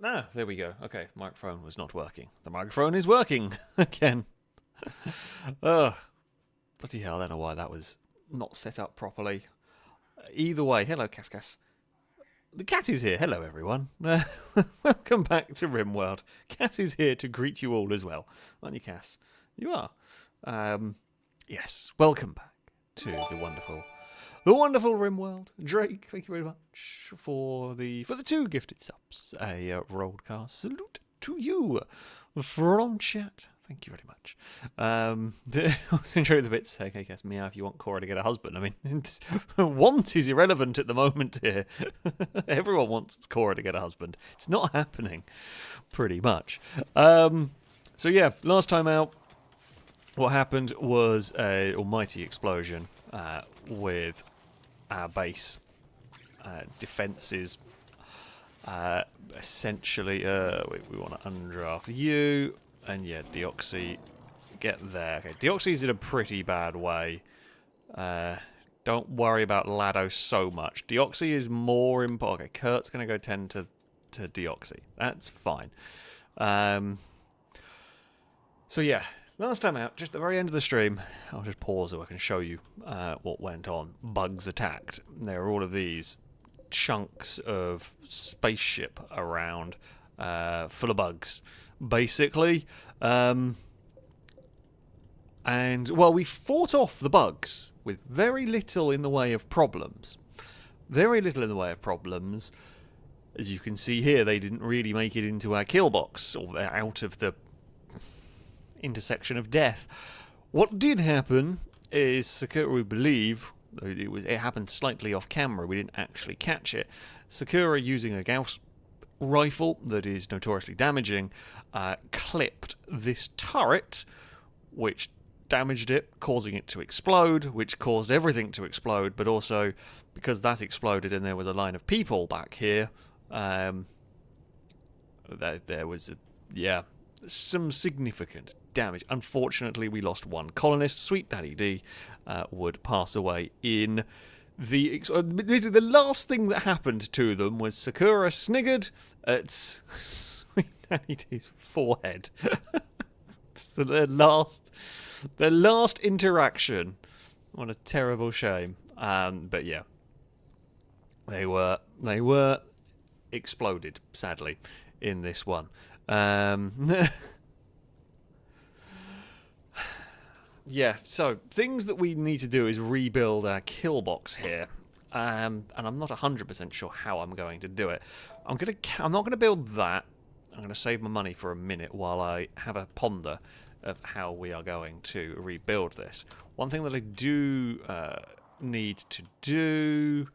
Ah, there we go. Okay, microphone was not working. The microphone is working again. Ugh. Bloody hell, I don't know why that was not set up properly. Either way, hello, Cascas. The cat is here. Hello, everyone. Welcome back to Rimworld. Cat is here to greet you all as well. Aren't you, Cass? You are. Yes, welcome back to the wonderful Rimworld. Drake, thank you very much for the 2 gifted subs. A rollcast salute to you from chat. Thank you very much. I was enjoying the bit saying, hey, guess meow if you want Cora to get a husband. I mean, want is irrelevant at the moment here. Everyone wants Cora to get a husband. It's not happening, pretty much. So yeah, last time out, what happened was a almighty explosion with our base defences. Essentially, we want to undraft you. And yeah, Deoxy, get there. Okay, Deoxy's in a pretty bad way. Don't worry about Lado so much. Deoxy is more important. Okay, Kurt's going to go tend to Deoxy. That's fine. So yeah, last time out, just at the very end of the stream, I'll just pause so I can show you what went on. Bugs attacked. There are all of these chunks of spaceship around, full of bugs. Basically, and well, we fought off the bugs with very little in the way of problems. Very little in the way of problems. As you can see here, they didn't really make it into our kill box, or out of the intersection of death. What did happen is Sakura, we believe, it happened slightly off camera, we didn't actually catch it. Sakura, using a Gauss rifle that is notoriously damaging, clipped this turret, which damaged it, causing it to explode, which caused everything to explode, but also, because that exploded and there was a line of people back here, there was, some significant damage. Unfortunately, we lost one colonist. Sweet Daddy D would pass away in the last thing that happened to them was Sakura sniggered at Sweet Daddy D's forehead. So their last interaction. What a terrible shame. But yeah, they were exploded, sadly, in this one. Yeah, so things that we need to do is rebuild our kill box here, and I'm not 100% sure how I'm going to do it. I'm not going to build that. I'm going to save my money for a minute while I have a ponder of how we are going to rebuild this. One thing that I do need to do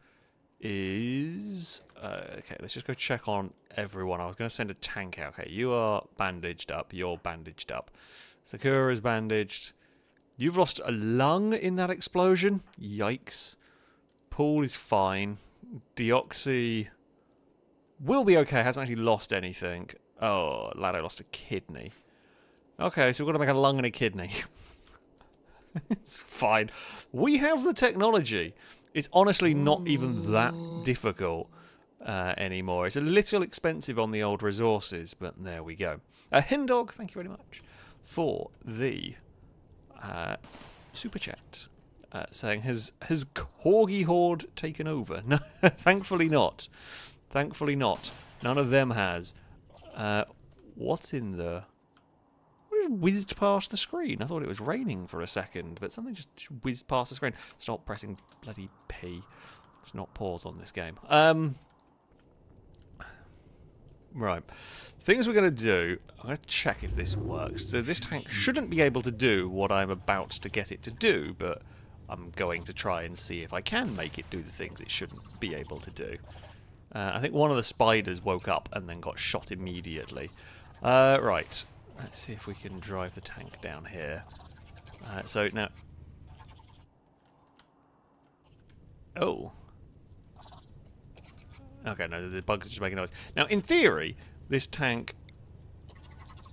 is okay, let's just go check on everyone. I was going to send a tank out. Okay, you are bandaged up. You're bandaged up. Sakura's bandaged. You've lost a lung in that explosion. Yikes. Paul is fine. Deoxy will be okay. Hasn't actually lost anything. Oh, Lado lost a kidney. Okay, so we've got to make a lung and a kidney. It's fine. We have the technology. It's honestly not even that difficult anymore. It's a little expensive on the old resources, but there we go. Hindog, thank you very much for the super chat, saying, has Corgi Horde taken over? No, thankfully not. Thankfully not. None of them has. What's in the... What just whizzed past the screen? I thought it was raining for a second, but something just whizzed past the screen. Stop pressing bloody P. Let's not pause on this game. Right. Things we're going to do, I'm going to check if this works. So this tank shouldn't be able to do what I'm about to get it to do, but I'm going to try and see if I can make it do the things it shouldn't be able to do. I think one of the spiders woke up and then got shot immediately. Right. Let's see if we can drive the tank down here. So now... Oh. Okay, no, the bugs are just making noise. Now, in theory, this tank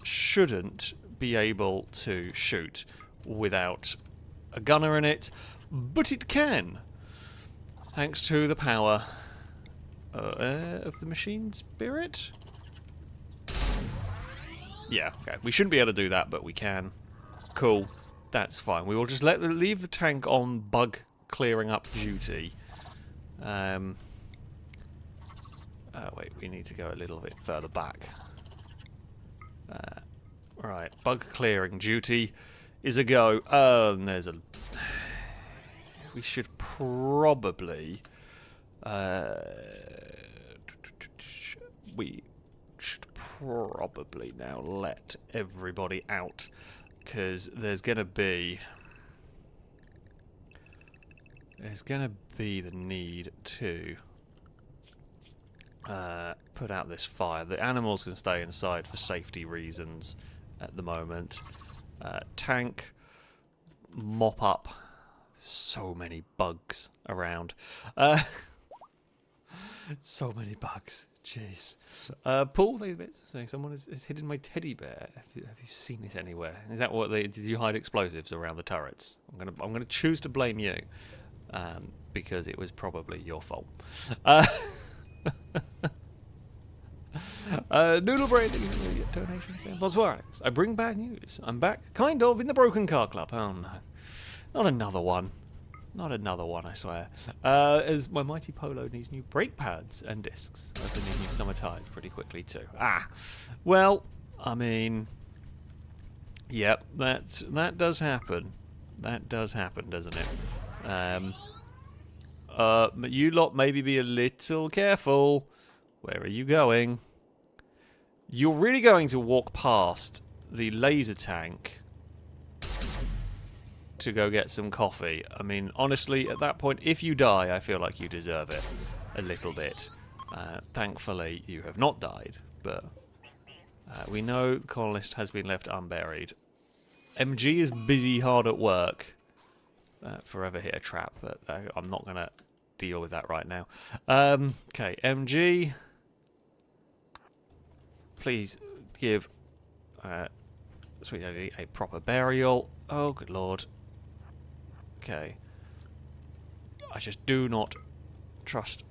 shouldn't be able to shoot without a gunner in it, but it can, thanks to the power of the machine spirit. Yeah, okay. We shouldn't be able to do that, but we can. Cool. That's fine. We will just leave the tank on bug clearing up duty. Wait, we need to go a little bit further back. Right, bug clearing duty is a go. And there's a... We should probably... we should probably now let everybody out, because there's gonna be the need to put out this fire. The animals can stay inside for safety reasons at the moment. Tank, mop up. So many bugs around. So many bugs. Jeez. Paul, saying someone has hidden my teddy bear. Have you seen it anywhere? Is that what did you hide explosives around the turrets? I'm gonna choose to blame you, because it was probably your fault. Noodle Brain, donation saying, bonsoir, Alex. I bring bad news. I'm back, kind of, in the Broken Car Club. Oh no. Not another one. Not another one, I swear. As my mighty Polo needs new brake pads and discs. I also need new summer tyres pretty quickly too. Well, I mean, yep, that does happen. That does happen, doesn't it? You lot maybe be a little careful. Where are you going? You're really going to walk past the laser tank to go get some coffee. I mean, honestly, at that point, if you die, I feel like you deserve it a little bit. Thankfully, you have not died, but we know the Colonist has been left unburied. MG is busy hard at work. Forever hit a trap, but I'm not going to deal with that right now. Okay, MG, please give Sweet Lady a proper burial. Oh, good lord. Okay. I just do not trust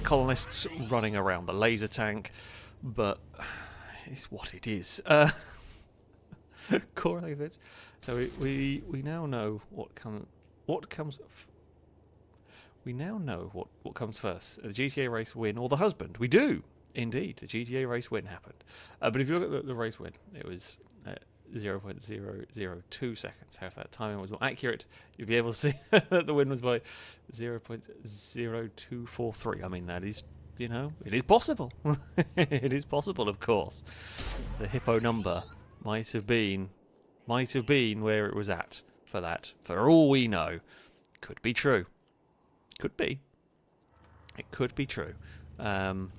colonists running around the laser tank, but it's what it is. Correlates. So we now know what comes we now know what comes first: the GTA race win or the husband. We do indeed. The GTA race win happened, but if you look at the race win, it was 0.002 seconds. If that timing was more accurate, you'd be able to see that the win was by 0.0243. I mean, that is, you know, it is possible. It is possible, of course. The hippo number might have been where it was at for that. For all we know, could be true. Could be. It could be true. Right.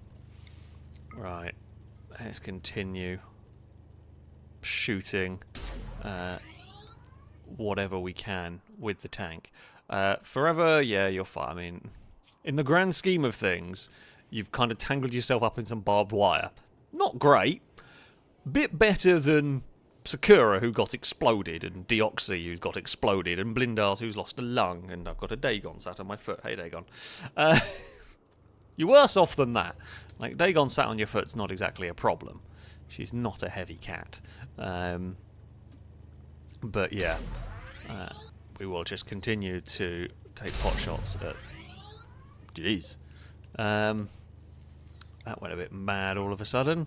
Let's continue shooting whatever we can with the tank. Forever, yeah, you're fine. I mean, in the grand scheme of things, you've kind of tangled yourself up in some barbed wire. Not great. Bit better than Sakura, who got exploded, and Deoxy, who's got exploded, and Blindars, who's lost a lung, and I've got a Dagon sat on my foot. Hey, Dagon. You're worse off than that. Like, Dagon sat on your foot's not exactly a problem. She's not a heavy cat. But yeah, we will just continue to take pot shots at... Jeez. That went a bit mad all of a sudden.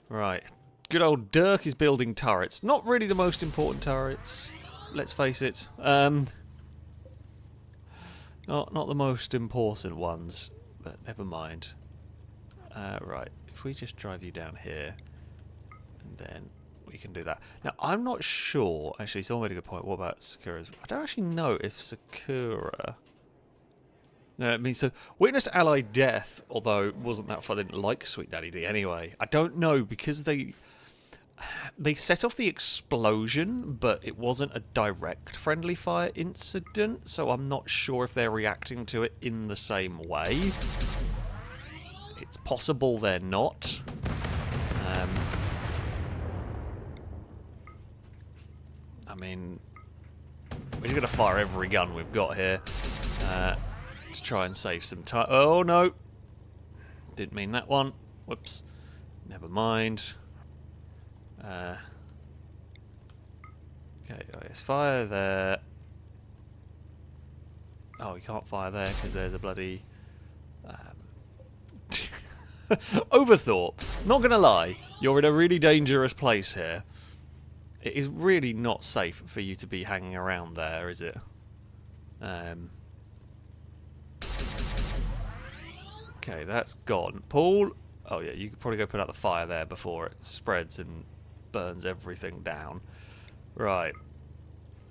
Right. Good old Dirk is building turrets. Not really the most important turrets, let's face it. Not the most important ones, but never mind. Right, if we just drive you down here, and then we can do that. Now, I'm not sure, actually, someone made a good point. What about Sakura's? I don't actually know if Sakura... No, I mean, so witnessed allied death, although it wasn't that fun. I didn't like Sweet Daddy D anyway. I don't know, because they set off the explosion, but it wasn't a direct friendly fire incident, so I'm not sure if they're reacting to it in the same way. It's possible they're not. I mean, we're just going to fire every gun we've got here to try and save some time. Oh, no. Didn't mean that one. Whoops. Never mind. Okay, let's fire there. Oh, we can't fire there because there's a bloody... Overthought. Not gonna lie, you're in a really dangerous place here. It is really not safe for you to be hanging around there, is it? Okay, that's gone. Paul... Oh yeah, you could probably go put out the fire there before it spreads and burns everything down. Right.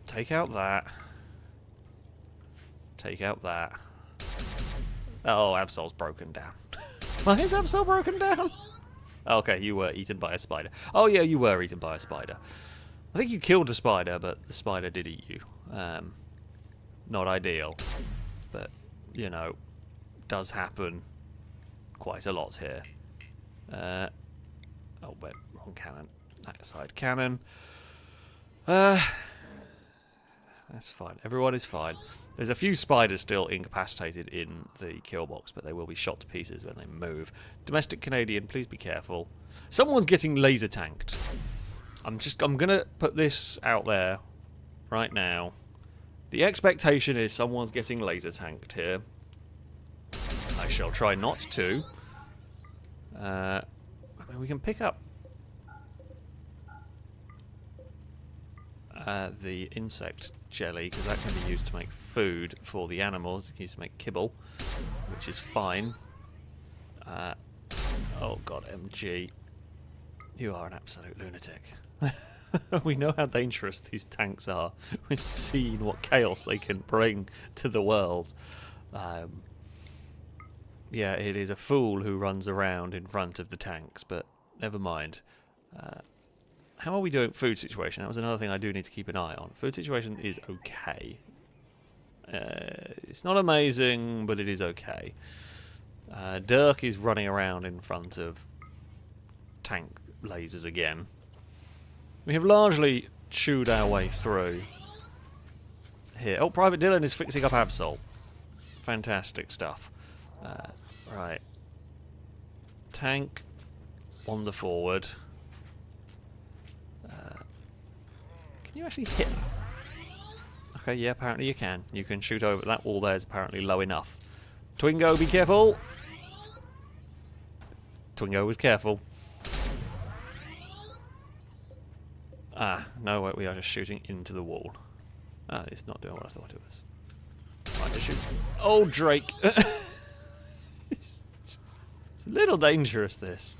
Take out that. Take out that. Oh, Absol's broken down. Why is Absol broken down? Okay, you were eaten by a spider. Oh yeah, you were eaten by a spider. I think you killed a spider, but the spider did eat you. Not ideal. But, you know, does happen quite a lot here. Oh, wait, wrong cannon. That side cannon. That's fine. Everyone is fine. There's a few spiders still incapacitated in the kill box, but they will be shot to pieces when they move. Domestic Canadian, please be careful. Someone's getting laser tanked. I'm gonna put this out there right now. The expectation is someone's getting laser tanked here. I shall try not to. I mean, we can pick up the insect jelly, because that can be used to make food for the animals. It can be used to make kibble, which is fine. Oh god, MG. You are an absolute lunatic. We know how dangerous these tanks are. We've seen what chaos they can bring to the world. Yeah, it is a fool who runs around in front of the tanks, but never mind. How are we doing food situation? That was another thing I do need to keep an eye on. Food situation is okay. It's not amazing, but it is okay. Dirk is running around in front of tank lasers again. We have largely chewed our way through here. Oh, Private Dylan is fixing up Absol. Fantastic stuff. Right. Tank on the forward. Can you actually hit? Okay, yeah, apparently you can. You can shoot over. That wall there is apparently low enough. Twingo, be careful! Twingo was careful. Ah, no, wait, we are just shooting into the wall. Ah, it's not doing what I thought it was. Right, just shoot. Oh, Drake! It's a little dangerous, this.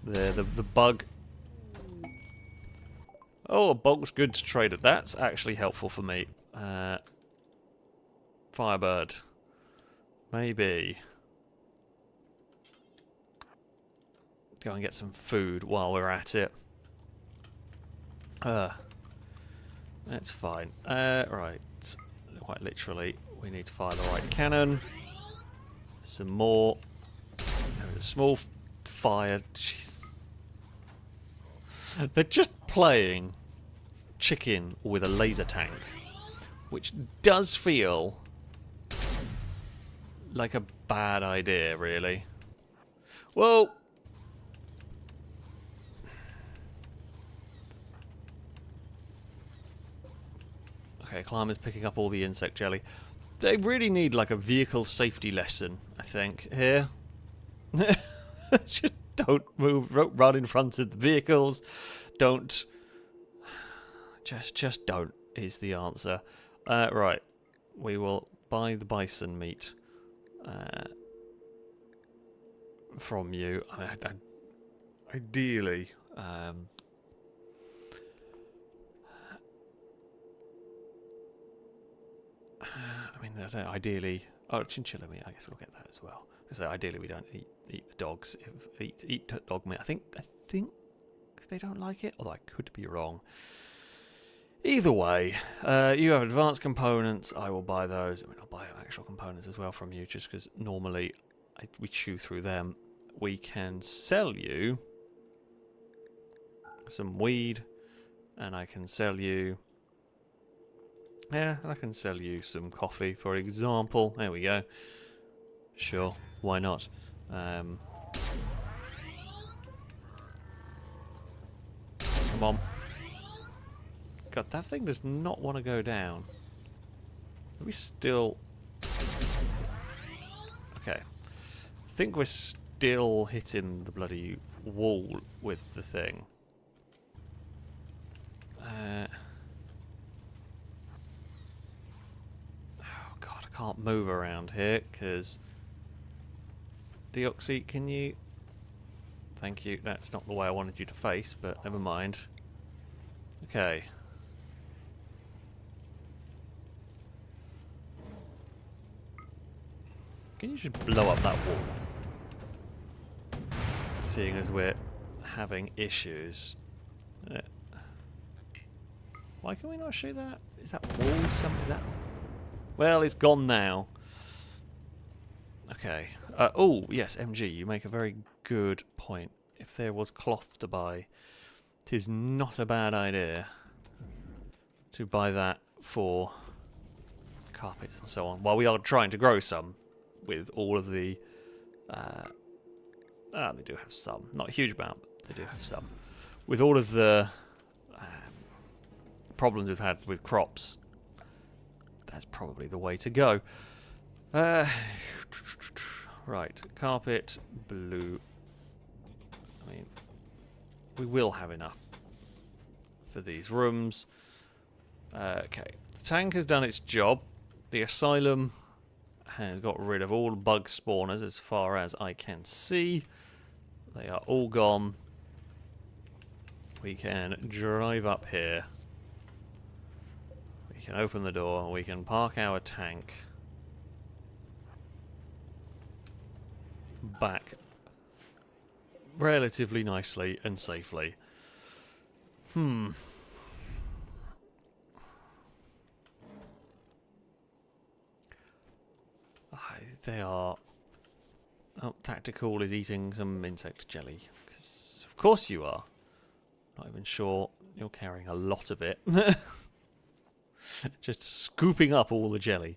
The bug. Oh, a bulk's goods trader. That's actually helpful for me. Firebird. Maybe. Go and get some food while we're at it. That's fine. Right. Quite literally, we need to fire the right cannon. Some more. A small fire. Jeez. They're just playing chicken with a laser tank, which does feel like a bad idea, really. Whoa! Okay, Climber's picking up all the insect jelly. They really need like a vehicle safety lesson, I think, here. Just don't move, don't run in front of the vehicles. Don't. Just don't is the answer. Right, we will buy the bison meat from you. Ideally, I mean, ideally. Oh, chinchilla meat. I guess we'll get that as well. So ideally, we don't eat the dogs. Eat dog meat. I think they don't like it. Although I could be wrong. Either way, you have advanced components. I will buy those. I mean, I'll buy actual components as well from you, just because normally we chew through them. We can sell you some weed, and I can sell you. Yeah, I can sell you some coffee, for example. There we go. Sure, why not? on. God, that thing does not want to go down. Are we still... Okay. I think we're still hitting the bloody wall with the thing. Oh God, I can't move around here because... Deoxy, can you... Thank you. That's not the way I wanted you to face, but never mind. Okay. Can you just blow up that wall? Seeing as we're having issues. Why can we not shoot that? Is that wall some? Is that? Well, it's gone now. Okay. Oh yes, MG. You make a very good point. If there was cloth to buy, it is not a bad idea to buy that for carpets and so on. While we are trying to grow some with all of the. They do have some. Not a huge amount, but they do have some. With all of the problems we've had with crops, that's probably the way to go. Right, carpet, blue. I mean, we will have enough for these rooms. Okay, the tank has done its job. The asylum has got rid of all bug spawners as far as I can see. They are all gone. We can drive up here. We can open the door and we can park our tank back relatively nicely and safely. They are... Oh, Tactical is eating some insect jelly. 'Cause of course you are. Not even sure you're carrying a lot of it. Just scooping up all the jelly.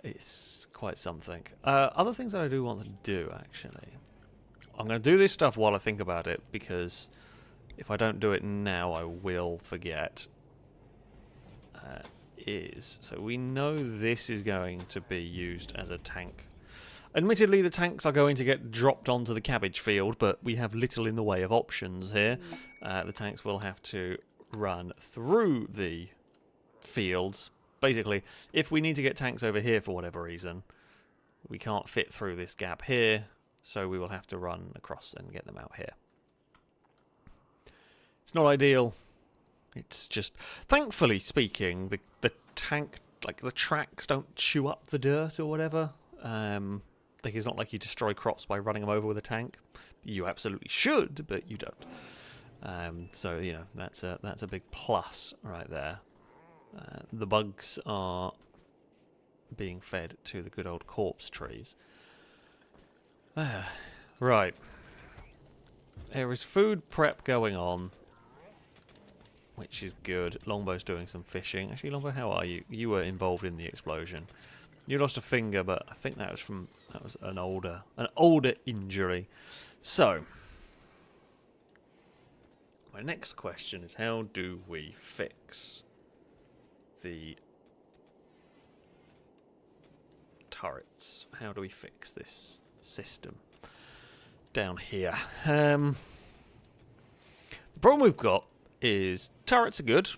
It's quite something. Other things that I do want to do, actually. I'm going to do this stuff while I think about it, because if I don't do it now, I will forget. So we know this is going to be used as a tank. Admittedly, the tanks are going to get dropped onto the cabbage field, but we have little in the way of options here. The tanks will have to run through the fields. Basically, if we need to get tanks over here for whatever reason, we can't fit through this gap here, so we will have to run across and get them out here. It's not ideal. It's just, thankfully speaking, the tank, like the tracks don't chew up the dirt or whatever. Like it's not like you destroy crops by running them over with a tank. You absolutely should, but you don't. So you know that's a big plus right there. The bugs are being fed to the good old corpse trees. Right. There is food prep going on, which is good. Longbow's doing some fishing. Actually, Longbow, how are you? You were involved in the explosion. You lost a finger, but I think that was an older injury. So, my next question is, how do we fix the turrets? How do we fix this system down here? The problem we've got is turrets are good,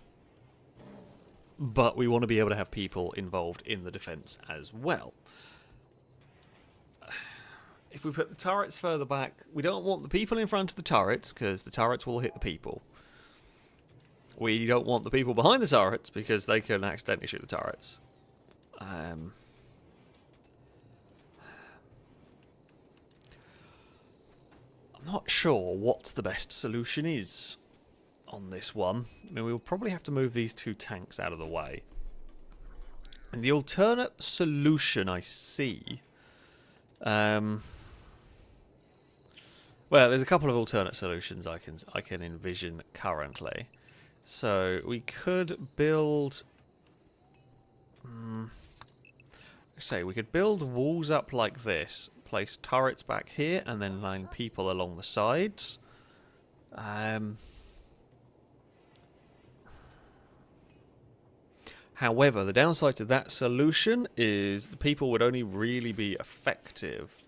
but we want to be able to have people involved in the defense as well. If we put the turrets further back, we don't want the people in front of the turrets because the turrets will hit the people. We don't want the people behind the turrets because they can accidentally shoot the turrets. I'm not sure what the best solution is on this one. I mean, we'll probably have to move these two tanks out of the way. And the alternate solution I see... well, there's a couple of alternate solutions I can envision currently. So we could build... we could build walls up like this, place turrets back here, and then line people along the sides. However, the downside to that solution is the people would only really be effective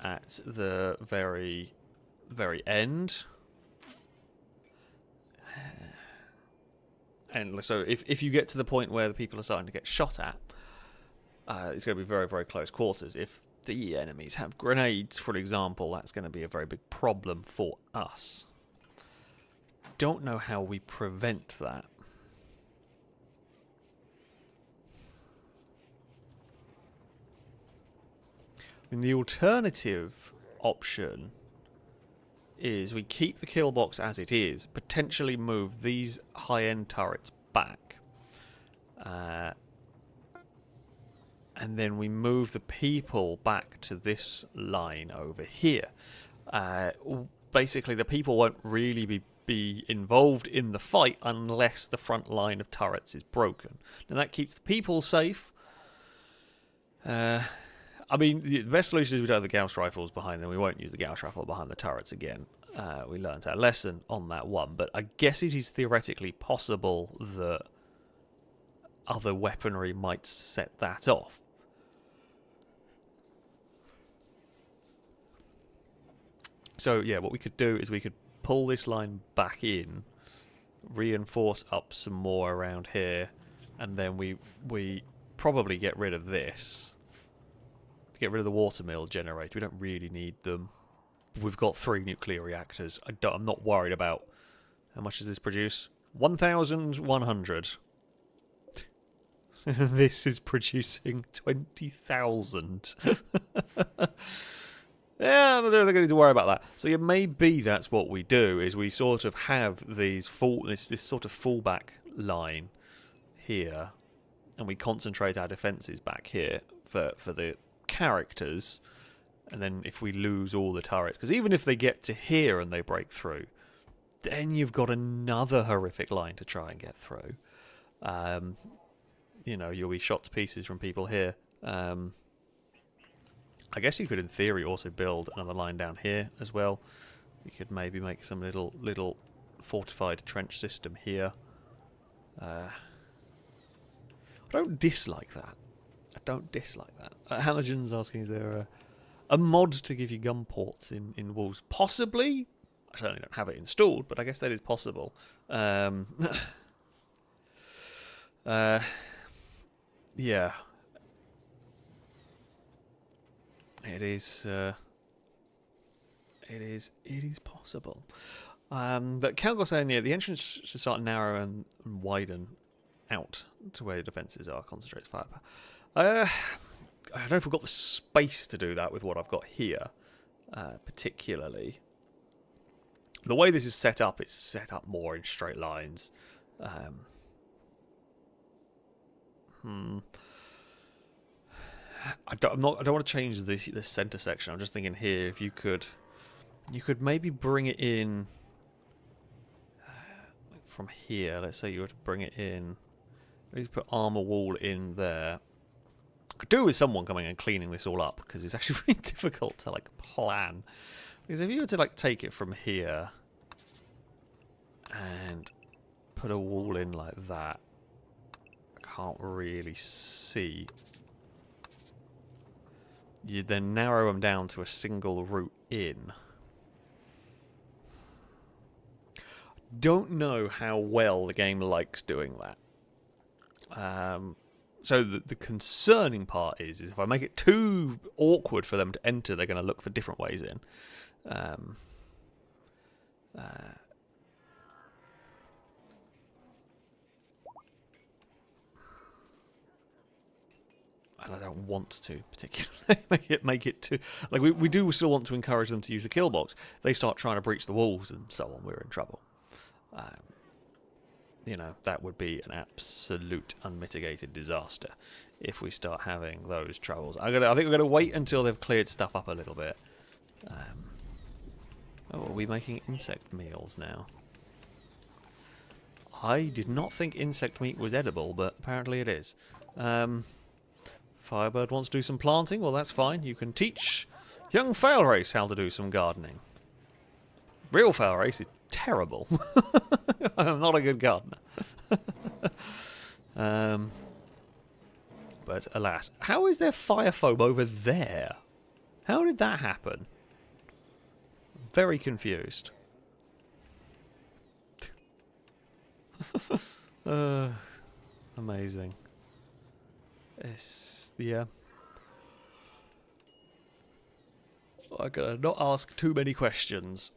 at the very end. And so if you get to the point where the people are starting to get shot at, it's going to be very, very close quarters. If the enemies have grenades, for example, that's going to be a very big problem for us. Don't know how we prevent that. I mean, the alternative option is we keep the kill box as it is, potentially move these high-end turrets back, and then we move the people back to this line over here. Basically, the people won't really be involved in the fight unless the front line of turrets is broken. And that keeps the people safe. I mean, the best solution is we don't have the Gauss rifles behind them. We won't use the Gauss rifle behind the turrets again. We learned our lesson on that one. But I guess it is theoretically possible that other weaponry might set that off. So, yeah, what we could do is we could pull this line back in, reinforce up some more around here, and then we probably get rid of this. Get rid of the watermill generator. We don't really need them. We've got 3 nuclear reactors. I'm not worried about how much does this produce. 1,100. This is producing 20,000. Yeah, but they're going to need to worry about that. So yeah, maybe that's what we do. Is we sort of have these this sort of fallback line here, and we concentrate our defences back here for the characters, and then if we lose all the turrets, because even if they get to here and they break through, then you've got another horrific line to try and get through. You know, you'll be shot to pieces from people here. I guess you could, in theory, also build another line down here as well. You could maybe make some little fortified trench system here. I don't dislike that. I don't dislike that. Halogen's asking, is there a mod to give you gun ports in walls? Possibly. I certainly don't have it installed, but I guess that is possible. Yeah. It is possible. But Calgor saying, yeah, the entrance should start narrow and widen out to where the defences are, concentrates firepower. I don't know if we've got the space to do that with what I've got here, particularly. The way this is set up, it's set up more in straight lines. I don't want to change this center section. I'm just thinking here, if you could maybe bring it in from here. Let's say you were to bring it in. Maybe put armor wall in there. Could do with someone coming and cleaning this all up, because it's actually really difficult to like plan. Because if you were to like take it from here and put a wall in like that, I can't really see. You then narrow them down to a single route in. Don't know how well the game likes doing that. So the concerning part is if I make it too awkward for them to enter, they're going to look for different ways in. And I don't want to particularly make it too, like we do still want to encourage them to use the kill box. They start trying to breach the walls and so on, we're in trouble. You know, that would be an absolute unmitigated disaster if we start having those troubles. I think we're gonna wait until they've cleared stuff up a little bit. Oh, are we making insect meals now? I did not think insect meat was edible, but apparently it is. Firebird wants to do some planting. Well, that's fine. You can teach young FailRace how to do some gardening. Real FailRace is terrible. I'm not a good gardener. But alas, how is there fire foam over there? How did that happen? Very confused. Amazing. It's the I gotta not ask too many questions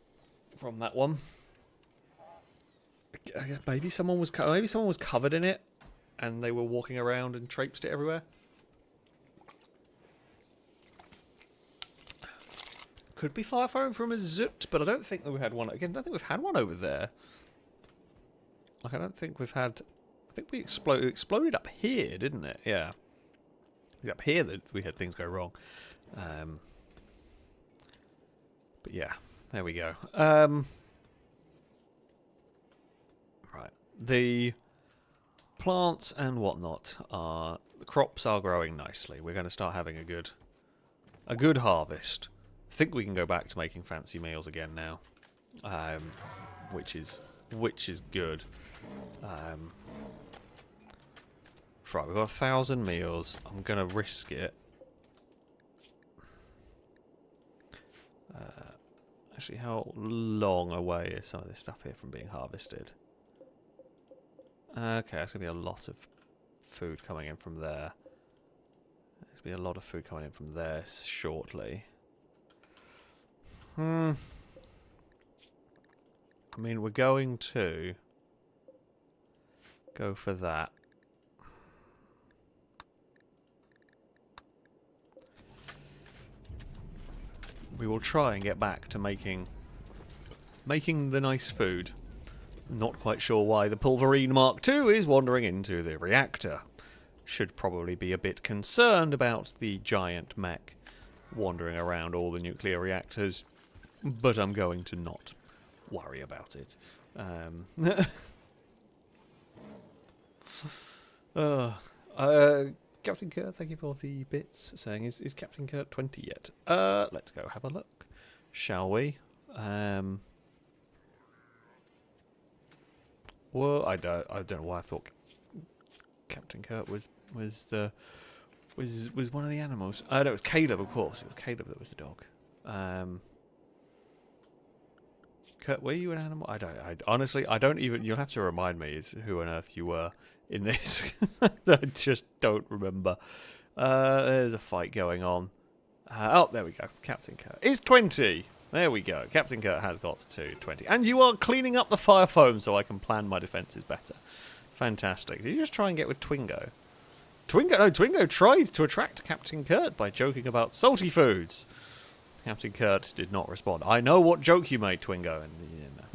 from that one. Maybe someone was covered in it, and they were walking around and traipsed it everywhere. Could be fire foam from a zoot, but I don't think that we had one. Again, I don't think we've had one over there. Like, I don't think we've had. I think we exploded up here, didn't it? Yeah. It's up here that we had things go wrong. But yeah, there we go. Right. The plants and whatnot are. The crops are growing nicely. We're going to start having a good harvest. I think we can go back to making fancy meals again now, which is good. Right, we've got 1,000 meals. I'm gonna risk it. Actually, how long away is some of this stuff here from being harvested? Okay, there's gonna be a lot of food coming in from there. There's gonna be a lot of food coming in from there shortly. I mean, we're going to go for that. We will try and get back to making the nice food. Not quite sure why the Pulverine Mark II is wandering into the reactor. Should probably be a bit concerned about the giant mech wandering around all the nuclear reactors, but I'm going to not worry about it. Captain Kurt, thank you for the bits. Saying, is Captain Kurt 20 yet? Let's go have a look, shall we? Well, I don't know why I thought Captain Kurt was one of the animals. No, it was Caleb, of course. It was Caleb that was the dog. Kurt, were you an animal? I honestly, I don't even. You'll have to remind me who on earth you were in this. I just don't remember. There's a fight going on. Oh, there we go. Captain Kurt is 20. There we go. Captain Kurt has got to 20. And you are cleaning up the fire foam so I can plan my defences better. Fantastic. Did you just try and get with Twingo? Twingo tried to attract Captain Kurt by joking about salty foods. Captain Kurt did not respond. I know what joke you made, Twingo.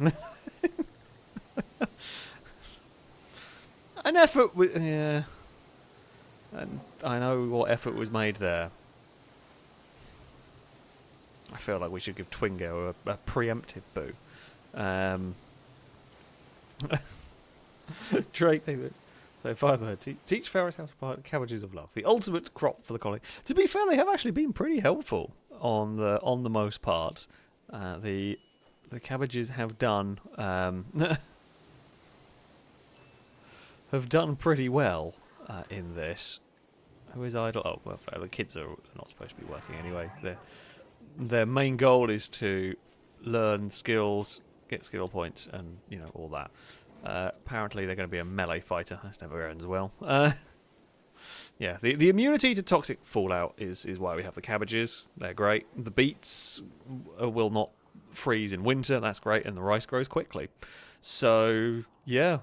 And, an effort was... Yeah. And I know what effort was made there. I feel like we should give Twingo a preemptive boo. Drake, so Firebird, teach FailRace how to plant cabbages of love. The ultimate crop for the colony. To be fair, they have actually been pretty helpful on the most part. The cabbages have done pretty well in this. Who is idle? Oh, well, the kids are not supposed to be working anyway. Their main goal is to learn skills, get skill points, and all that. Apparently, they're going to be a melee fighter. That never ends well. Yeah, the immunity to toxic fallout is why we have the cabbages. They're great. The beets will not freeze in winter. That's great, and the rice grows quickly. So yeah,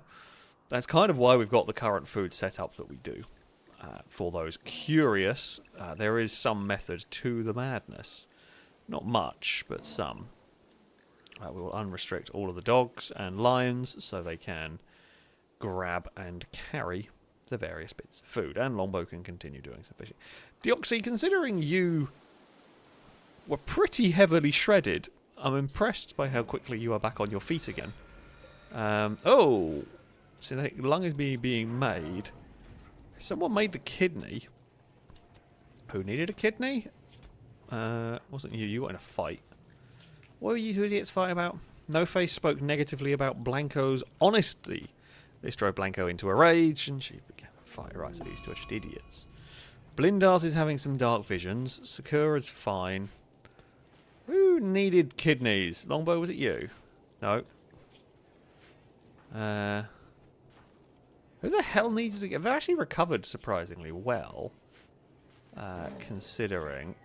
that's kind of why we've got the current food setup that we do. For those curious, there is some method to the madness. Not much, but some. We will unrestrict all of the dogs and lions so they can grab and carry the various bits of food. And Longbow can continue doing some fishing. Deoxy, considering you were pretty heavily shredded, I'm impressed by how quickly you are back on your feet again. Oh! Synthetic lung is being made. Someone made the kidney. Who needed a kidney? Wasn't you. You were in a fight. What were you two idiots fighting about? No Face spoke negatively about Blanco's honesty. This drove Blanco into a rage, and she began Fire right, so these two are just idiots. Blindar's is having some dark visions. Sakura's fine. Who needed kidneys? Longbow, was it you? No. Who the hell needed to get... They've actually recovered surprisingly well. Considering...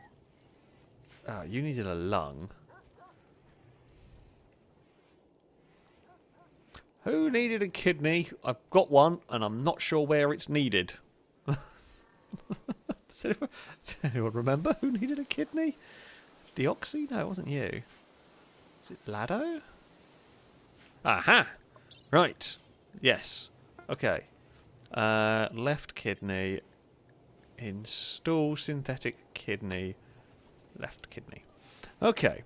you needed a lung. Who needed a kidney? I've got one, and I'm not sure where it's needed. Does anyone remember who needed a kidney? Deoxy? No, it wasn't you. Was it Lado? Aha! Right. Yes. Okay. Left kidney. Install synthetic kidney. Left kidney. Okay.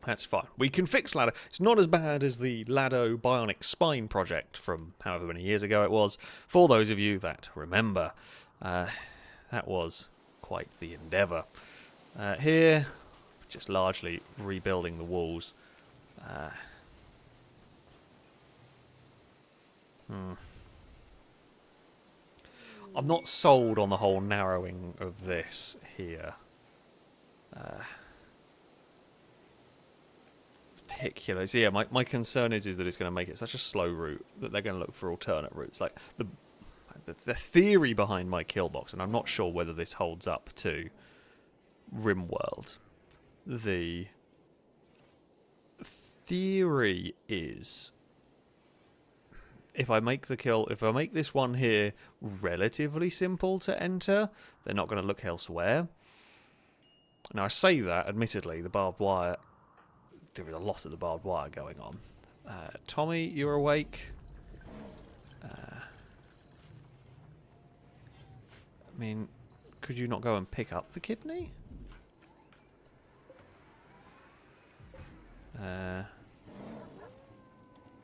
That's fine. We can fix Lado. It's not as bad as the Lado bionic spine project from however many years ago it was. For those of you that remember, that was quite the endeavour. Here, just largely rebuilding the walls. I'm not sold on the whole narrowing of this here. Particularly, so yeah, my concern is that it's going to make it such a slow route that they're going to look for alternate routes. Like the theory behind my kill box, and I'm not sure whether this holds up to Rimworld. The theory is if I make this one here relatively simple to enter, they're not going to look elsewhere. Now I say that, admittedly, the barbed wire, there is a lot of the barbed wire going on. Tommy, you're awake. I mean, could you not go and pick up the kidney?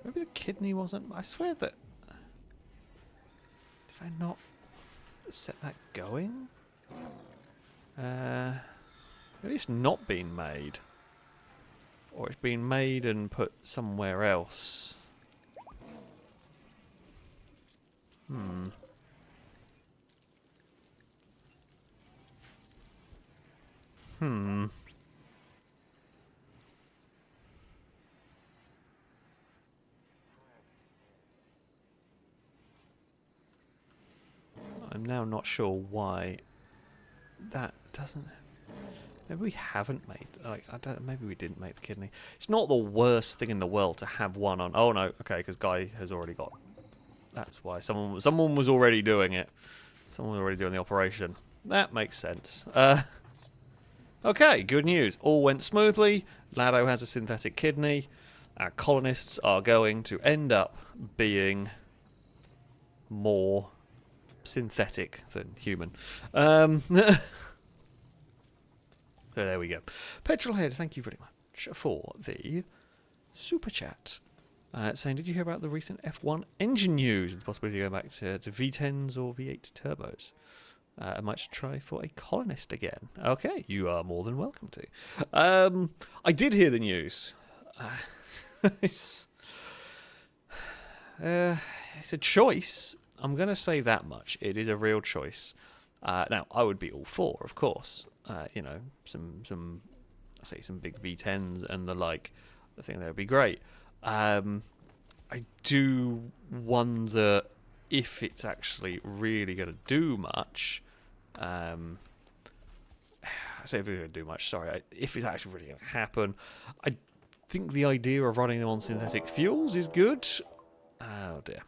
Maybe the kidney wasn't... I swear that... Did I not set that going? Maybe it's not been made. Or it's been made and put somewhere else. I'm now not sure why that doesn't... Maybe we haven't made... Like, I don't... Maybe we didn't make the kidney. It's not the worst thing in the world to have one on... Oh, no. Okay, because Guy has already got... That's why. Someone was already doing it. Someone was already doing the operation. That makes sense. Okay, good news. All went smoothly. Lado has a synthetic kidney. Our colonists are going to end up being more synthetic than human. So there we go. Petrolhead, thank you very much for the super chat. Saying, did you hear about the recent F1 engine news? The possibility to go back to V10s or V8 turbos. I might try for a Colonist again. Okay, you are more than welcome to. I did hear the news. It's a choice. I'm going to say that much. It is a real choice. Now, I would be all for, of course. You know, some big V10s and the like. I think that would be great. I do wonder if it's actually really going to do much. I say if it's going to do much, sorry. If it's actually really going to happen. I think the idea of running them on synthetic fuels is good. Oh, dear.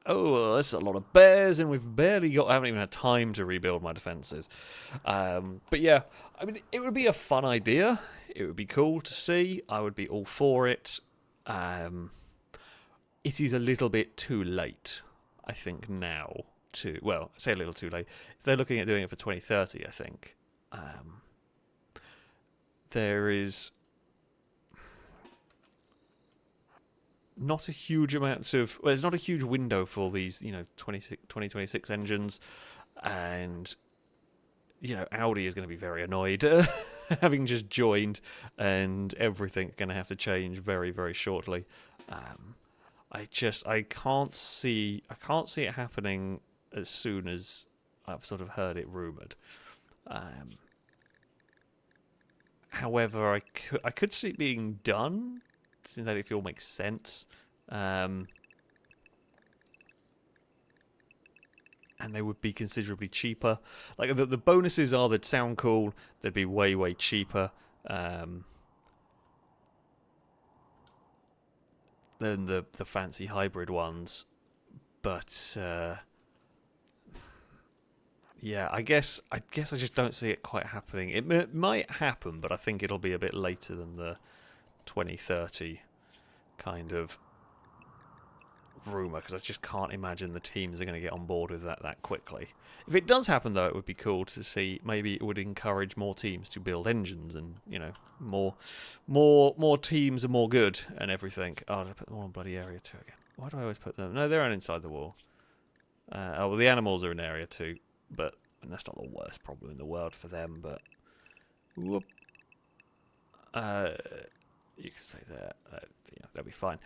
Oh, that's a lot of bears, and I haven't even had time to rebuild my defences. But yeah, I mean, it would be a fun idea. It would be cool to see. I would be all for it. It is a little bit too late, I think, now to... Well, I say a little too late. If they're looking at doing it for 2030, I think, there is not a huge amount of... Well, there's not a huge window for these, 2026 engines, and... Audi is going to be very annoyed having just joined, and everything going to have to change very, very shortly. I can't see it happening as soon as I've sort of heard it rumoured. However, I could see it being done, since that if it all makes sense. And they would be considerably cheaper. Like the bonuses are that sound cool. They'd be way cheaper than the fancy hybrid ones. But yeah, I guess I just don't see it quite happening. It might happen, but I think it'll be a bit later than the 2030 kind of rumour, because I just can't imagine the teams are going to get on board with that quickly. If it does happen, though, it would be cool to see. Maybe it would encourage more teams to build engines, and more teams are more good and everything. Oh, did I put them on bloody area 2 again? Why do I always put them? No, they're on inside the wall. Oh well, the animals are in area 2, but that's not the worst problem in the world for them. But whoop. You can stay there. That'll be fine.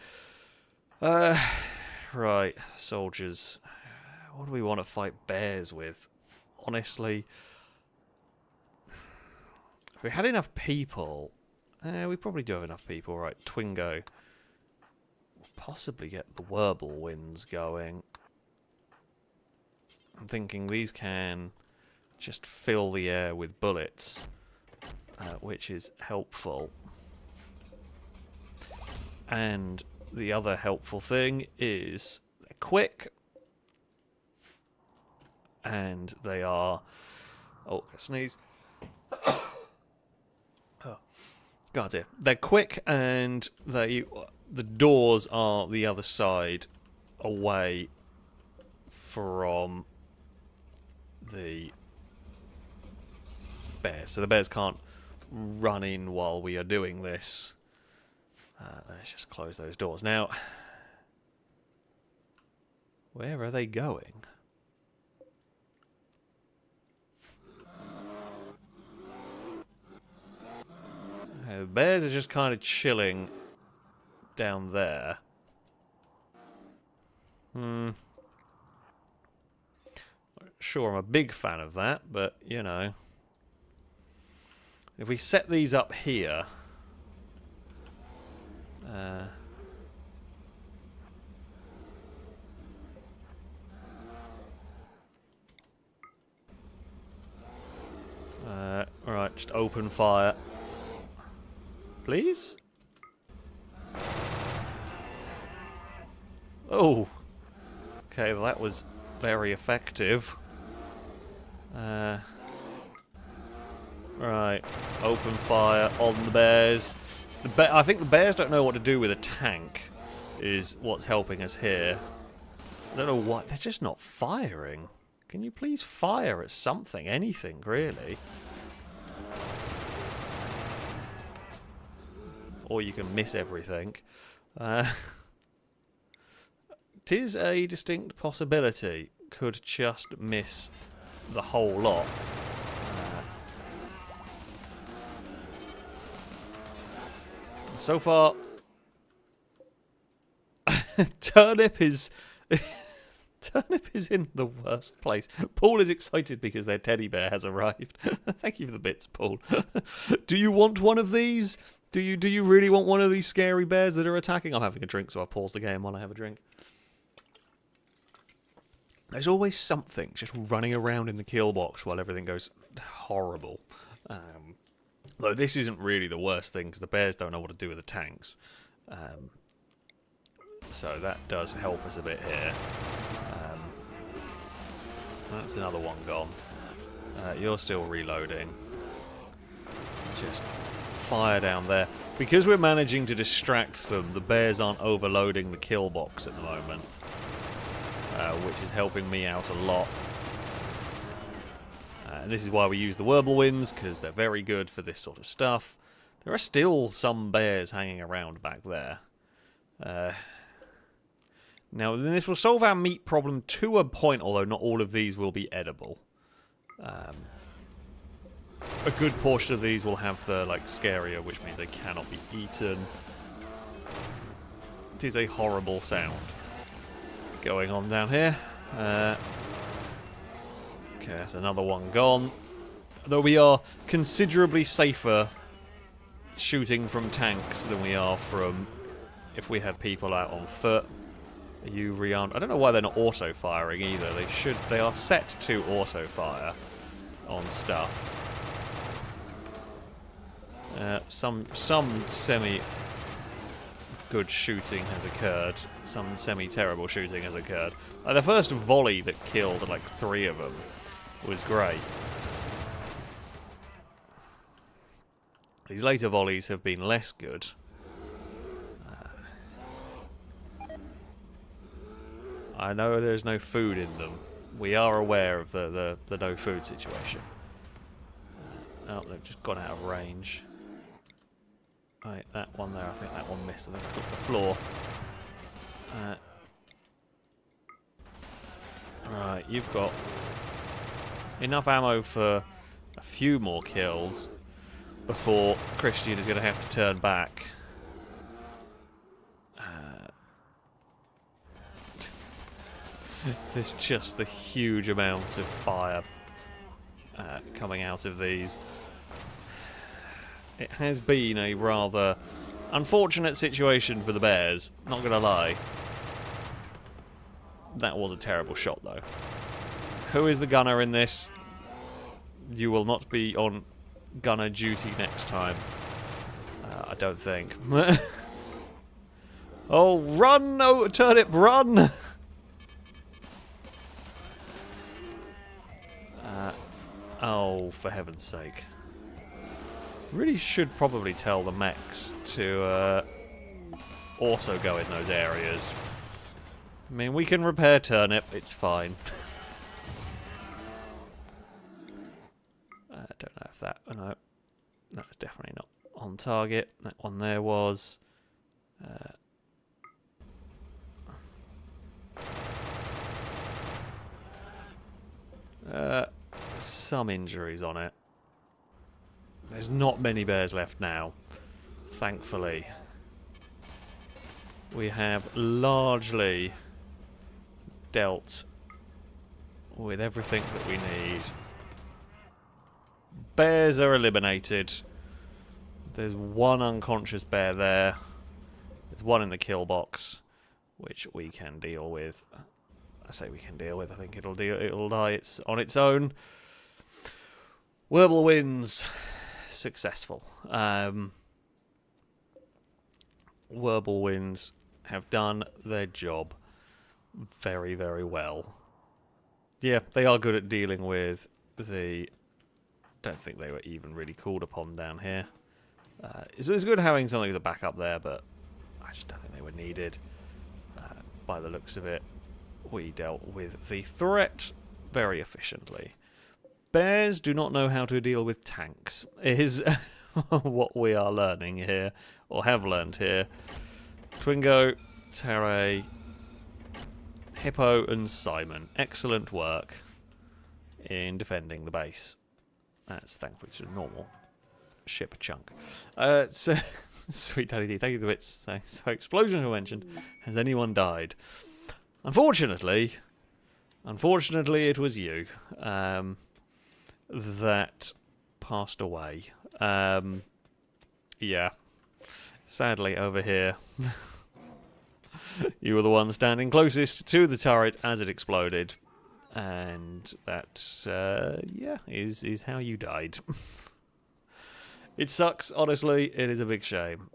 Right, soldiers. What do we want to fight bears with? Honestly, if we had enough people, we probably do have enough people. Right, Twingo. We'll possibly get the whirlwinds going. I'm thinking these can just fill the air with bullets, which is helpful. And the other helpful thing is they're quick, and they are... Oh, I sneeze. Oh, God, dear. They're quick, and the doors are the other side, away from the bears. So the bears can't run in while we are doing this. Let's just close those doors. Now, where are they going? The bears are just kind of chilling down there. Sure, I'm a big fan of that, but, you know. If we set these up here... Alright, just open fire. Please? Oh! Okay, well that was very effective. Right, open fire on the bears. I think the bears don't know what to do with a tank, is what's helping us here. I don't know what, they're just not firing. Can you please fire at something, anything, really? Or you can miss everything. Tis a distinct possibility. Could just miss the whole lot. So far, Turnip is Turnip is in the worst place. Paul is excited because their teddy bear has arrived. Thank you for the bits, Paul. Do you want one of these? Do you really want one of these scary bears that are attacking? I'm having a drink, so I'll pause the game while I have a drink. There's always something just running around in the kill box while everything goes horrible. Though this isn't really the worst thing, because the bears don't know what to do with the tanks. So that does help us a bit here. That's another one gone. You're still reloading. Just fire down there. Because we're managing to distract them, the bears aren't overloading the kill box at the moment. Which is helping me out a lot. And this is why we use the whirlwinds, because they're very good for this sort of stuff. There are still some bears hanging around back there. Now, this will solve our meat problem to a point, although not all of these will be edible. A good portion of these will have the, like, scarier, which means they cannot be eaten. It is a horrible sound going on down here. Okay, that's another one gone. Though we are considerably safer shooting from tanks than we are from if we had people out on foot. Are you rearmed? I don't know why they're not auto-firing either. They should. They are set to auto-fire on stuff. Some semi-good shooting has occurred. Some semi-terrible shooting has occurred. The first volley that killed like 3 of them was great. These later volleys have been less good. I know there's no food in them. We are aware of the no food situation. Oh, they've just gone out of range. Right, that one there, I think that one missed. I think I took the floor. Right, you've got enough ammo for a few more kills before Christian is going to have to turn back. There's just the huge amount of fire coming out of these. It has been a rather unfortunate situation for the bears, not gonna lie. That was a terrible shot though. Who is the gunner in this? You will not be on gunner duty next time. I don't think. Oh, run! Oh, turnip, run! Oh, for heaven's sake. Really should probably tell the mechs to also go in those areas. I mean, we can repair turnip, it's fine. I don't know if that... no, that's definitely not on target. That one there was... some injuries on it. There's not many bears left now, thankfully. We have largely dealt with everything that we need. Bears are eliminated. There's one unconscious bear there. There's one in the kill box, which we can deal with. I say we can deal with. I think it'll die. It's on its own. Werble wins. Successful. Werble wins have done their job very, very well. Yeah, they are good at dealing with the... don't think they were even really called upon down here. It was good having something as a backup there, but I just don't think they were needed. By the looks of it, we dealt with the threat very efficiently. Bears do not know how to deal with tanks, is what we are learning here, or have learned here. Twingo, Terre, Hippo and Simon. Excellent work in defending the base. That's thankfully to a normal ship chunk. So, Sweet Daddy D, thank you for the bits. So explosion I mentioned. Has anyone died? Unfortunately, it was you. That passed away. Yeah. Sadly, over here, you were the one standing closest to the turret as it exploded. And that, yeah, is how you died. It sucks, honestly. It is a big shame.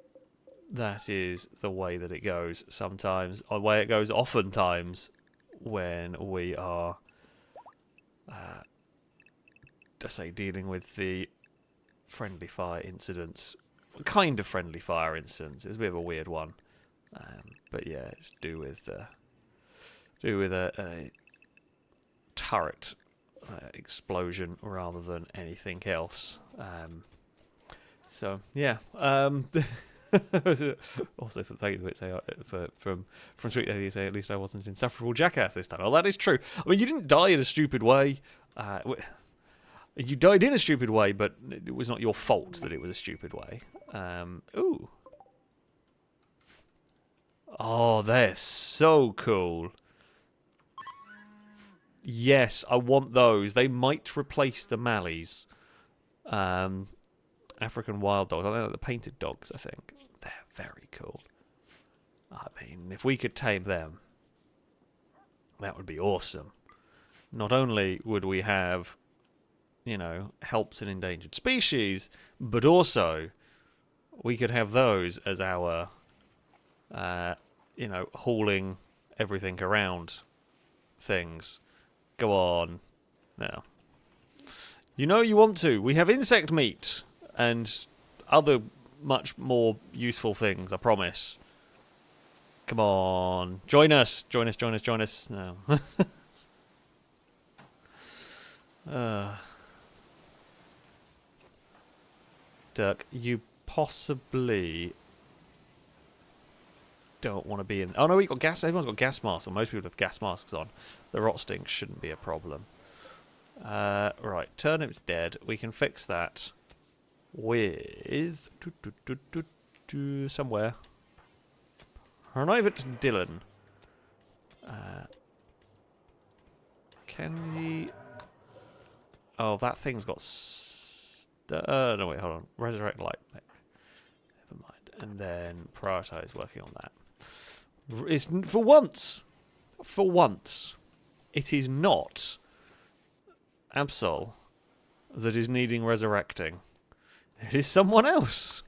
That is the way that it goes sometimes, or the way it goes oftentimes when we are... I say dealing with the friendly fire incidents, kind of friendly fire incidents. It was a bit of a weird one, but yeah, it's do with a turret explosion rather than anything else. So yeah. Also, thank you from Sweet Lady say at least I wasn't an insufferable jackass this time. Well, that is true. I mean, you didn't die in a stupid way. You died in a stupid way, but it was not your fault that it was a stupid way. Ooh. Oh, they're so cool. Yes, I want those. They might replace the Mallies. African wild dogs. I know the painted dogs, I think. They're very cool. I mean, if we could tame them, that would be awesome. Not only would we have, you know, helped an endangered species, but also we could have those as our, you know, hauling everything around things. Go on. Now. You know you want to. We have insect meat and other much more useful things, I promise. Come on. Join us. Join us, join us, join us. No. Dirk, you possibly don't want to be in... Oh, no, we got gas. Everyone's got gas masks, or most people have gas masks on. The rot stink shouldn't be a problem. Right, turnip's dead. We can fix that with... somewhere. Private Dylan. Can we... Oh, that thing's got... no, wait, hold on. Resurrect light. Never mind. And then prioritize working on that. It's, for once, it is not Absol that is needing resurrecting. It is someone else.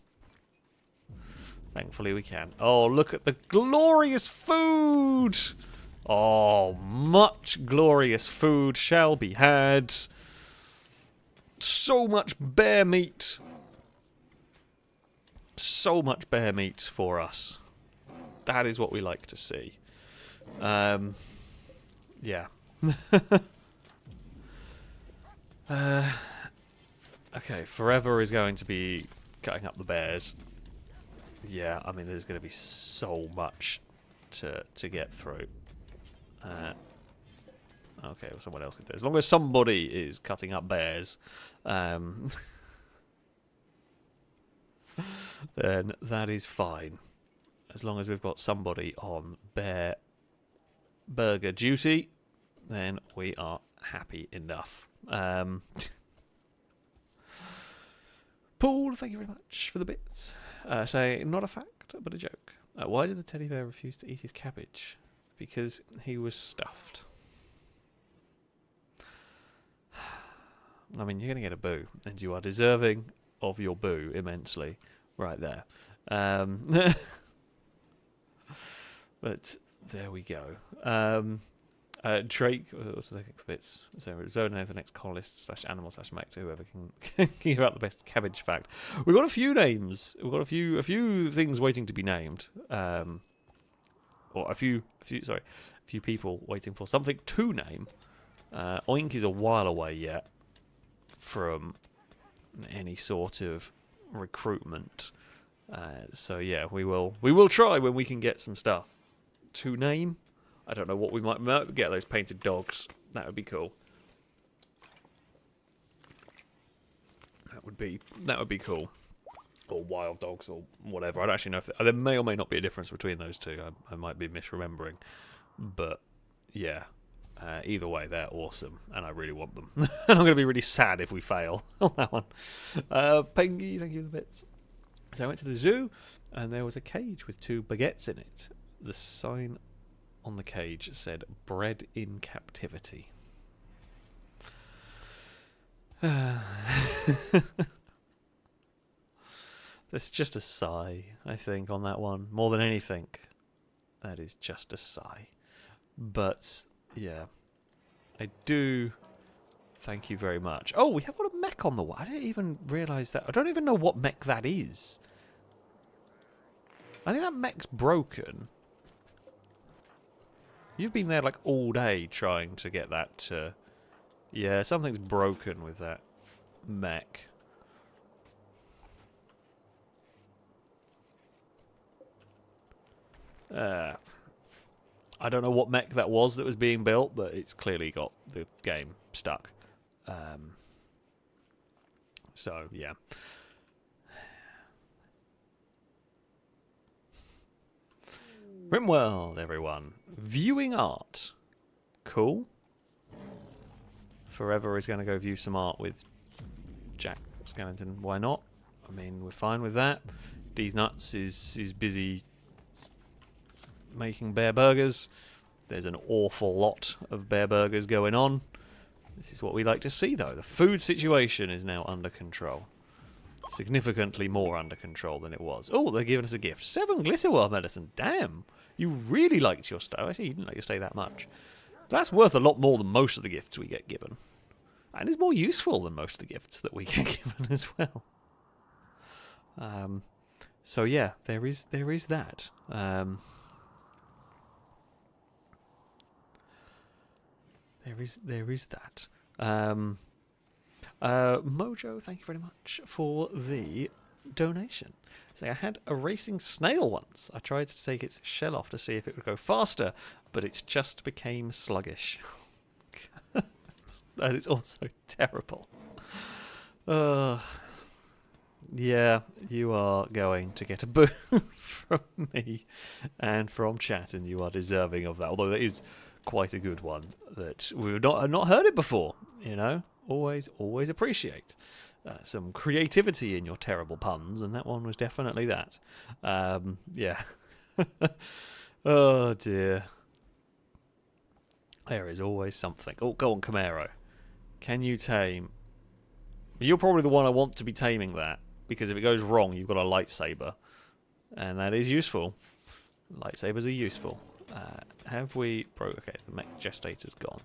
Thankfully we can. Oh, look at the glorious food! Oh, much glorious food shall be had. So much bear meat. So much bear meat for us. That is what we like to see. Yeah. Okay, forever is going to be cutting up the bears. Yeah, I mean, there's going to be so much to get through. Okay, well, someone else can do it. As long as somebody is cutting up bears, then that is fine. As long as we've got somebody on bear burger duty, then we are happy enough. Paul, thank you very much for the bits. Say, not a fact, but a joke. Why did the teddy bear refuse to eat his cabbage? Because he was stuffed. I mean, you're going to get a boo, and you are deserving of your boo immensely, right there. But there we go. Drake, also looking for bits. So zone out the next colonist / animal / mech to whoever can give out the best cabbage fact. We've got a few names. We've got a few things waiting to be named. Or a few people waiting for something to name. Oink is a while away yet from any sort of recruitment. So yeah, we will try when we can get some stuff to name. I don't know what we might get. Those painted dogs. That would be cool. That would be cool. Or wild dogs or whatever. I don't actually know if there may or may not be a difference between those two. I might be misremembering, but yeah. Either way, they're awesome, and I really want them. And I'm going to be really sad if we fail on that one. Pengy, thank you for the bits. So I went to the zoo, and there was a cage with 2 baguettes in it. The sign on the cage said, "Bred in captivity." There's just a sigh, I think, on that one. More than anything, that is just a sigh. But... yeah, I do thank you very much. Oh, we have got a mech on the way. I didn't even realise that. I don't even know what mech that is. I think that mech's broken. You've been there like all day trying to get that to... yeah, something's broken with that mech. I don't know what mech that was being built, but it's clearly got the game stuck. So, yeah. Rimworld, everyone. Viewing art. Cool. Forever is going to go view some art with Jack Skellington. Why not? I mean, we're fine with that. D's Nuts is busy making bear burgers. There's an awful lot of bear burgers going on. This is what we like to see, though. The food situation is now under control. Significantly more under control than it was. Oh, they're giving us a gift. 7 glitterworm medicine. Damn. You really liked your stay. Actually, you didn't like your stay that much. That's worth a lot more than most of the gifts we get given. And is more useful than most of the gifts that we get given as well. So yeah, there is that. There is that. Mojo, thank you very much for the donation. So I had a racing snail once. I tried to take its shell off to see if it would go faster, but it just became sluggish. That is also terrible. Yeah, you are going to get a boo from me and from chat, and you are deserving of that. Although that is quite a good one that we've not heard it before. You know, always appreciate some creativity in your terrible puns, and that one was definitely that. Yeah. Oh dear. There is always something. Oh, go on, Camaro. Can you tame? You're probably the one I want to be taming that, because if it goes wrong, you've got a lightsaber, and that is useful. Lightsabers are useful. Have we... Okay, the mech gestator's gone.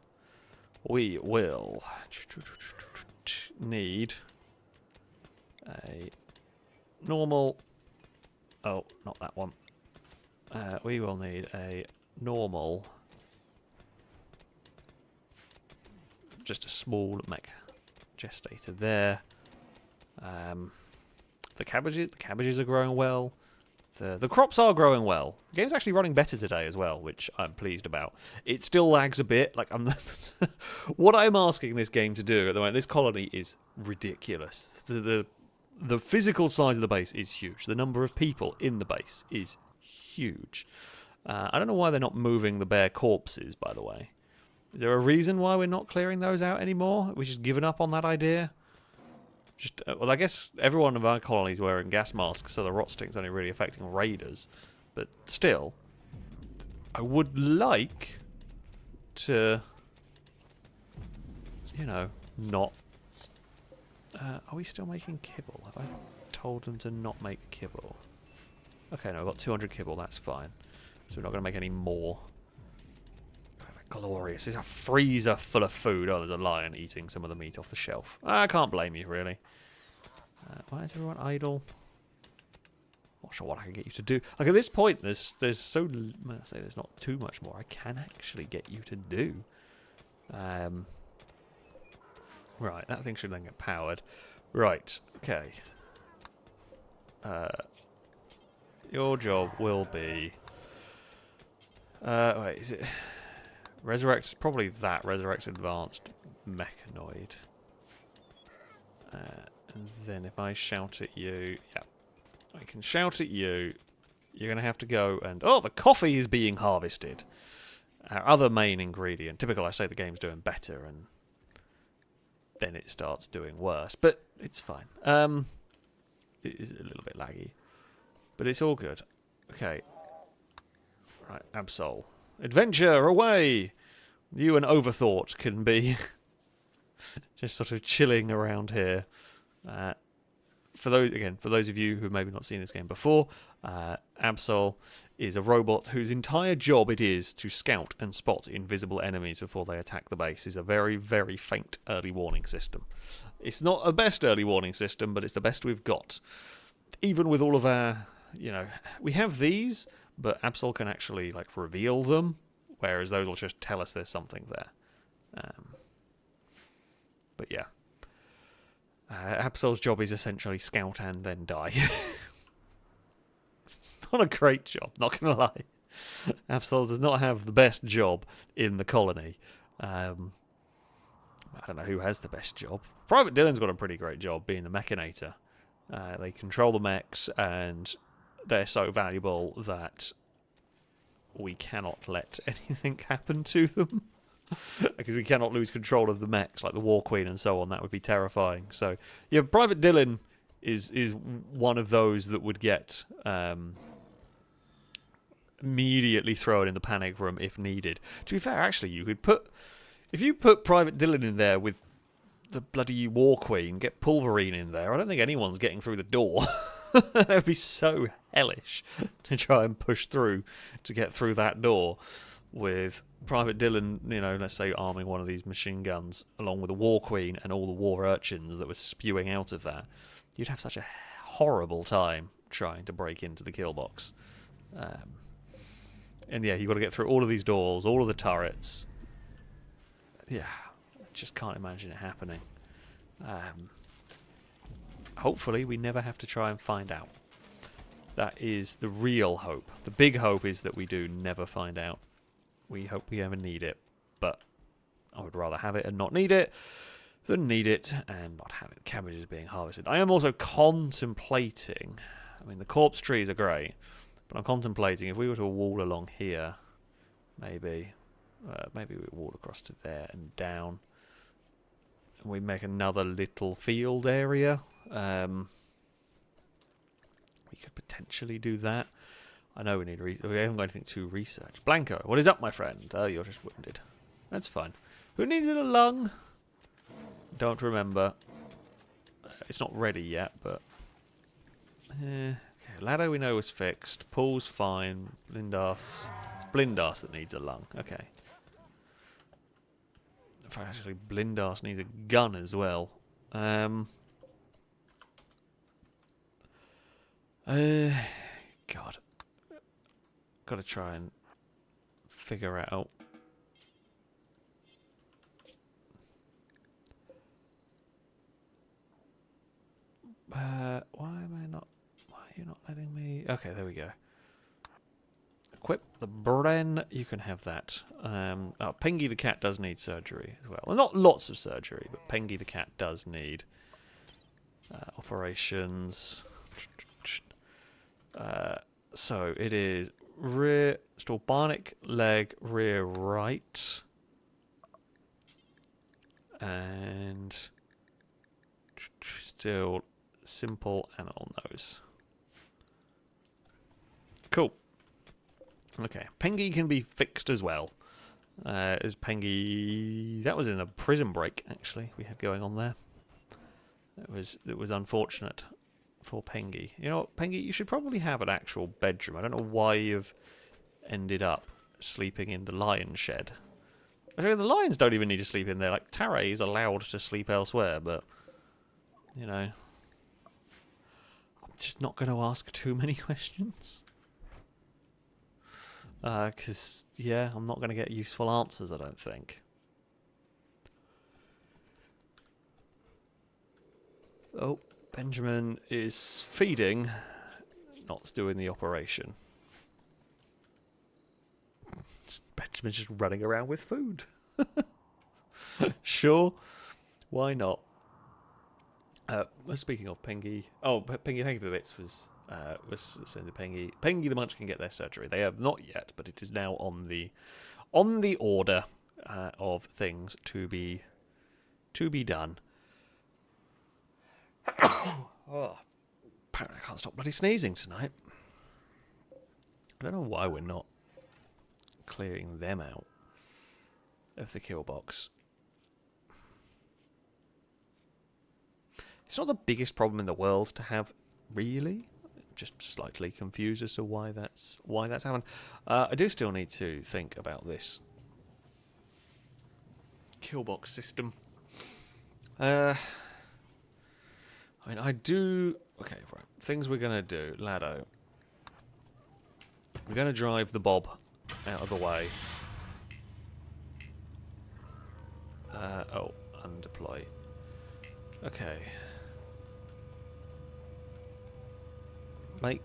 We will need a normal... Oh, not that one. We will need a normal... Just a small mech gestator there. The cabbages are growing well. The crops are growing well. The game's actually running better today as well, which I'm pleased about. It still lags a bit. Like what I'm asking this game to do at the moment, this colony is ridiculous. The physical size of the base is huge. The number of people in the base is huge. I don't know why they're not moving the bear corpses, by the way. Is there a reason why we're not clearing those out anymore? We've just given up on that idea? Well, I guess everyone of our colony is wearing gas masks, so the rot stink's only really affecting raiders. But still, I would like to, you know, not... are we still making kibble? Have I told them to not make kibble? Okay, no, I've got 200 kibble, that's fine. So we're not going to make any more. Glorious. It's a freezer full of food. Oh, there's a lion eating some of the meat off the shelf. I can't blame you, really. Why is everyone idle? Not sure what I can get you to do. Like, at this point, there's so... Let's say there's not too much more I can actually get you to do. Right, that thing should then get powered. Right, okay. Your job will be... wait, is it... Resurrect, probably that. Resurrect Advanced Mechanoid. And then if I shout at you... Yeah, I can shout at you. You're going to have to go and... Oh, the coffee is being harvested. Our other main ingredient. Typical, I say the game's doing better, and then it starts doing worse. But it's fine. It is a little bit laggy. But it's all good. Okay. Right, Absol. Adventure, away! You and Overthought can be just sort of chilling around here. For those of you who have maybe not seen this game before, Absol is a robot whose entire job it is to scout and spot invisible enemies before they attack the base. It's a very, very faint early warning system. It's not a best early warning system, but it's the best we've got. Even with all of our, you know, we have these, but Absol can actually like reveal them, whereas those will just tell us there's something there. But yeah, Absol's job is essentially scout and then die. It's not a great job, not gonna lie. Absol does not have the best job in the colony. I don't know who has the best job. Private Dylan's got a pretty great job being the mechanator. They control the mechs, and they're so valuable that we cannot let anything happen to them. Because we cannot lose control of the mechs, like the War Queen and so on. That would be terrifying. So, yeah, Private Dylan is one of those that would get immediately thrown in the panic room if needed. To be fair, actually, you could put... If you put Private Dylan in there with the bloody War Queen, get Pulverine in there, I don't think anyone's getting through the door. That would be so hellish to try and push through to get through that door with Private Dylan, you know, let's say arming one of these machine guns along with the War Queen and all the war urchins that were spewing out of that. You'd have such a horrible time trying to break into the kill box. And yeah, you've got to get through all of these doors, all of the turrets. Yeah, I just can't imagine it happening. Hopefully we never have to try and find out. That is the real hope. The big hope is that we do never find out. We hope we ever need it, but I would rather have it and not need it than need it and not have it. Cabbage is being harvested. I am also contemplating, I mean the corpse trees are great, but I'm contemplating if we were to wall along here, maybe we wall across to there and down, and we make another little field area. We could potentially do that. I know we need we haven't got anything to research. Blanco, what is up, my friend? Oh, you're just wounded. That's fine. Who needed a lung? Don't remember. It's not ready yet, but... okay, Laddo we know is fixed. Paul's fine. Blindas. It's Blindas that needs a lung. Okay. In fact, actually, Blindas needs a gun as well. God. Got to try and figure out. Why am I not? Why are you not letting me? Okay, there we go. Equip the Bren. You can have that. Oh, Pengy the cat does need surgery as well. Well, not lots of surgery, but Pengy the cat does need operations. So it is rear, still bionic leg, rear right, and still simple animal nose. Cool. Okay, Pengy can be fixed as well. As Pengy, that was in a prison break actually we had going on there. It was unfortunate for Pengy. You know what, Pengy, you should probably have an actual bedroom. I don't know why you've ended up sleeping in the lion shed. I mean, the lions don't even need to sleep in there. Like, Taray is allowed to sleep elsewhere, but, you know, I'm just not going to ask too many questions. Because, yeah, I'm not going to get useful answers, I don't think. Oh, Benjamin is feeding, not doing the operation. Benjamin's just running around with food. Sure, why not? Speaking of Pengy, Pengy, thank you for the bits. Was saying the Pengy the Munch can get their surgery. They have not yet, but it is now on the order of things to be done. Oh, apparently I can't stop bloody sneezing tonight. I don't know why we're not clearing them out of the kill box. It's not the biggest problem in the world to have, really. I'm just slightly confused as to why that's happened. I do still need to think about this kill box system. I mean, I do... Okay, right. Things we're going to do. Laddo. We're going to drive the Bob out of the way. Undeploy. Okay. Make...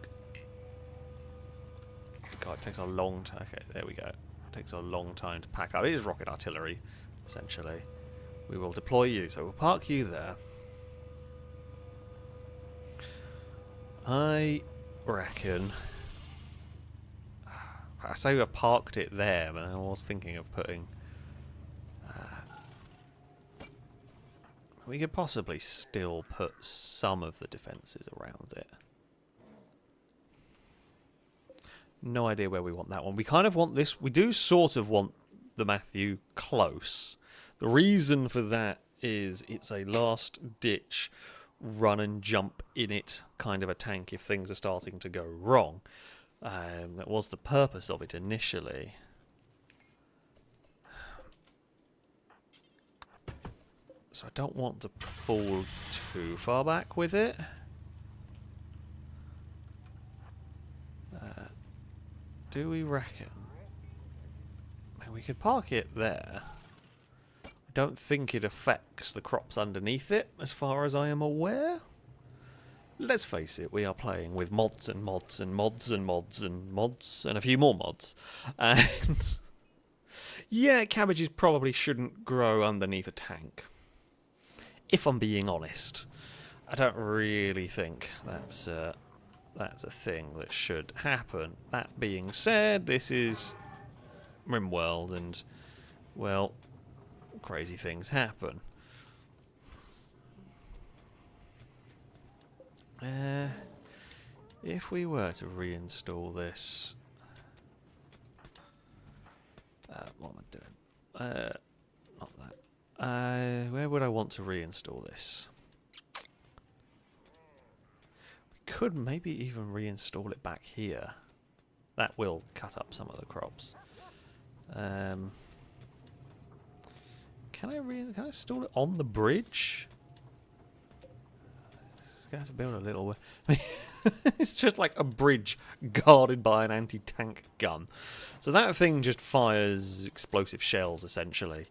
God, it takes a long time. Okay, there we go. It takes a long time to pack up. It is rocket artillery, essentially. We will deploy you, so we'll park you there. I reckon... I say I parked it there, but I was thinking of putting... we could possibly still put some of the defences around it. No idea where we want that one. We kind of want this... We do sort of want the Matthew close. The reason for that is it's a last-ditch run and jump in it kind of a tank if things are starting to go wrong. That was the purpose of it initially. So I don't want to fall too far back with it. Do we reckon? I mean, we could park it there. I don't think it affects the crops underneath it, as far as I am aware. Let's face it, we are playing with mods and mods and mods and mods and mods and a few more mods. And yeah, cabbages probably shouldn't grow underneath a tank. If I'm being honest, I don't really think that's a thing that should happen. That being said, this is Rimworld, and well, crazy things happen. If we were to reinstall this, what am I doing? Not that. Where would I want to reinstall this? We could maybe even reinstall it back here. That will cut up some of the crops. Can I install it on the bridge? It's going to have to build a little... It's just like a bridge guarded by an anti-tank gun. So that thing just fires explosive shells, essentially.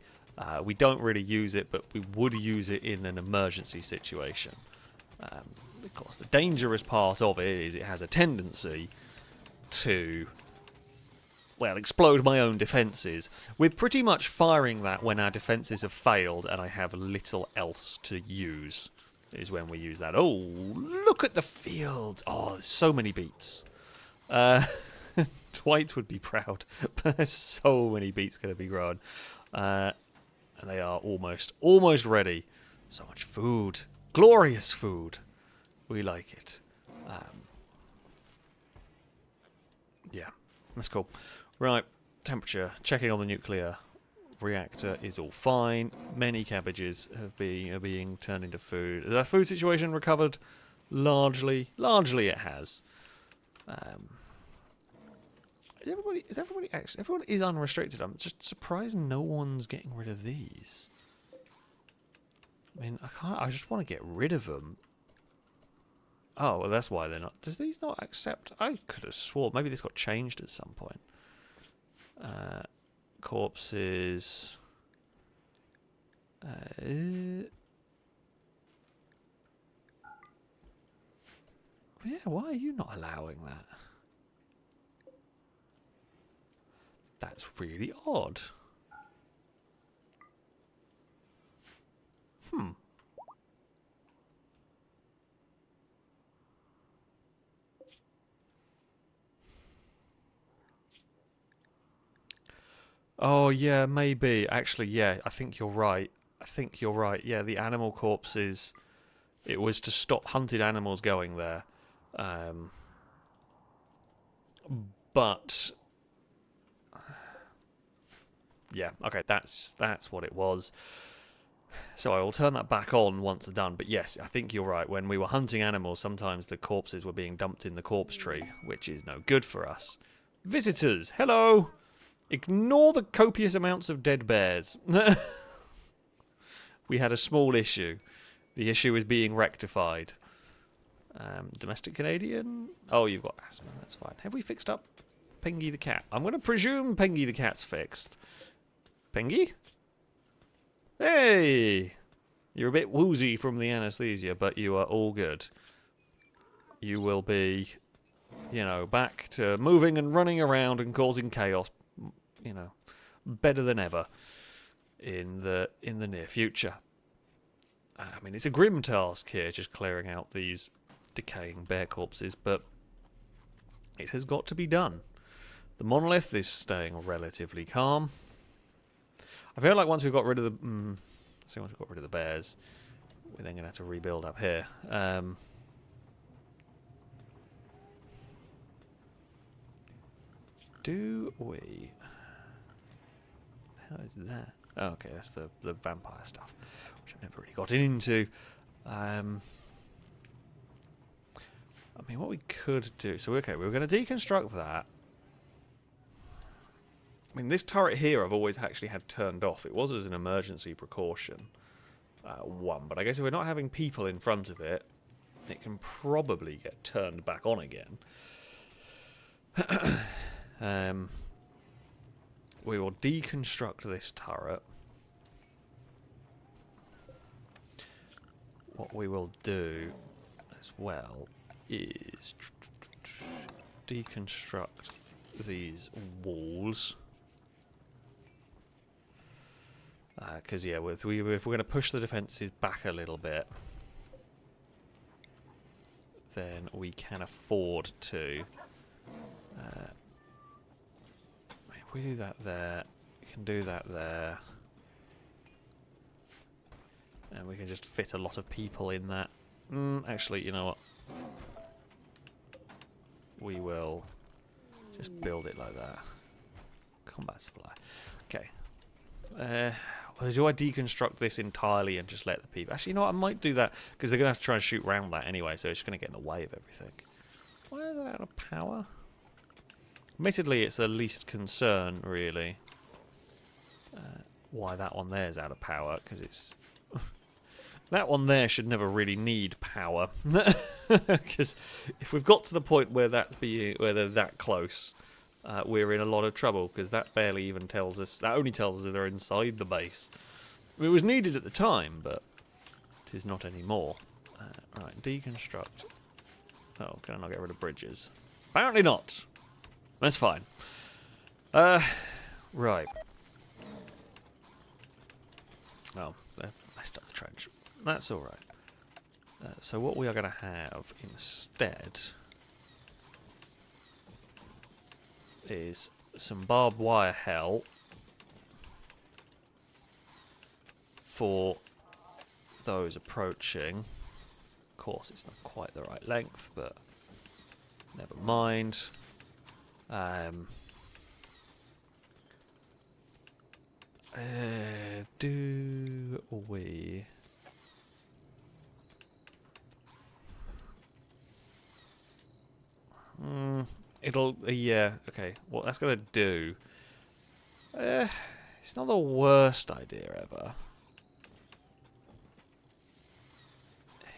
We don't really use it, but we would use it in an emergency situation. Of course, the dangerous part of it is it has a tendency to... well, explode my own defences. We're pretty much firing that when our defences have failed and I have little else to use, is when we use that. Oh, look at the field. Oh, there's so many beets. Dwight would be proud, but there's so many beets going to be grown. And they are almost ready. So much food. Glorious food. We like it. Yeah, that's cool. Right, temperature. Checking on the nuclear reactor is all fine. Many cabbages are being turned into food. Is our food situation recovered? Largely it has. Everyone is unrestricted. I'm just surprised no one's getting rid of these. I mean, I just want to get rid of them. Oh, well, that's why they're not. Does these not accept? I could have sworn maybe this got changed at some point. Corpses. Yeah, why are you not allowing that? That's really odd. Oh, yeah, maybe. Actually, yeah, I think you're right. Yeah, the animal corpses, it was to stop hunted animals going there. But... yeah, okay, that's what it was. So I will turn that back on once they're done. But yes, I think you're right. When we were hunting animals, sometimes the corpses were being dumped in the corpse tree, which is no good for us. Visitors, hello! Ignore the copious amounts of dead bears. We had a small issue. The issue is being rectified. Domestic Canadian? Oh, you've got asthma. That's fine. Have we fixed up Pengy the cat? I'm going to presume Pengy the cat's fixed. Pengy? Hey! You're a bit woozy from the anesthesia, but you are all good. You will be, you know, back to moving and running around and causing chaos. You know, better than ever in the near future. I mean, it's a grim task here, just clearing out these decaying bear corpses, but it has got to be done. The monolith is staying relatively calm. I feel like once we've got rid of the... once we've got rid of the bears, we're then going to have to rebuild up here. Do we... How is that? Oh, okay, that's the vampire stuff, which I've never really got into. I mean, what we could do... So, okay, we were going to deconstruct that. I mean, this turret here I've always actually had turned off. It was as an emergency precaution. One, but I guess if we're not having people in front of it, it can probably get turned back on again. We will deconstruct this turret. What we will do as well is deconstruct these walls. Because, yeah, if we're going to push the defences back a little bit, then we can afford to. If we do that there, we can do that there. And we can just fit a lot of people in that. Actually, you know what? We will just build it like that. Combat supply. Okay. Do I deconstruct this entirely and just let the people... Actually, you know what? I might do that, because they're going to have to try and shoot around that anyway, so it's just going to get in the way of everything. Why is that out of power? Admittedly, it's the least concern, really. Why that one there is out of power, because it's... That one there should never really need power. Because if we've got to the point where where they're that close... we're in a lot of trouble, because that barely even tells us... That only tells us that they're inside the base. It was needed at the time, but it is not anymore. Right, deconstruct. Oh, can I not get rid of bridges? Apparently not. That's fine. Right. Oh, they messed up the trench. That's alright. So what we are going to have instead... is some barbed wire hell for those approaching. Of course, it's not quite the right length, but never mind. Do we... It'll, yeah, okay. What that's going to do... it's not the worst idea ever.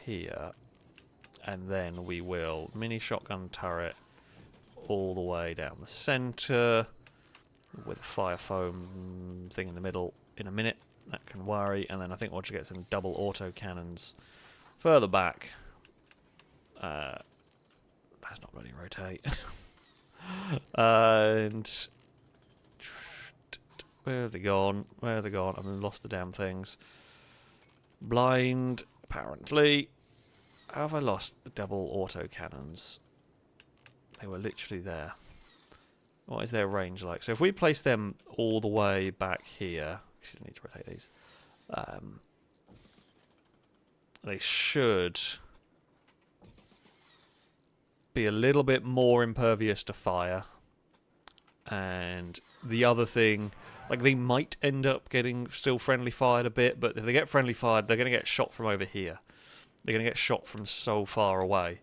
Here. And then we will mini shotgun turret all the way down the centre with a fire foam thing in the middle in a minute. That can worry. And then I think we'll just get some double auto cannons further back. That's not really rotate. And where have they gone? Where have they gone? I've lost the damn things. Blind, apparently. How have I lost the double auto cannons? They were literally there. What is their range like? So if we place them all the way back here, because you need to rotate these, they should be a little bit more impervious to fire. And the other thing, like, they might end up getting still friendly fired a bit, but if they get friendly fired, they're going to get shot from over here. They're going to get shot from so far away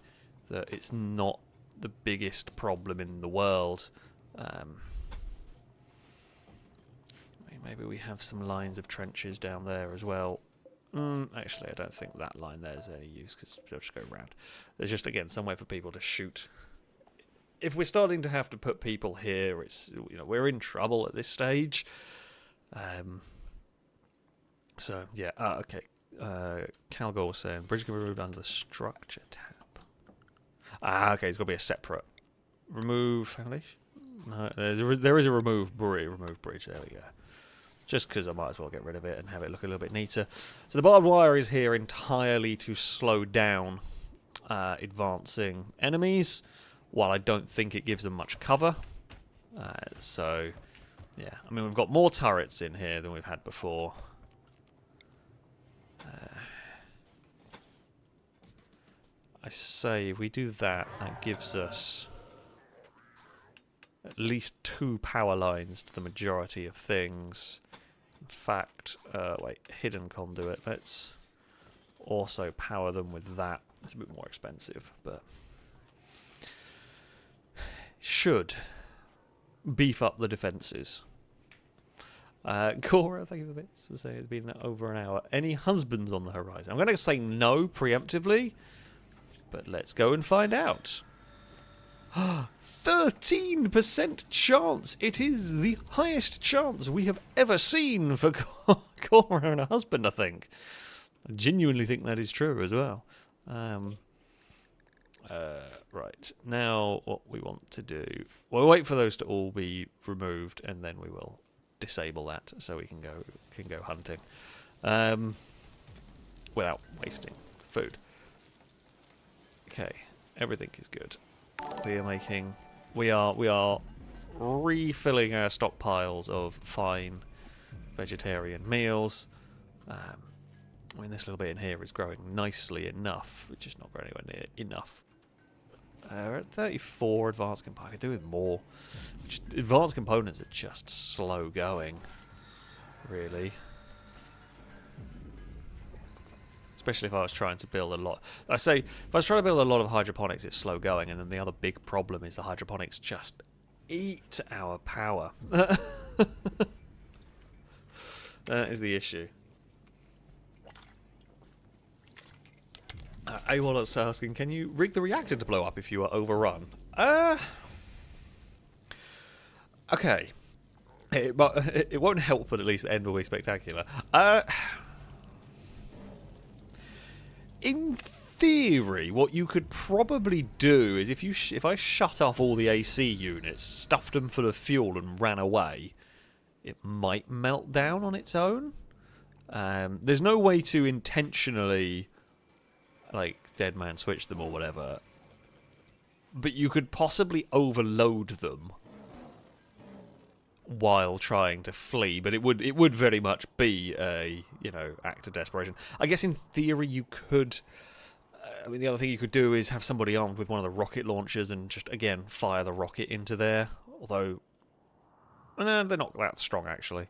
that it's not the biggest problem in the world. Maybe we have some lines of trenches down there as well. Actually, I don't think that line there is any use, because they'll just go around. There's just, again, somewhere for people to shoot. If we're starting to have to put people here, it's, you know, we're in trouble at this stage. So, yeah, okay. Calgor was saying, bridge can be removed under the structure tab. Okay, it's got to be a separate. Remove foundation? No, there is a remove bridge, there we go. Just because I might as well get rid of it and have it look a little bit neater. So the barbed wire is here entirely to slow down advancing enemies, while I don't think it gives them much cover. So, yeah. I mean, we've got more turrets in here than we've had before. I say, if we do that, that gives us at least 2 power lines to the majority of things. In fact, wait, hidden conduit. Let's also power them with that. It's a bit more expensive, but should beef up the defences. Cora, thank you for the bits. We'll say it's been over an hour. Any husbands on the horizon? I'm going to say no preemptively, but let's go and find out. 13% chance! It is the highest chance we have ever seen for Cora and a husband, I think. I genuinely think that is true as well. Right, now what we want to do... We'll wait for those to all be removed, and then we will disable that so we can go hunting. Without wasting food. Okay, everything is good. We are refilling our stockpiles of fine vegetarian meals. I mean, this little bit in here is growing nicely enough. We're just not growing anywhere near enough. We're at 34 advanced components. I could do with more. Advanced components are just slow going, really. Especially if I was trying to build a lot. I say, if I was trying to build a lot of hydroponics, it's slow going, and then the other big problem is the hydroponics just eat our power. That is the issue. A-Wallet's asking, can you rig the reactor to blow up if you are overrun? Okay. It won't help, but at least the end will be spectacular. In theory, what you could probably do is if I shut off all the AC units, stuffed them full of fuel and ran away, it might melt down on its own. There's no way to intentionally, like, dead man switch them or whatever, but you could possibly overload them while trying to flee, but it would very much be a, you know, act of desperation. I guess in theory you could... I mean, the other thing you could do is have somebody armed with one of the rocket launchers and just, again, fire the rocket into there. Although, no, they're not that strong, actually.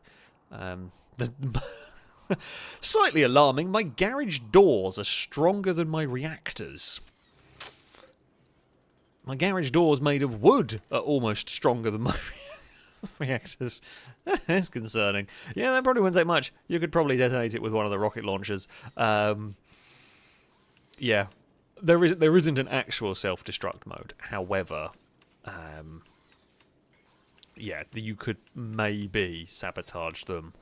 Slightly alarming, my garage doors are stronger than my reactors. My garage doors made of wood are almost stronger than my reactors. It's concerning. Yeah, that probably wouldn't take much. You could probably detonate it with one of the rocket launchers. Yeah, there isn't an actual self-destruct mode. However, yeah, you could maybe sabotage them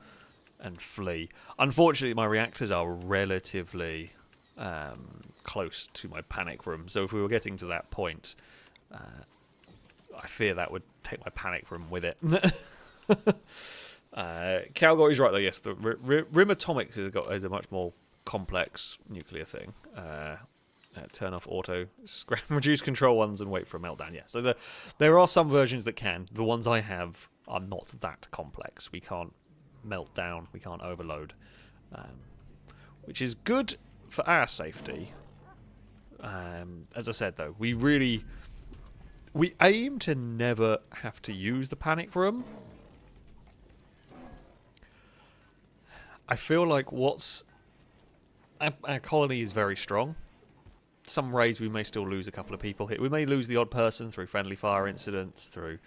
and flee. Unfortunately, my reactors are relatively close to my panic room, so if we were getting to that point, I fear that would take my panic room with it. Calgory's right though, yes, the Rim Atomics is a much more complex nuclear thing. Turn off auto, scrap, reduce control ones and wait for a meltdown. Yeah, so there are some versions that can. The ones I have are not that complex. We can't melt down, we can't overload, which is good for our safety. As I said though, we aim to never have to use the panic room. I feel like our colony is very strong. Some raids we may still lose a couple of people here. We may lose the odd person through friendly fire incidents, through,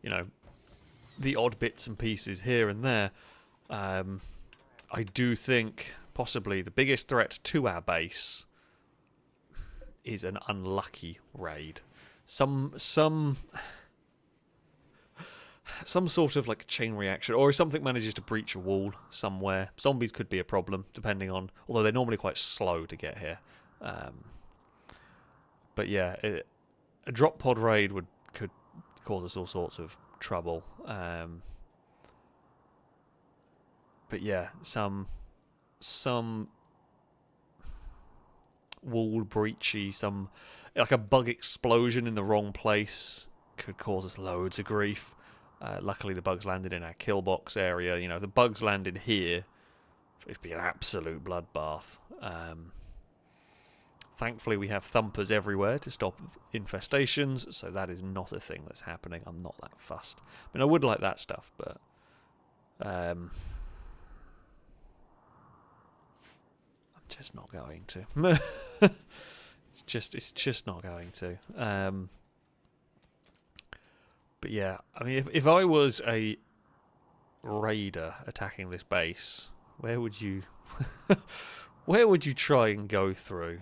you know, the odd bits and pieces here and there. I do think possibly the biggest threat to our base is an unlucky raid. Some sort of like chain reaction, or if something manages to breach a wall somewhere. Zombies could be a problem, depending on... Although they're normally quite slow to get here. But yeah, a drop pod raid could cause us all sorts of trouble. But yeah, some wall breachy, like a bug explosion in the wrong place could cause us loads of grief. Luckily, the bugs landed in our kill box area. You know, if the bugs landed here, it'd be an absolute bloodbath. Thankfully, we have thumpers everywhere to stop infestations, so that is not a thing that's happening. I'm not that fussed. I mean, I would like that stuff, but I'm just not going to. It's just not going to. But yeah, I mean, if I was a raider attacking this base, where would you where would you try and go through?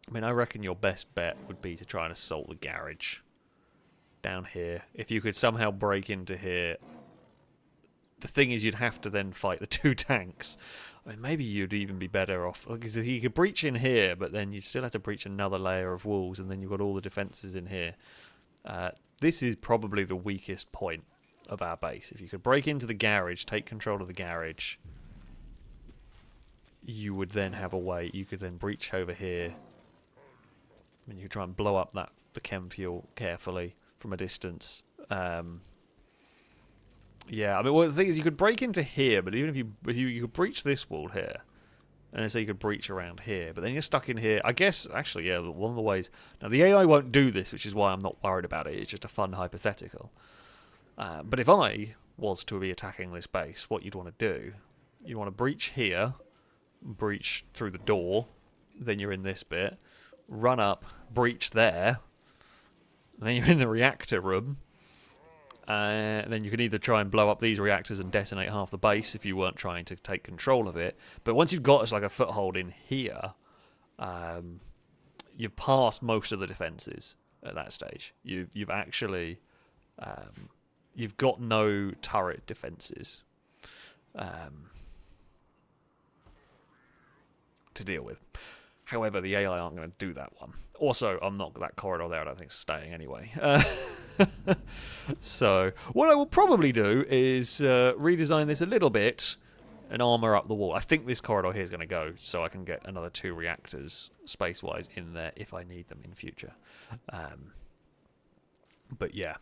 I mean, I reckon your best bet would be to try and assault the garage down here. If you could somehow break into here, the thing is you'd have to then fight the 2 tanks. I mean, maybe you'd even be better off, because you could breach in here, but then you still have to breach another layer of walls, and then you've got all the defences in here. This is probably the weakest point of our base. If you could break into the garage, take control of the garage, you would then have a way. You could then breach over here. I mean, you could try and blow up the chem fuel carefully from a distance. Yeah, I mean, well, the thing is, you could break into here, but even if you could breach this wall here, and so you could breach around here, but then you're stuck in here. I guess, actually, yeah, one of the ways. Now, the AI won't do this, which is why I'm not worried about it. It's just a fun hypothetical. But if I was to be attacking this base, what you'd want to do, you'd want to breach here, breach through the door, then you're in this bit, run up, breach there, and then you're in the reactor room. And then you can either try and blow up these reactors and detonate half the base if you weren't trying to take control of it. But once you've got like a foothold in here, you've passed most of the defences at that stage. You've actually you've got no turret defences to deal with. However, the AI aren't going to do that one. Also, I'm not that corridor there. I don't think it's staying anyway. So what I will probably do is redesign this a little bit and armour up the wall. I think this corridor here is going to go, so I can get another 2 reactors space-wise in there if I need them in future. But yeah,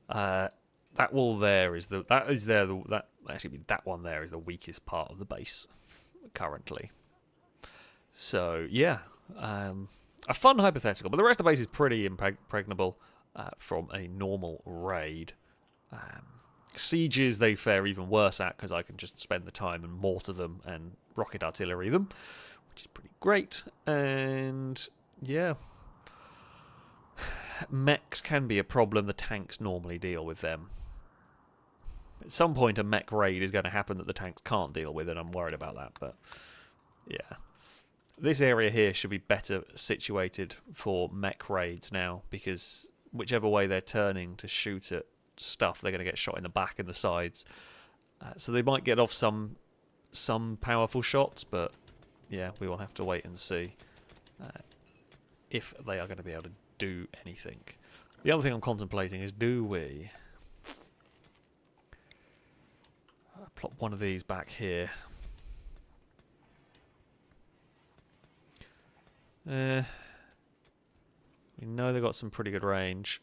that wall there is that one there is the weakest part of the base currently. So yeah, a fun hypothetical, but the rest of the base is pretty impregnable from a normal raid. Sieges they fare even worse at, because I can just spend the time and mortar them and rocket artillery them, which is pretty great. And yeah, mechs can be a problem. The tanks normally deal with them. At some point a mech raid is going to happen that the tanks can't deal with, and I'm worried about that. But yeah, this area here should be better situated for mech raids now, because whichever way they're turning to shoot at stuff, they're going to get shot in the back and the sides. So they might get off some powerful shots, but yeah, we will have to wait and see if they are going to be able to do anything. The other thing I'm contemplating is, do we plot one of these back here? We know they've got some pretty good range.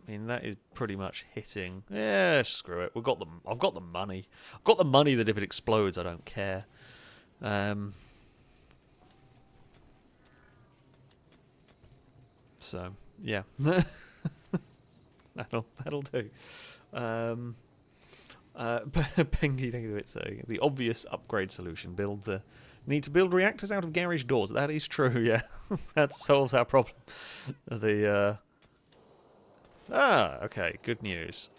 I mean, that is pretty much hitting. Yeah, screw it. We've got them. I've got the money. I've got the money that if it explodes, I don't care. So yeah, that'll do. Pengy, thank you for it saying the obvious upgrade solution: need to build reactors out of garage doors. That is true. Yeah, that solves our problem. Okay, good news.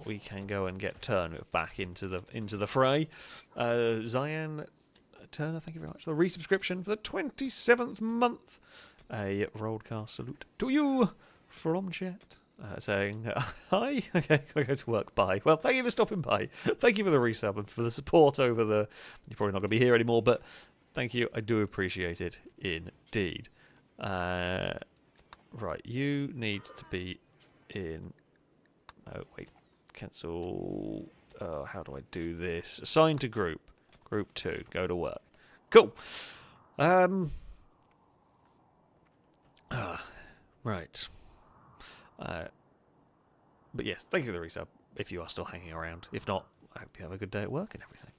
We can go and get Turner back into the fray. Zion Turner, thank you very much. The resubscription for the 27th month. A roadcast salute to you from chat. Saying, hi, okay, gotta go to work, bye. Well, thank you for stopping by. Thank you for the resub and for the support over the... You're probably not going to be here anymore, but thank you. I do appreciate it indeed. Right, you need to be in... No, wait. Cancel... how do I do this? Assign to group. Group 2. Go to work. Cool. Right. But yes, thank you for the resub, if you are still hanging around. If not, I hope you have a good day at work and everything.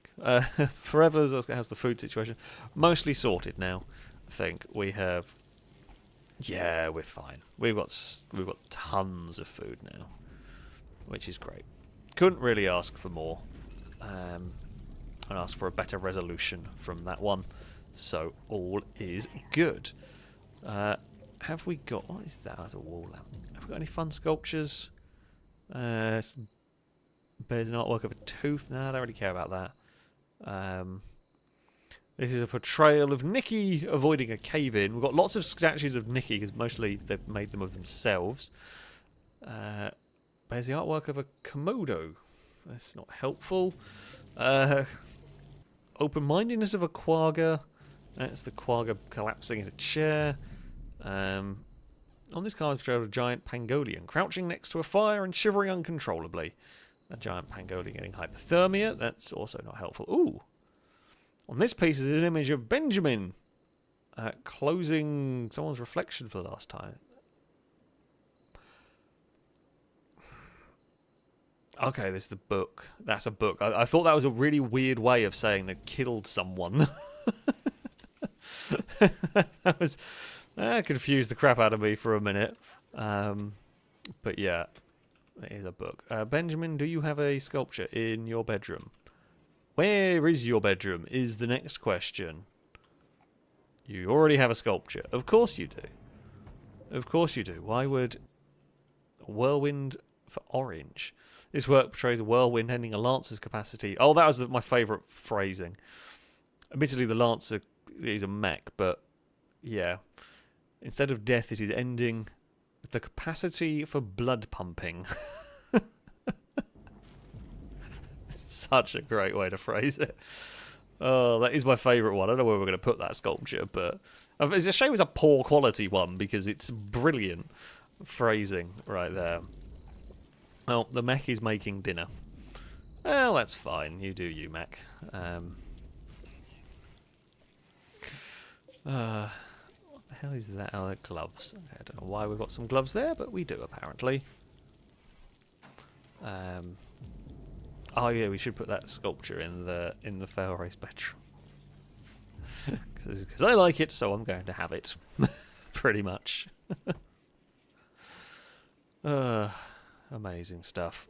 Forever's, how's the food situation? Mostly sorted now, I think. We have... Yeah, we're fine. We've got tons of food now, which is great. Couldn't really ask for more. And ask for a better resolution from that one. So, all is good. Have we got... What is that as a wall lamp? Have we got any fun sculptures? Bears an artwork of a tooth. No, I don't really care about that. This is a portrayal of Nikki avoiding a cave-in. We've got lots of statues of Nikki because mostly they've made them of themselves. Bears the artwork of a Komodo. That's not helpful. Open-mindedness of a quagga. That's the quagga collapsing in a chair. On this card is portrayed a giant pangolian crouching next to a fire and shivering uncontrollably. A giant pangolian getting hypothermia. That's also not helpful. Ooh. On this piece is an image of Benjamin closing someone's reflection for the last time. Okay, this is the book. That's a book. I thought that was a really weird way of saying they killed someone. That was... confused the crap out of me for a minute. But yeah, it is a book. Benjamin, do you have a sculpture in your bedroom? Where is your bedroom is the next question. You already have a sculpture. Of course you do. Of course you do. Why would... Whirlwind for orange. This work portrays a whirlwind ending a lancer's capacity. Oh, that was my favourite phrasing. Admittedly, the lancer is a mech, but yeah. Instead of death, it is ending the capacity for blood pumping. Such a great way to phrase it. Oh, that is my favourite one. I don't know where we're going to put that sculpture, but it's a shame it's a poor quality one because it's brilliant phrasing right there. Oh, the mech is making dinner. Well, that's fine. You do you, mech. What the hell is that? Oh, they're gloves. I don't know why we've got some gloves there, but we do apparently. Oh yeah, we should put that sculpture in the FailRace bedroom because I like it, so I'm going to have it. Pretty much. Amazing stuff.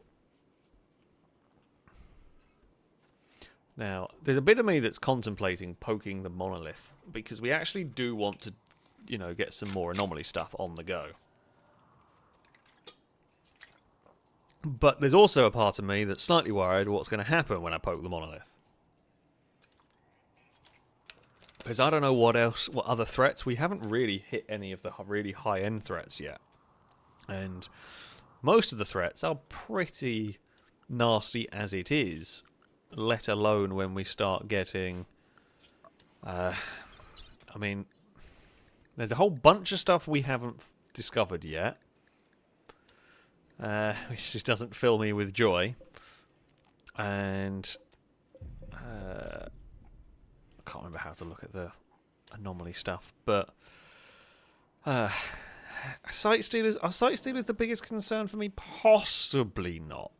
Now, there's a bit of me that's contemplating poking the monolith because we actually do want to, you know, get some more anomaly stuff on the go. But there's also a part of me that's slightly worried what's going to happen when I poke the monolith. Because I don't know what other threats. We haven't really hit any of the really high-end threats yet. And most of the threats are pretty nasty as it is, let alone when we start getting... I mean, there's a whole bunch of stuff we haven't discovered yet. Which just doesn't fill me with joy. And I can't remember how to look at the anomaly stuff, but site stealers, are site stealers the biggest concern for me? Possibly not.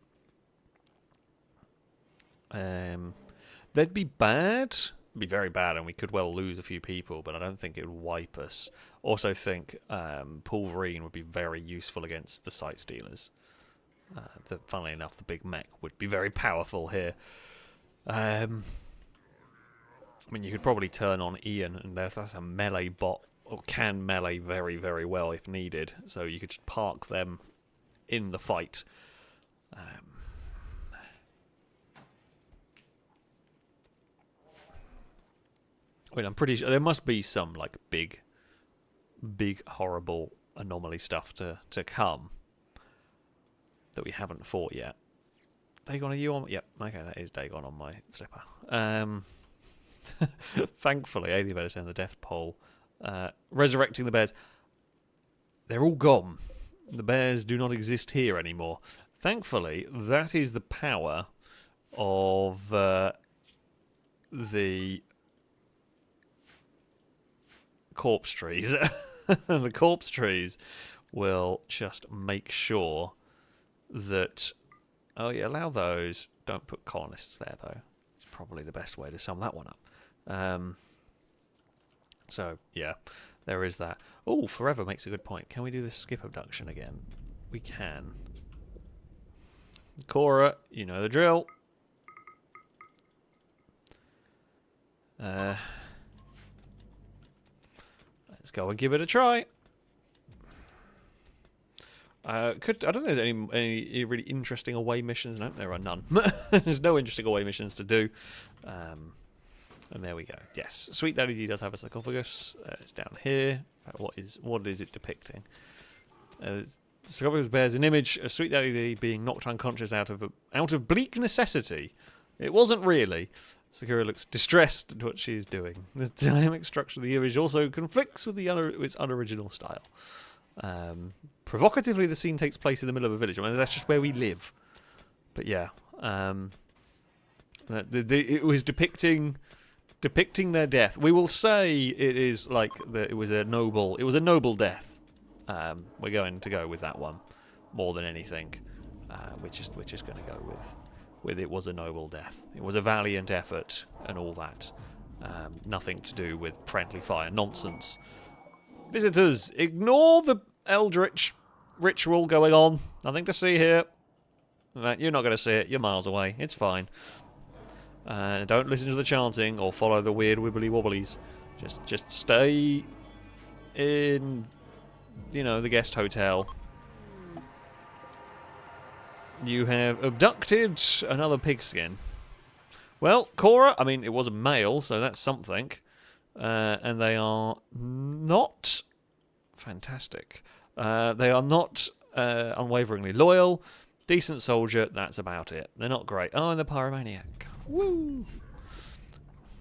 They'd be bad. It'd be very bad, and we could well lose a few people, but I don't think it would wipe us. Also think Wolverine would be very useful against the site stealers. Funnily enough, the big mech would be very powerful here. I mean, you could probably turn on Ian, and that's a melee bot, or can melee very, very well if needed. So you could just park them in the fight. I mean, I'm pretty sure there must be some like big, horrible anomaly stuff to come that we haven't fought yet. Dagon, are you on? Yep, okay, that is Dagon on my slipper. Thankfully, Alien Bears and the Death Pole. Resurrecting the bears. They're all gone. The bears do not exist here anymore. Thankfully, that is the power of the corpse trees. The corpse trees will just make sure that... Oh, yeah, allow those. Don't put colonists there, though. It's probably the best way to sum that one up. So, yeah, there is that. Oh, forever makes a good point. Can we do the skip abduction again? We can. Cora, you know the drill. Let's go and give it a try. I don't think there's any really interesting away missions. No, there are none. There's no interesting away missions to do. And there we go. Yes, Sweet Daddy D does have a sarcophagus. It's down here. What is it depicting? The sarcophagus bears an image of Sweet Daddy D being knocked unconscious out of bleak necessity. It wasn't really. Sakura looks distressed at what she is doing. The dynamic structure of the image also conflicts with its unoriginal style. Provocatively, the scene takes place in the middle of a village. I mean, that's just where we live. But yeah, it was depicting their death. We will say it is like it was a noble death. We're going to go with that one more than anything. We're just going to go with it was a noble death. It was a valiant effort and all that. Nothing to do with friendly fire nonsense. Visitors, ignore the eldritch ritual going on. Nothing to see here. You're not going to see it. You're miles away. It's fine. Don't listen to the chanting or follow the weird wibbly wobblies. Just stay in, the guest hotel. You have abducted another pigskin. Well, Cora, I mean, it was a male, so that's something. And they are not fantastic. They are not unwaveringly loyal. Decent soldier, that's about it. They're not great. Oh, and the pyromaniac. Woo!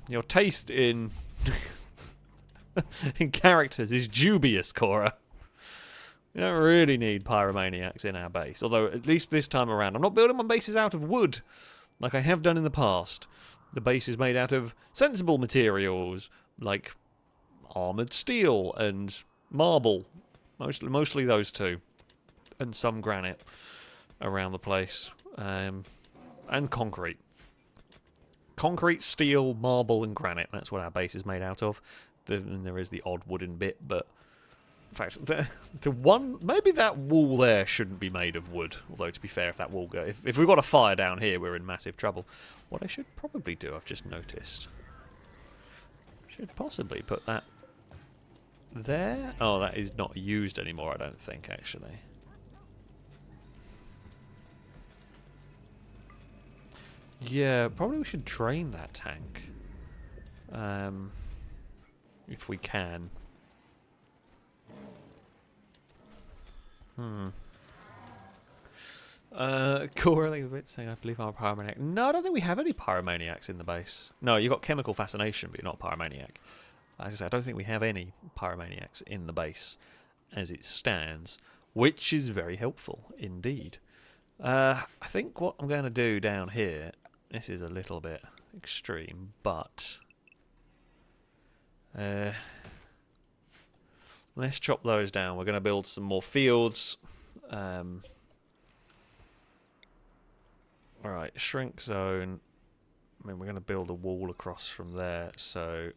Your taste in in characters is dubious, Cora. We don't really need pyromaniacs in our base. Although, at least this time around, I'm not building my bases out of wood, like I have done in the past. The base is made out of sensible materials, like armoured steel and marble. Mostly those two. And some granite around the place. And concrete. Concrete, steel, marble, and granite. That's what our base is made out of. Then there is the odd wooden bit, but... In fact, the one... Maybe that wall there shouldn't be made of wood. Although, to be fair, if that wall goes... If we've got a fire down here, we're in massive trouble. What I should probably do, I've just noticed... Should possibly put that... there? Oh, that is not used anymore, I don't think, actually. Yeah, probably we should drain that tank. If we can. Correlating a bit saying I believe I'm a pyromaniac. No, I don't think we have any pyromaniacs in the base. No, you've got chemical fascination, but you're not a pyromaniac. As I say, I don't think we have any pyromaniacs in the base as it stands, which is very helpful indeed. I think what I'm going to do down here, this is a little bit extreme, but let's chop those down. We're going to build some more fields. Alright, shrink zone. I mean, we're going to build a wall across from there, so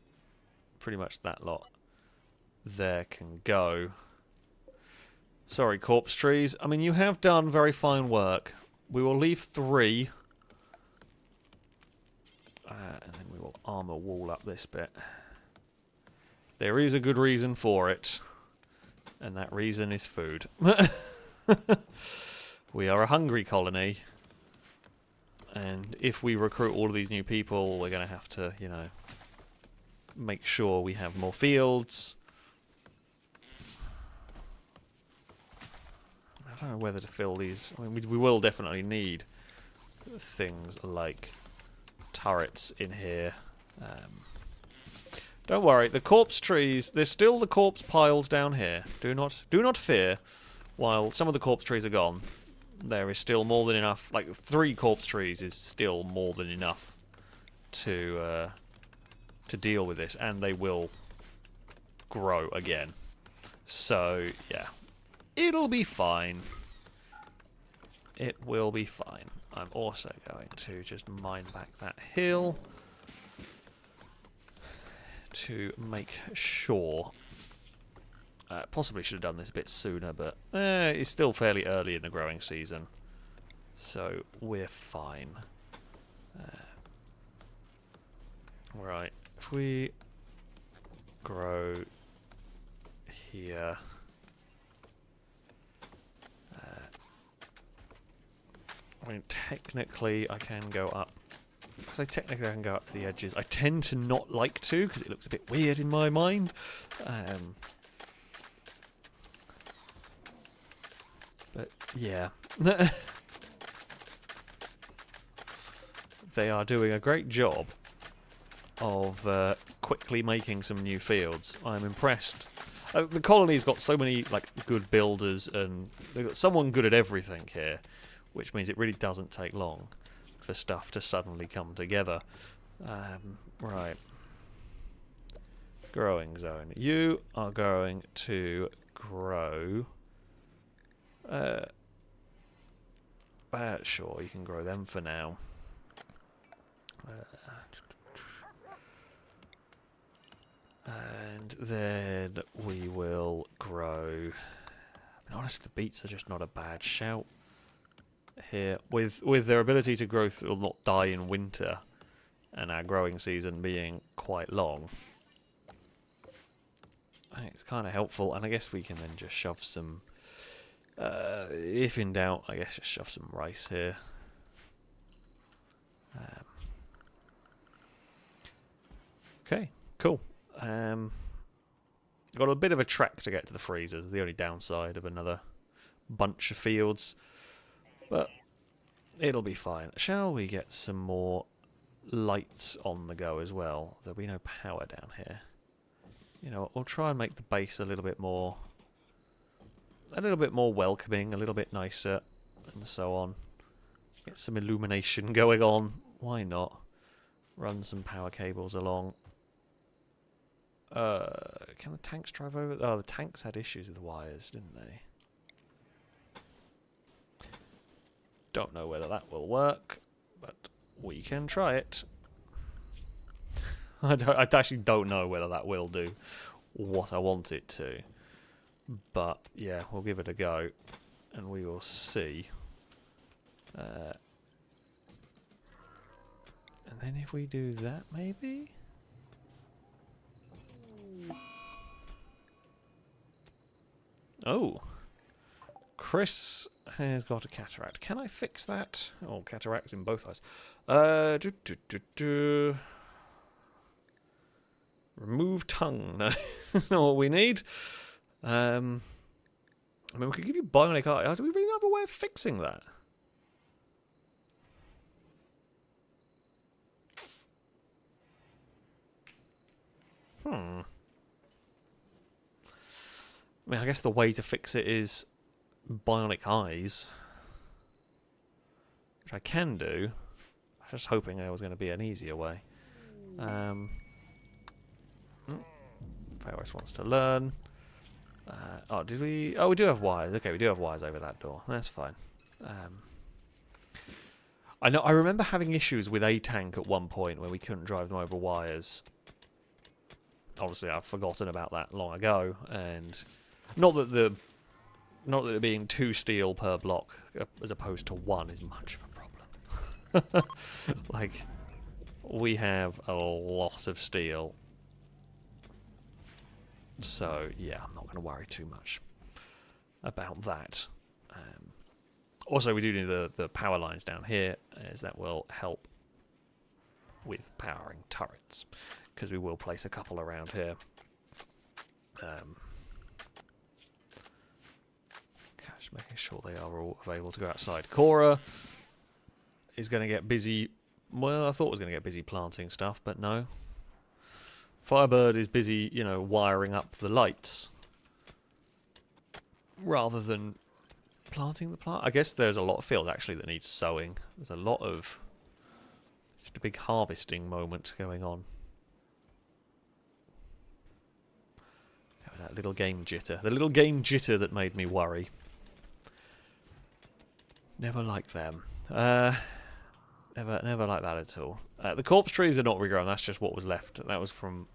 pretty much that lot there can go. Sorry, corpse trees. I mean, you have done very fine work. We will leave 3. And then we will armour wall up this bit. There is a good reason for it. And that reason is food. We are a hungry colony. And if we recruit all of these new people, we're going to have to, make sure we have more fields. I don't know whether to fill these. I mean, we will definitely need things like turrets in here. Don't worry, the corpse trees, there's still the corpse piles down here. Do not fear. While some of the corpse trees are gone, there is still more than enough. Like 3 corpse trees is still more than enough to deal with this, and they will grow again. So yeah, It'll be fine. It will be fine. I'm also going to just mine back that hill to make sure. Possibly should have done this a bit sooner, but it's still fairly early in the growing season, so we're fine. Right, if we grow here, I mean, technically I can go up. Because technically I can go up to the edges. I tend to not like to, because it looks a bit weird in my mind. But yeah. They are doing a great job of quickly making some new fields. I'm impressed. The colony's got so many good builders, and they've got someone good at everything here, which means it really doesn't take long for stuff to suddenly come together. Right. Growing zone. You are going to grow... sure, you can grow them for now. And then we will grow... I mean, honestly, the beets are just not a bad shout here. With their ability to grow or not die in winter, and our growing season being quite long, I think it's kind of helpful. And I guess we can then just shove some... if in doubt, I guess just shove some rice here. Okay, cool. Got a bit of a trek to get to the freezers, the only downside of another bunch of fields. But it'll be fine. Shall we get some more lights on the go as well? There'll be no power down here. You know what, we'll try and make the base a little bit more welcoming, a little bit nicer, and so on. Get some illumination going on. Why not? Run some power cables along. Can the tanks drive over? Oh, the tanks had issues with the wires, didn't they? Don't know whether that will work, but we can try it. I actually don't know whether that will do what I want it to. But yeah, we'll give it a go, and we will see. And then if we do that, maybe? Oh. Chris has got a cataract. Can I fix that? Oh, cataracts in both eyes. Remove tongue. No, that's not what we need. I mean, we could give you bionic eye. Do we really have a way of fixing that? I mean, I guess the way to fix it is bionic eyes, which I can do. I was just hoping there was going to be an easier way. FailRace wants to learn. Oh, did we? Oh, we do have wires. Okay, we do have wires over that door. That's fine. I know. I remember having issues with a tank at one point where we couldn't drive them over wires. Obviously, I've forgotten about that long ago, and not that it being 2 steel per block as opposed to 1 is much of a problem. Like, we have a lot of steel. So, yeah, I'm not going to worry too much about that. Also, we do need the power lines down here, as that will help with powering turrets, because we will place a couple around here. Just making sure they are all available to go outside. Cora is going to get busy. Well, I thought it was going to get busy planting stuff, but no. Firebird is busy, you know, wiring up the lights rather than planting the plant. I guess there's a lot of field actually that needs sowing. There's a lot of... It's just a big harvesting moment going on. That little game jitter. The little game jitter that made me worry. Never liked them. Never like that at all. The corpse trees are not regrown. That's just what was left. That was from,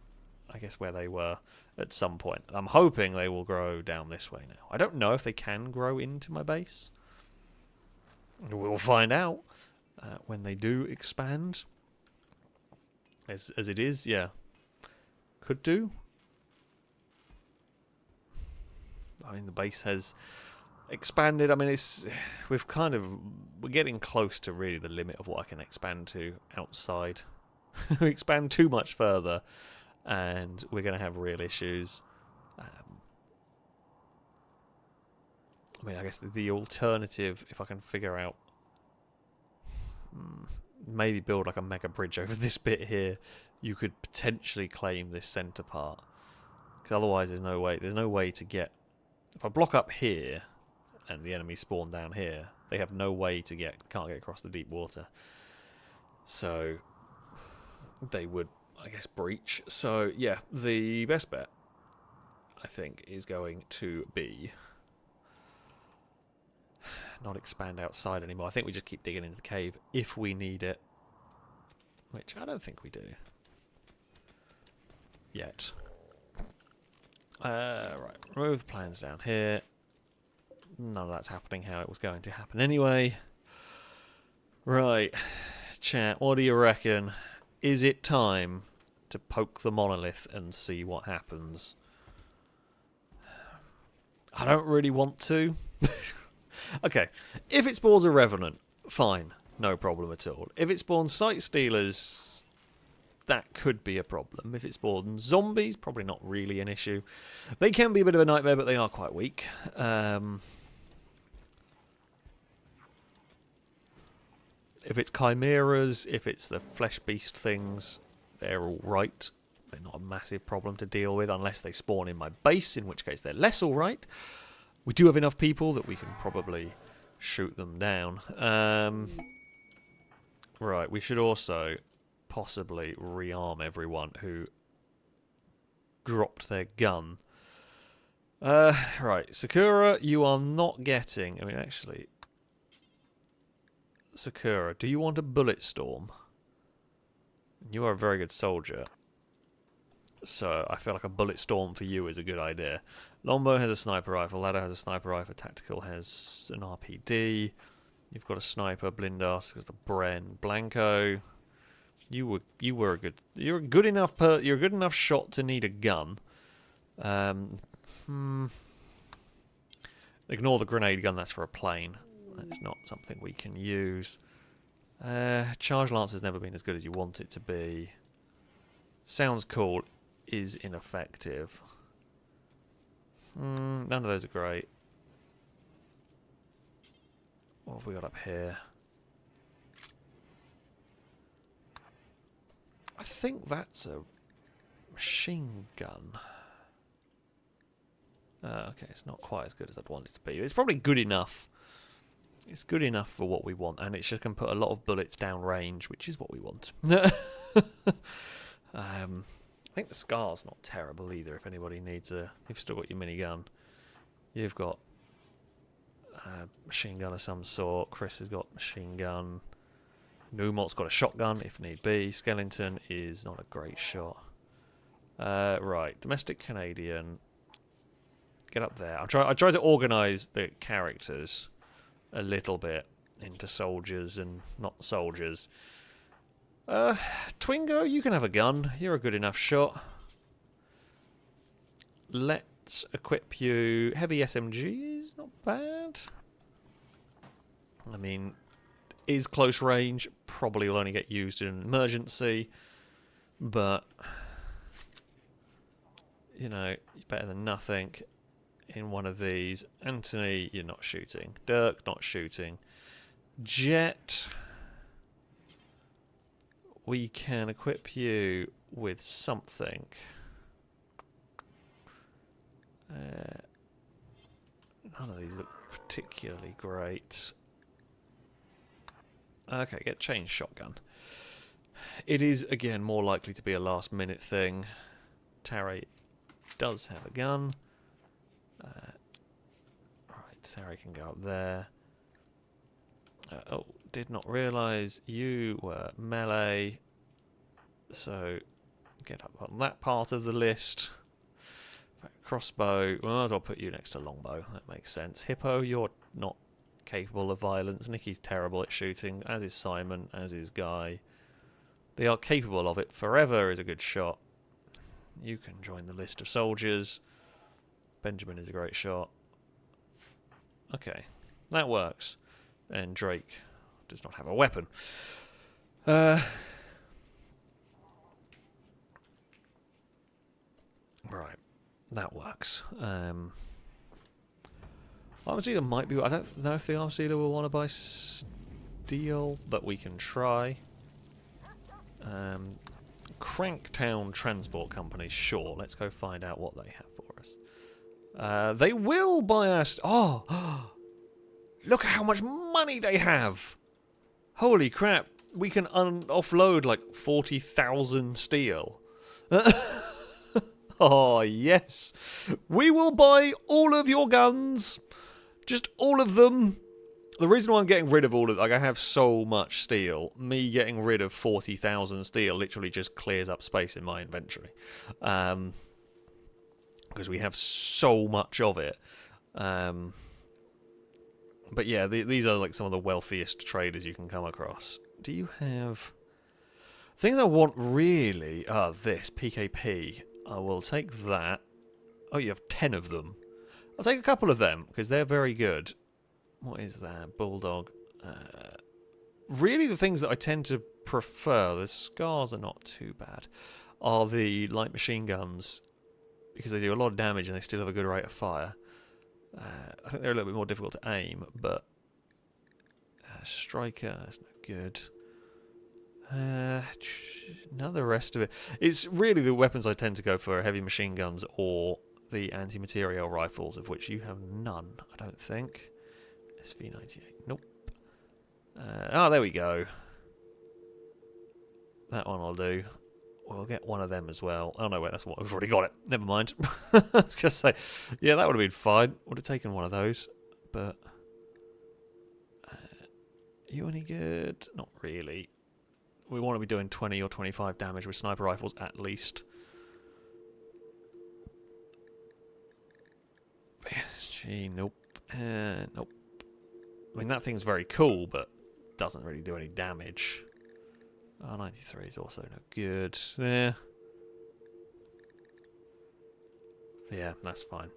I guess, where they were at some point. I'm hoping they will grow down this way now. I don't know if they can grow into my base. We'll find out when they do expand. As it is, yeah. Could do. I mean, the base has expanded. I mean, we're getting close to really the limit of what I can expand to outside. We expand too much further, and we're going to have real issues. I mean, I guess the alternative, if I can figure out, maybe build like a mega bridge over this bit here, you could potentially claim this centre part. Because otherwise there's no way to get... If I block up here, and the enemy spawn down here, they have no way to can't get across the deep water. So, they would, I guess, breach. So, yeah, the best bet, I think, is going to be... not expand outside anymore. I think we just keep digging into the cave if we need it. Which I don't think we do. Yet. Right, remove the plans down here. None of that's happening how it was going to happen anyway. Right, chat, what do you reckon? Is it time to poke the monolith and see what happens? I don't really want to. Okay, if it spawns a revenant, fine, no problem at all. If it spawns sight stealers, that could be a problem. If it spawns zombies, probably not really an issue. They can be a bit of a nightmare, but they are quite weak. If it's chimeras, if it's the flesh beast things, they're all right. They're not a massive problem to deal with unless they spawn in my base, in which case they're less all right. We do have enough people that we can probably shoot them down. Right, we should also possibly rearm everyone who dropped their gun. Right, Sakura, you are not getting... I mean, actually... Sakura, do you want a bullet storm? You are a very good soldier. So I feel like a bullet storm for you is a good idea. Longbow has a sniper rifle, Ladder has a sniper rifle, Tactical has an RPD. You've got a sniper, Blindas has the Bren, Blanco. You're a good enough shot to need a gun. Ignore the grenade gun, that's for a plane. That's not something we can use. Charge Lance has never been as good as you want it to be. Sounds cool, is ineffective. None of those are great. What have we got up here? I think that's a machine gun. Okay, it's not quite as good as I'd want it to be. It's probably good enough. It's good enough for what we want, and it just can put a lot of bullets down range, which is what we want. I think the Scar's not terrible either, if anybody needs a... You've still got your minigun. You've got a machine gun of some sort. Chris has got machine gun. Numot's got a shotgun, if need be. Skellington is not a great shot. Right, domestic Canadian. Get up there. I try to organise the characters a little bit into soldiers and not soldiers. Twingo, you can have a gun. You're a good enough shot. Let's equip you. Heavy SMG is not bad. I mean, is close range. Probably will only get used in an emergency. But, you know, better than nothing in one of these. Anthony, you're not shooting. Dirk, not shooting. Jet... We can equip you with something. None of these look particularly great. Okay, get chain shotgun. It is, again, more likely to be a last-minute thing. Tarry does have a gun. Right, Sarah can go up there. Oh, did not realise you were melee. So, get up on that part of the list. Crossbow, we might as well put you next to longbow. That makes sense. Hippo, you're not capable of violence. Nikki's terrible at shooting, as is Simon, as is Guy. They are capable of it. Forever is a good shot. You can join the list of soldiers. Benjamin is a great shot. Okay, that works. And Drake does not have a weapon. Right, that works. Armor Dealer might be... I don't know if the Armor Dealer will want to buy steel, but we can try. Cranktown Transport Company, sure. Let's go find out what they have for us. They will buy us... Oh! Look at how much money they have! Holy crap. We can offload like 40,000 steel. Oh, yes. We will buy all of your guns. Just all of them. The reason why I'm getting rid of all of... Like, I have so much steel. Me getting rid of 40,000 steel literally just clears up space in my inventory. Because we have so much of it. But yeah, these are like some of the wealthiest traders you can come across. Do you have... Things I want really are this, PKP. I will take that. Oh, you have 10 of them. I'll take a couple of them, because they're very good. What is that? Bulldog. Really the things that I tend to prefer, the scars are not too bad, are the light machine guns, because they do a lot of damage and they still have a good rate of fire. I think they're a little bit more difficult to aim, but... Striker, that's no good. None of the rest of it. It's really the weapons I tend to go for are heavy machine guns or the anti-material rifles, of which you have none, I don't think. SV98, nope. Oh, there we go. That one I'll do. We'll get one of them as well. Oh no, wait, that's what we've already got it. Never mind. I was going to say, yeah, that would have been fine. Would have taken one of those, but... you any good? Not really. We want to be doing 20 or 25 damage with sniper rifles at least. PSG, nope. Nope. I mean, that thing's very cool, but doesn't really do any damage. R93 is also no good. Yeah. Yeah, that's fine.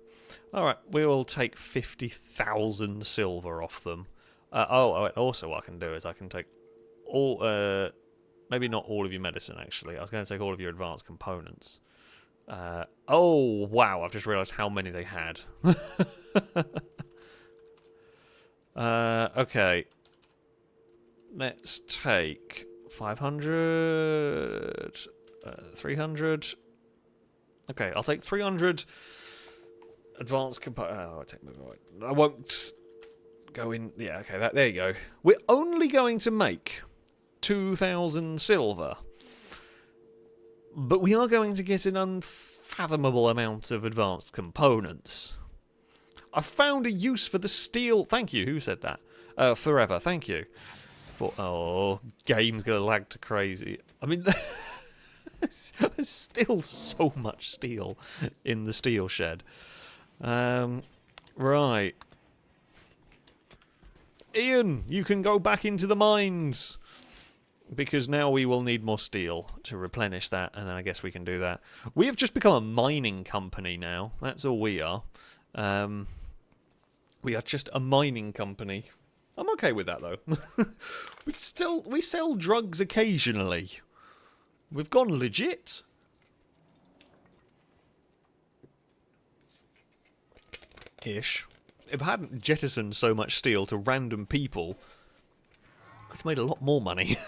Alright, we will take 50,000 silver off them. Also what I can do is I can take all... maybe not all of your medicine, actually. I was going to take all of your advanced components. Oh, wow, I've just realised how many they had. Okay. Let's take 500... 300... Okay, I'll take 300 advanced components. Oh, I won't go in... Yeah, okay, there you go. We're only going to make 2,000 silver. But we are going to get an unfathomable amount of advanced components. I found a use for the steel... Thank you, who said that? Forever, thank you. Oh, game's going to lag to crazy. I mean, there's still so much steel in the steel shed. Right. Ian, you can go back into the mines. Because now we will need more steel to replenish that, and then I guess we can do that. We have just become a mining company now. That's all we are. We are just a mining company. I'm okay with that, though. we sell drugs occasionally. We've gone legit. Ish. If I hadn't jettisoned so much steel to random people, could have made a lot more money.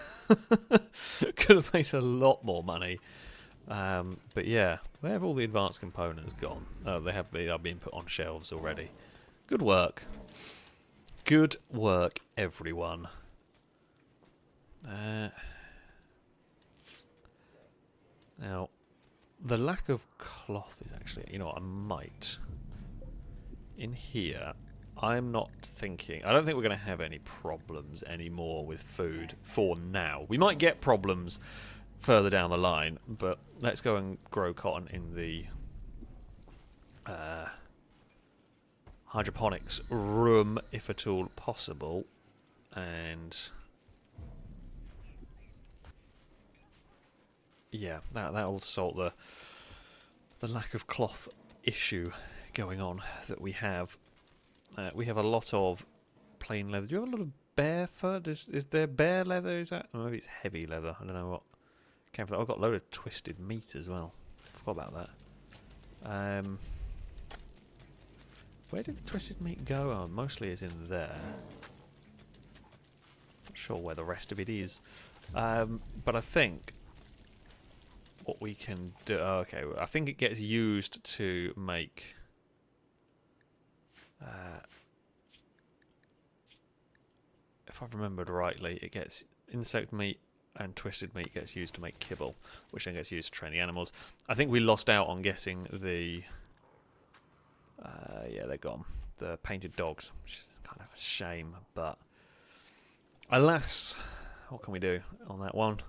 Could have made a lot more money. But yeah, where have all the advanced components gone? Oh, they are being put on shelves already. Good work. Good work, everyone. Now, The lack of cloth is actually... You know what, I might... In here, I'm not thinking... I don't think we're going to have any problems anymore with food for now. We might get problems further down the line, but let's go and grow cotton in the hydroponics room, if at all possible. And... yeah, that'll sort the lack of cloth issue going on that we have. We have a lot of plain leather. Do you have a lot of bear fur? Is there bear leather? Is that? Or maybe it's heavy leather. I don't know what came from that. I've got a load of twisted meat as well. Forgot about that. Where did the twisted meat go? Oh, mostly is in there. Not sure where the rest of it is. But I think what we can do... oh, okay, I think it gets used to make... if I've remembered rightly, it gets insect meat and twisted meat gets used to make kibble, which then gets used to train the animals. I think we lost out on getting the... yeah, they're gone. The painted dogs, which is kind of a shame, but... alas, what can we do on that one?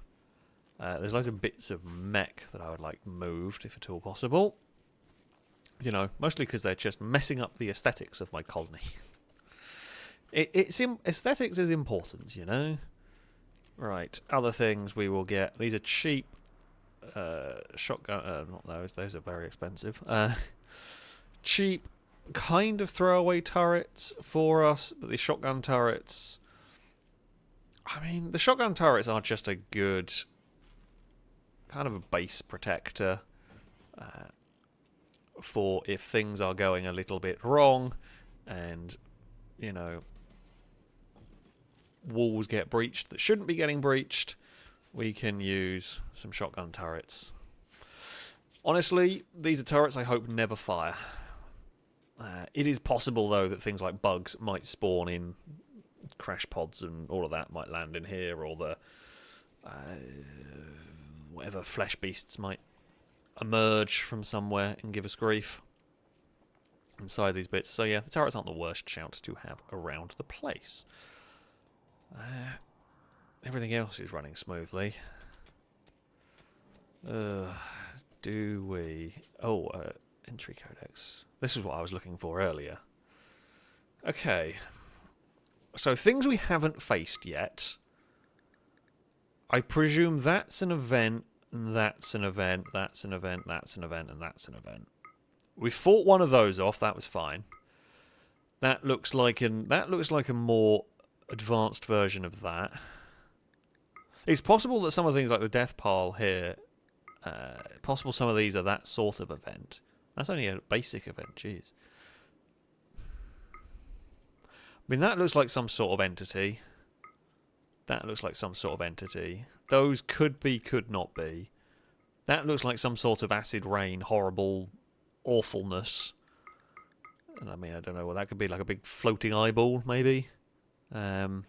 There's loads of bits of mech that I would like moved, if at all possible. You know, mostly because they're just messing up the aesthetics of my colony. Aesthetics is important, you know? Right, other things we will get. These are cheap shotgun... not those are very expensive. Cheap, kind of throwaway turrets for us, but the shotgun turrets... I mean, the shotgun turrets are just a good... kind of a base protector for if things are going a little bit wrong and, you know, walls get breached that shouldn't be getting breached, we can use some shotgun turrets. Honestly, these are turrets I hope never fire. It is possible, though, that things like bugs might spawn in crash pods and all of that might land in here, or the... whatever flesh beasts might emerge from somewhere and give us grief inside these bits. So yeah, the turrets aren't the worst shout to have around the place. Everything else is running smoothly. Do we... oh, entry codex. This is what I was looking for earlier. Okay. So things we haven't faced yet. I presume that's an event, that's an event, that's an event, that's an event, and that's an event. We fought one of those off, that was fine. That looks like a more advanced version of that. It's possible that some of the things like the death pile here, possible some of these are that sort of event. That's only a basic event, jeez. I mean, that looks like some sort of entity. That looks like some sort of entity. Those could be, could not be. That looks like some sort of acid rain, horrible awfulness. And I mean, I don't know what that could be, like a big floating eyeball, maybe? Don't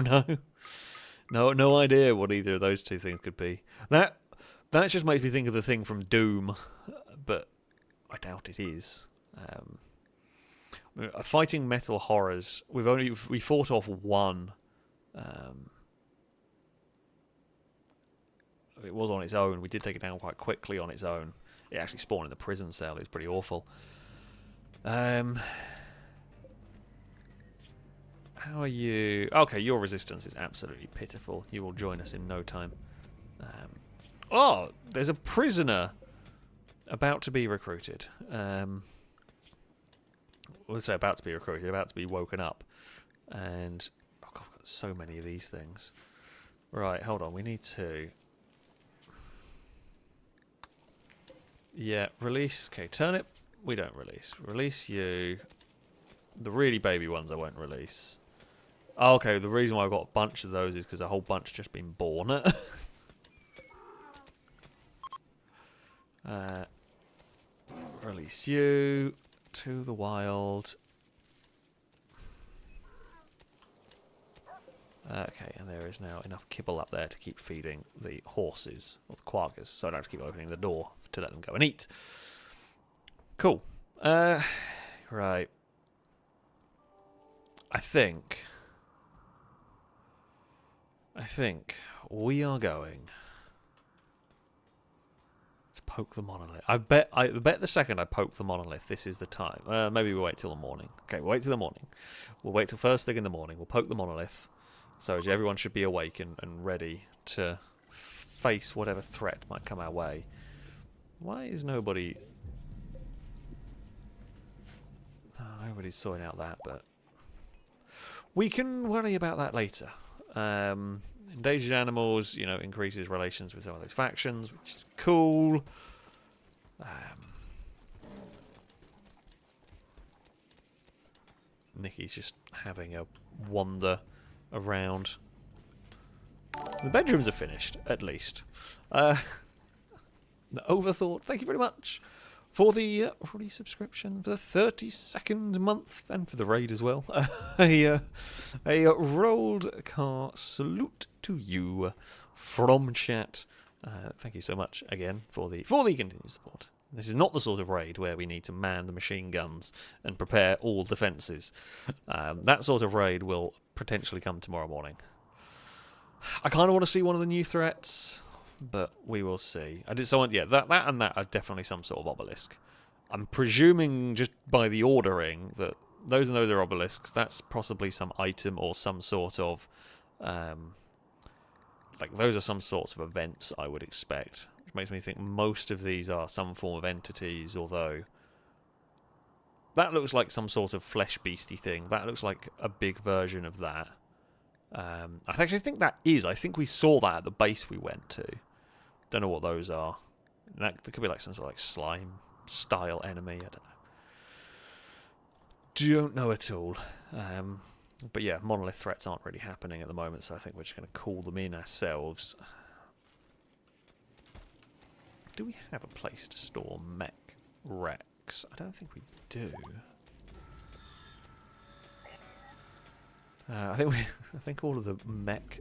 know. No idea what either of those two things could be. That just makes me think of the thing from Doom, but I doubt it is. Fighting metal horrors. We fought off one. It was on its own. We did take it down quite quickly on its own. It actually spawned in the prison cell. It was pretty awful. How are you? Okay, your resistance is absolutely pitiful. You will join us in no time. Oh, there's a prisoner about to be recruited. We'll say about to be recruited, about to be woken up. And, oh God, I've got so many of these things. Right, hold on, we need to... yeah, release. Okay, turnip, we don't release. Release you. The really baby ones I won't release. Oh, okay, the reason why I've got a bunch of those is because a whole bunch have just been born. Release you to the wild. Okay, and there is now enough kibble up there to keep feeding the horses, or the quaggers, so I don't have to keep opening the door to let them go and eat. Cool. Right. I think we are going to poke the monolith. I bet the second I poke the monolith, this is the time. Maybe we'll wait till the morning. Okay, we'll wait till the morning. We'll wait till first thing in the morning. We'll poke the monolith. So everyone should be awake and ready to face whatever threat might come our way. Why is nobody... Oh, nobody's sorting out that, but... We can worry about that later. Endangered animals, you know, increases relations with some of those factions, which is cool. Nikki's just having a wander around. The bedrooms are finished, at least. The Overthought, thank you very much for the subscription, for the 32nd month, and for the raid as well. A rolled car salute to you from chat. Thank you so much again for the continued support. This is not the sort of raid where we need to man the machine guns and prepare all defences. That sort of raid will potentially come tomorrow morning. I kind of want to see one of the new threats, but we will see. I did someone, yeah, that and that are definitely some sort of obelisk. I'm presuming just by the ordering that those and those are obelisks. That's possibly some item or some sort of, like those are some sorts of events I would expect. Which makes me think most of these are some form of entities, although that looks like some sort of flesh beastie thing. That looks like a big version of that. I actually think that is. I think we saw that at the base we went to. Don't know what those are. That could be like some sort of like slime style enemy. I don't know at all. But yeah, monolith threats aren't really happening at the moment, so I think we're just going to call them in ourselves. Do we have a place to store mech wrecks? I don't think we do. I think all of the mech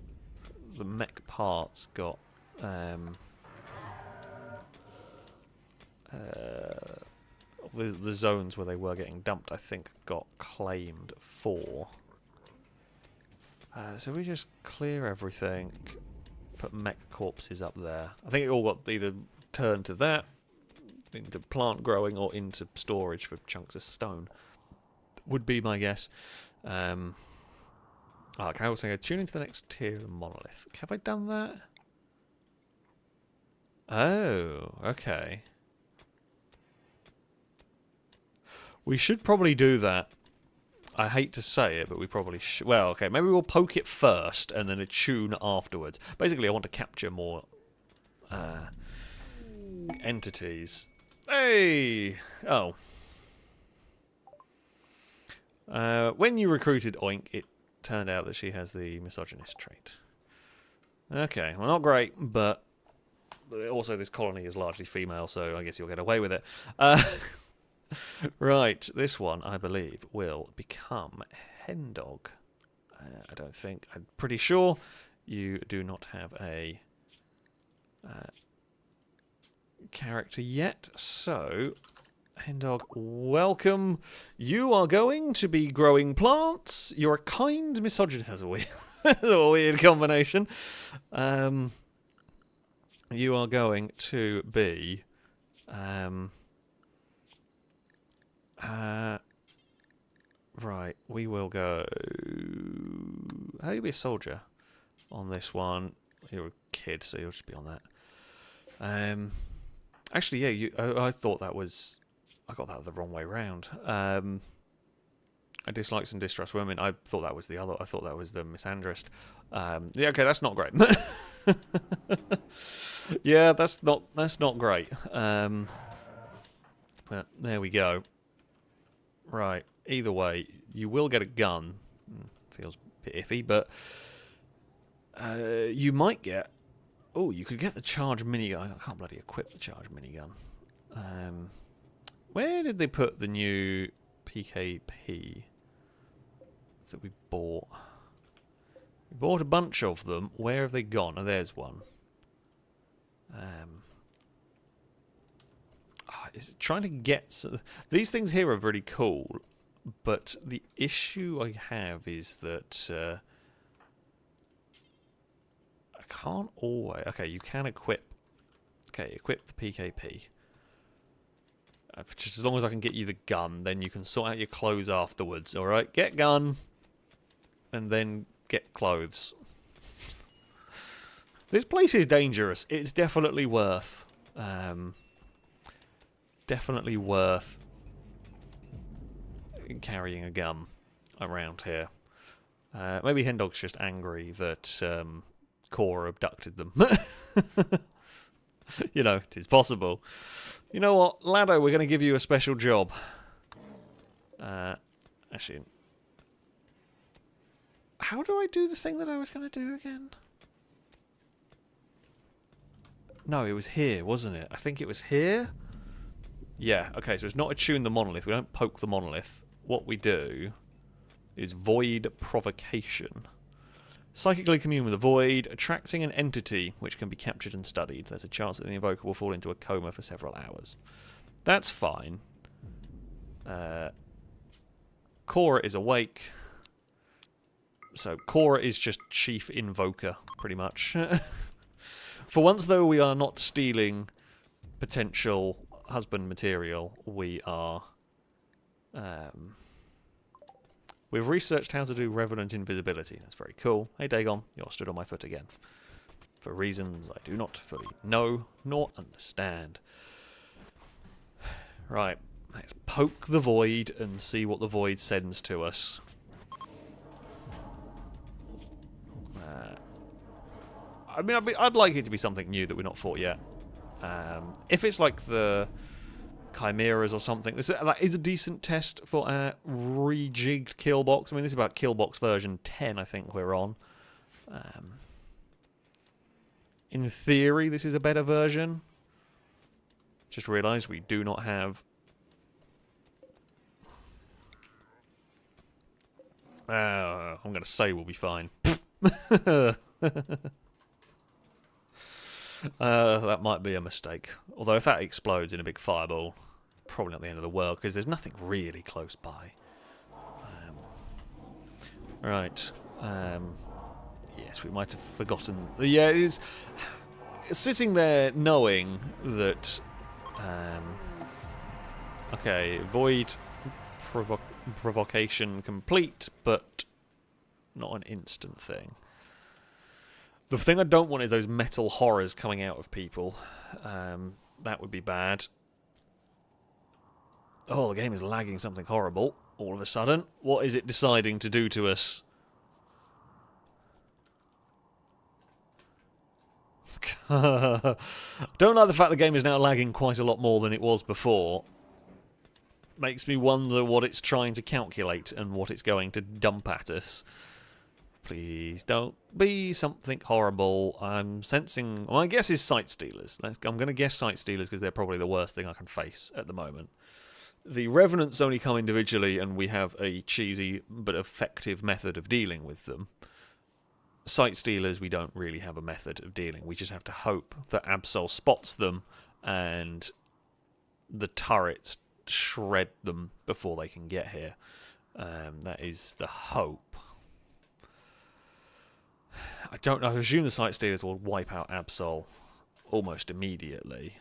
parts got the zones where they were getting dumped, I think, got claimed for. So we just clear everything, put mech corpses up there. I think it all got either turned to that, into plant growing, or into storage for chunks of stone. Would be my guess. Okay, I was saying, tune into the next tier of monolith. Have I done that? Oh, okay. We should probably do that. I hate to say it, but we probably should. Well, okay, maybe we'll poke it first and then attune afterwards. Basically, I want to capture more entities. Hey! Oh. When you recruited Oink, it turned out that she has the misogynist trait. Okay, well, not great, but also this colony is largely female, so I guess you'll get away with it. Right, this one, I believe, will become Hendog. I don't think, I'm pretty sure you do not have a character yet, so Hendog, welcome. You are going to be growing plants. You're a kind misogynist. That's a weird, that's a weird combination. You are going to be right, we will go... How do you be a soldier on this one? You're a kid, so you'll just be on that. Actually, yeah, I thought that was... I got that the wrong way round. I dislikes and distrust women. I thought that was the other... I thought that was the misandrist. Yeah, okay, that's not great. Yeah, that's not great. But there we go. Right, either way, you will get a gun. Feels a bit iffy, but you might get... Oh, you could get the charge minigun. I can't bloody equip the charge minigun. Where did they put the new PKP that we bought? We bought a bunch of them. Where have they gone? Oh, there's one. Is trying to get... These things here are really cool, but the issue I have is that I can't always... Okay, you can equip... Okay, equip the PKP. Just as long as I can get you the gun, then you can sort out your clothes afterwards, alright? Get gun, and then get clothes. This place is dangerous. It's definitely worth... definitely worth carrying a gun around here. Maybe Hendog's just angry that Cora abducted them. You know, it is possible. You know what, Lado, we're going to give you a special job. Actually, how do I do the thing that I was going to do again? No, it was here, wasn't it? I think it was here. Yeah, okay, so it's not attune the monolith. We don't poke the monolith. What we do is void provocation. Psychically commune with the void, attracting an entity which can be captured and studied. There's a chance that the invoker will fall into a coma for several hours. That's fine. Cora is awake. So Cora is just chief invoker, pretty much. For once, though, we are not stealing potential husband material. We are... We've researched how to do Revenant Invisibility. That's very cool. Hey, Dagon, you're stood on my foot again. For reasons I do not fully know nor understand. Right, let's poke the void and see what the void sends to us. I mean, I'd like it to be something new that we're not fought yet. If it's like the chimeras or something, that is a decent test for our rejigged killbox. I mean, this is about killbox version 10, I think we're on. In theory, this is a better version. Just realised we do not have... I'm going to say we'll be fine. That might be a mistake. Although if that explodes in a big fireball, probably not the end of the world, because there's nothing really close by. Right. Yes, we might have forgotten. Yeah, it is sitting there knowing that... okay, void provocation complete, but not an instant thing. The thing I don't want is those metal horrors coming out of people. That would be bad. Oh, the game is lagging something horrible all of a sudden. What is it deciding to do to us? Don't like the fact the game is now lagging quite a lot more than it was before. Makes me wonder what it's trying to calculate and what it's going to dump at us. Please don't be something horrible. I'm sensing... Well, my guess is Sight Stealers. I'm going to guess Sight Stealers because they're probably the worst thing I can face at the moment. The Revenants only come individually and we have a cheesy but effective method of dealing with them. Sight Stealers, we don't really have a method of dealing. We just have to hope that Absol spots them and the turrets shred them before they can get here. That is the hope. I don't know. I assume the Sight Stealers will wipe out Absol almost immediately.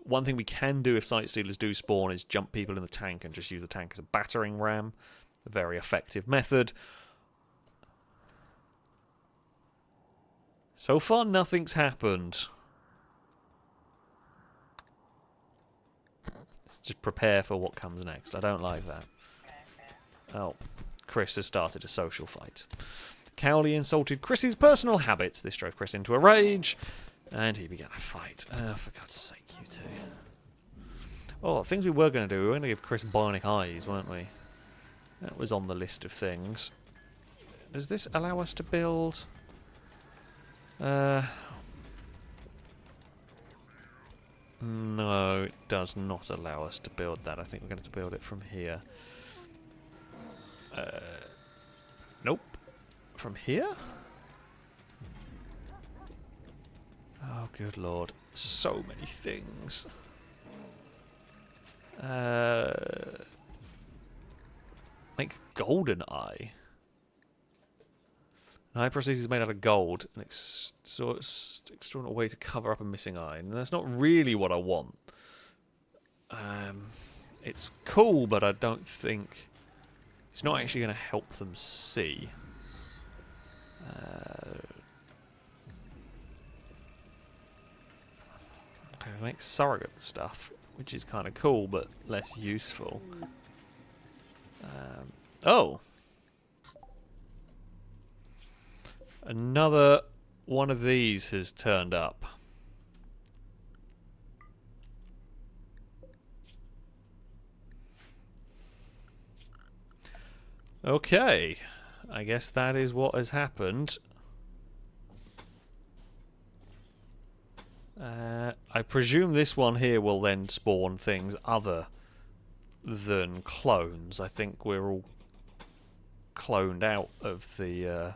One thing we can do if Sight Stealers do spawn is jump people in the tank and just use the tank as a battering ram. A very effective method. So far, nothing's happened. Let's just prepare for what comes next. I don't like that. Oh. Chris has started a social fight. Cowley insulted Chris's personal habits. This drove Chris into a rage, and he began a fight. For God's sake, you two. Oh, things we were going to do. We were going to give Chris bionic eyes, weren't we? That was on the list of things. Does this allow us to build... No, it does not allow us to build that. I think we're going to build it from here. Nope. From here? Oh, good lord. So many things. Make golden eye. An eye prosthesis is made out of gold. An extraordinary way to cover up a missing eye. And that's not really what I want. It's cool, but I don't think... It's not actually going to help them see. Okay, make surrogate stuff, which is kind of cool, but less useful. Oh! Another one of these has turned up. Okay, I guess that is what has happened. I presume this one here will then spawn things other than clones. I think we're all cloned out of the...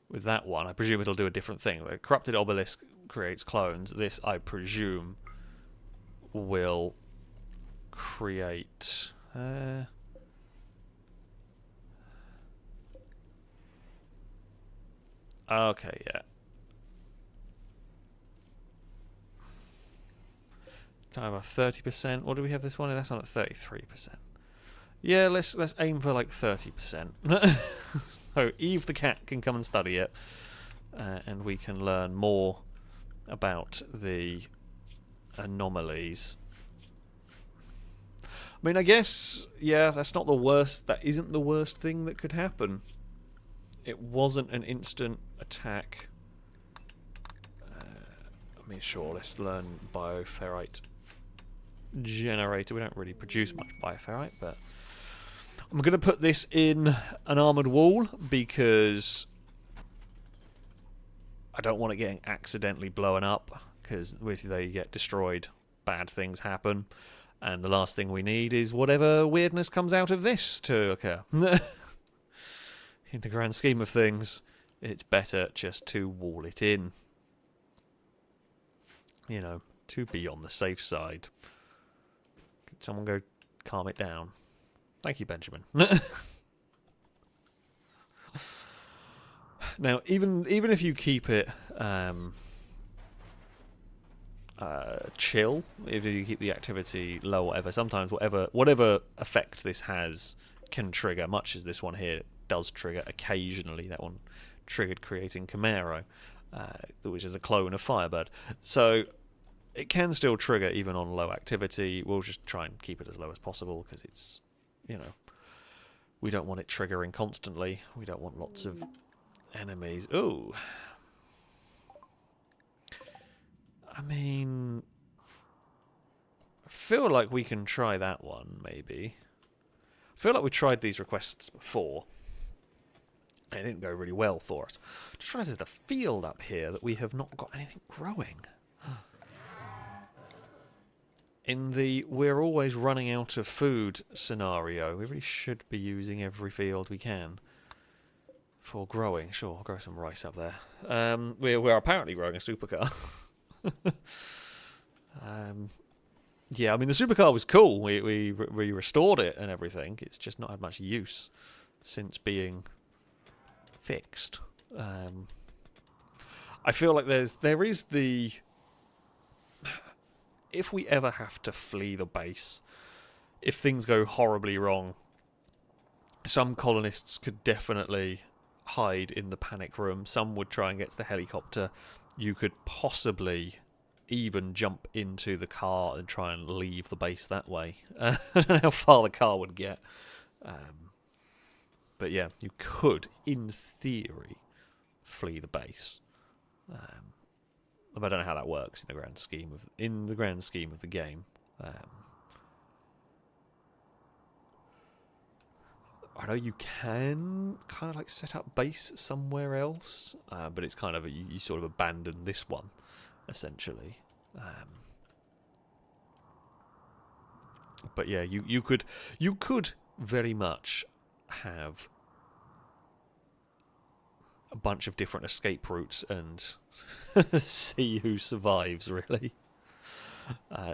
with that one, I presume it'll do a different thing. The corrupted obelisk creates clones. This, I presume, will create... okay, yeah. Kind of a 30%. What do we have this one? That's on at 33%. Yeah, let's aim for like 30%. So Eve the cat can come and study it, and we can learn more about the anomalies. I mean, I guess, yeah, that's not the worst. That isn't the worst thing that could happen. It wasn't an instant attack. I mean, sure, let's learn bioferrite generator. We don't really produce much bioferrite, but I'm going to put this in an armoured wall because I don't want it getting accidentally blown up, because if they get destroyed, bad things happen, and the last thing we need is whatever weirdness comes out of this to occur. In the grand scheme of things, it's better just to wall it in. You know, to be on the safe side. Could someone go calm it down? Thank you, Benjamin. Now, even if you keep it chill, if you keep the activity low, whatever, sometimes whatever effect this has can trigger, much as this one here does trigger occasionally. That one triggered creating Camaro, which is a clone of Firebird. So it can still trigger even on low activity. We'll just try and keep it as low as possible because it's, you know, we don't want it triggering constantly. We don't want lots of enemies. Ooh. I mean, I feel like we can try that one, maybe. I feel like we tried these requests before. It didn't go really well for us. Just realised there's a field up here that we have not got anything growing. In the we're always running out of food scenario, we really should be using every field we can for growing. Sure, I'll grow some rice up there. We're apparently growing a supercar. Yeah, I mean, the supercar was cool. We restored it and everything. It's just not had much use since being fixed. I feel like there is the... If we ever have to flee the base, if things go horribly wrong, some colonists could definitely hide in the panic room. Some would try and get to the helicopter. You could possibly even jump into the car and try and leave the base that way. I don't know how far the car would get. But yeah, you could, in theory, flee the base. But I don't know how that works in the grand scheme of the game. I know you can kind of like set up base somewhere else, but it's kind of you sort of abandon this one, essentially. But yeah, you could very much have a bunch of different escape routes and see who survives. Really,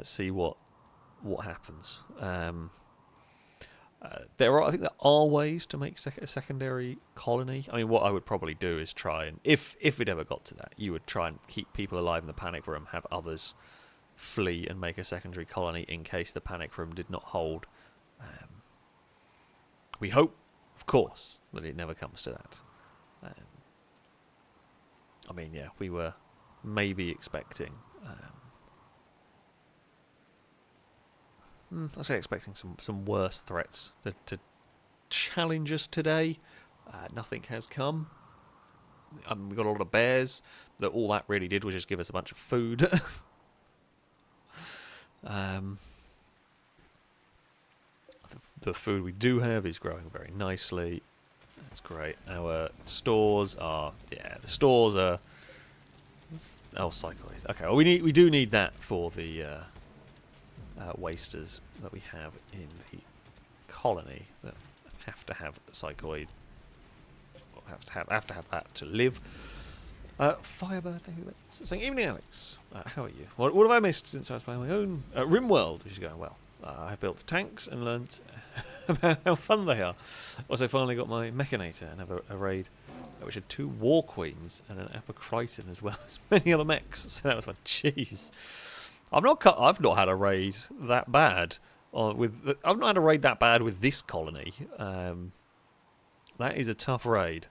see what happens. I think there are ways to make a secondary colony. I mean, what I would probably do is try and, if it ever got to that, you would try and keep people alive in the panic room, have others flee and make a secondary colony in case the panic room did not hold. We hope, of course, that it never comes to that. I mean, yeah, we were maybe expecting... I say expecting some worse threats to challenge us today. Nothing has come. We got a lot of bears. All that really did was just give us a bunch of food. The food we do have is growing very nicely. That's great. Our stores are... Yeah, the stores are... Oh, cycloid. Okay, well, we do need that for the... wasters that we have in the colony that have to have psychoid, or have to have that to live. Firebird, thank you. Saying, evening, Alex. How are you? What have I missed since I was playing my own Rimworld? Which is going well. I have built tanks and learnt about how fun they are. Also, finally got my Mechanator and have a raid which had 2 War Queens and an Apocriton as well as many other mechs. So that was fun. Jeez. I've not had a raid that bad I've not had a raid that bad with this colony. That is a tough raid.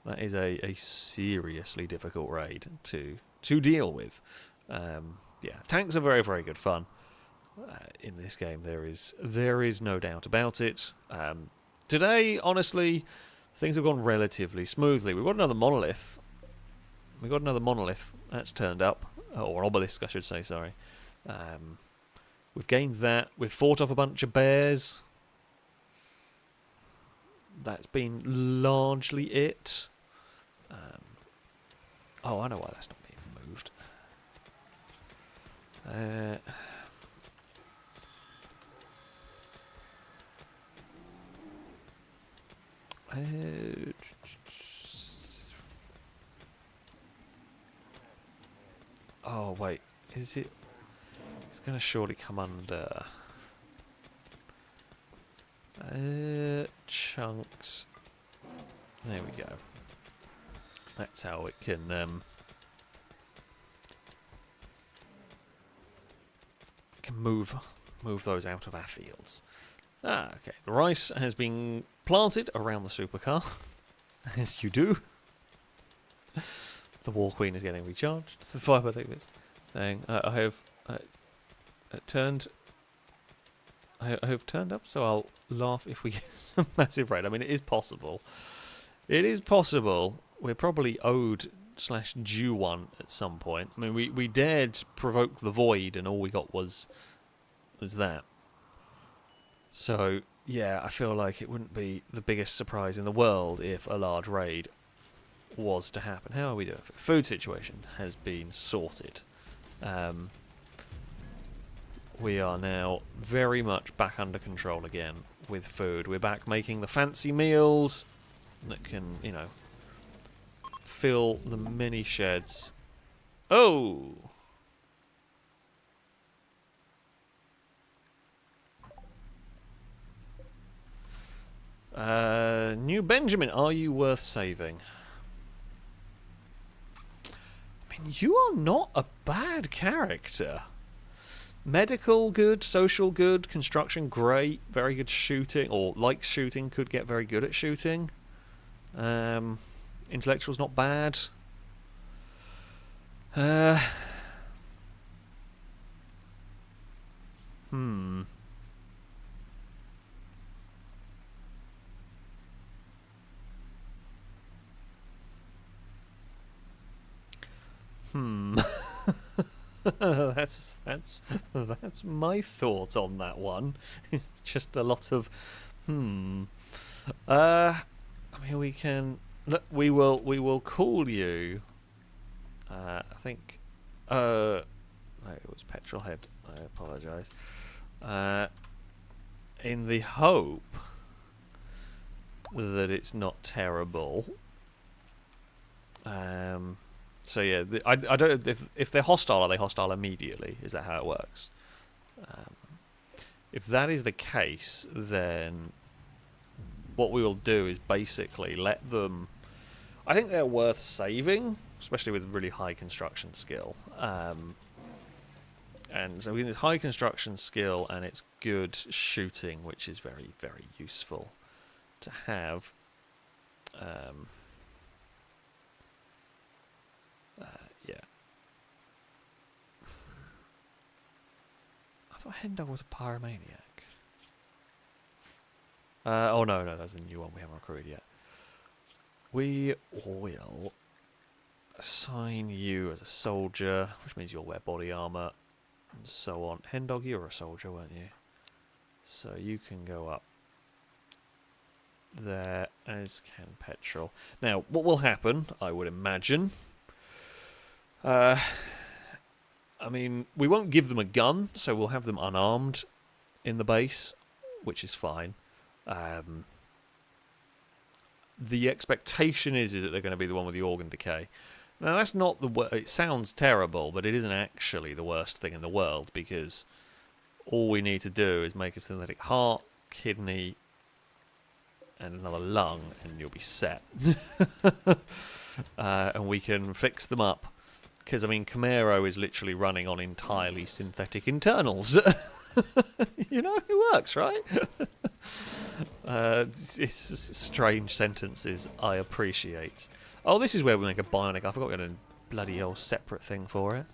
That is a seriously difficult raid to deal with. Yeah, tanks are very, very good fun. In this game, there is no doubt about it. Today, honestly, things have gone relatively smoothly. We've got another monolith. That's turned up. Or obelisk, I should say, sorry. We've gained that. We've fought off a bunch of bears. That's been largely it. Oh, I know why that's not being moved. Oh, wait. Is it... It's going to surely come under... chunks. There we go. That's how it can... move those out of our fields. Ah, okay. The rice has been planted around the supercar, as you do. The War Queen is getting recharged. The Firebird thing is saying, I have turned up, so I'll laugh if we get some massive raid. I mean, it is possible. It is possible. We're probably owed / due one at some point. I mean, we dared provoke the void, and all we got was that. So, yeah, I feel like it wouldn't be the biggest surprise in the world if a large raid was to happen. How are we doing? Food situation has been sorted. We are now very much back under control again with food. We're back making the fancy meals that can, you know, fill the many sheds. Oh! New Benjamin, are you worth saving? I mean, you are not a bad character. Medical, good. Social, good. Construction, great. Very good shooting, or like shooting, could get very good at shooting. Intellectual's not bad. That's my thought on that one. It's just a lot of I mean, we can look. We will call you. I think. No, it was Petrolhead. I apologise. in the hope that it's not terrible. So yeah, I don't know if they're hostile. Are they hostile immediately? Is that how it works? If that is the case, then what we will do is basically let them. I think they're worth saving, especially with really high construction skill. And so it's high construction skill and it's good shooting, which is very, very useful to have. Yeah. I thought Hendog was a pyromaniac. Oh no, that's the new one we haven't recruited yet. We will assign you as a soldier, which means you'll wear body armor, and so on. Hendog, you were a soldier, weren't you? So you can go up there, as can Petrol. Now, what will happen, I would imagine... I mean, we won't give them a gun, so we'll have them unarmed in the base, which is fine. The expectation is that they're going to be the one with the organ decay. Now, that's not the... It sounds terrible, but it isn't actually the worst thing in the world, because all we need to do is make a synthetic heart, kidney, and another lung, and you'll be set. And we can fix them up. Because, I mean, Camaro is literally running on entirely synthetic internals. You know, it works, right? It's strange sentences I appreciate. Oh, this is where we make a bionic. I forgot we had a bloody old separate thing for it.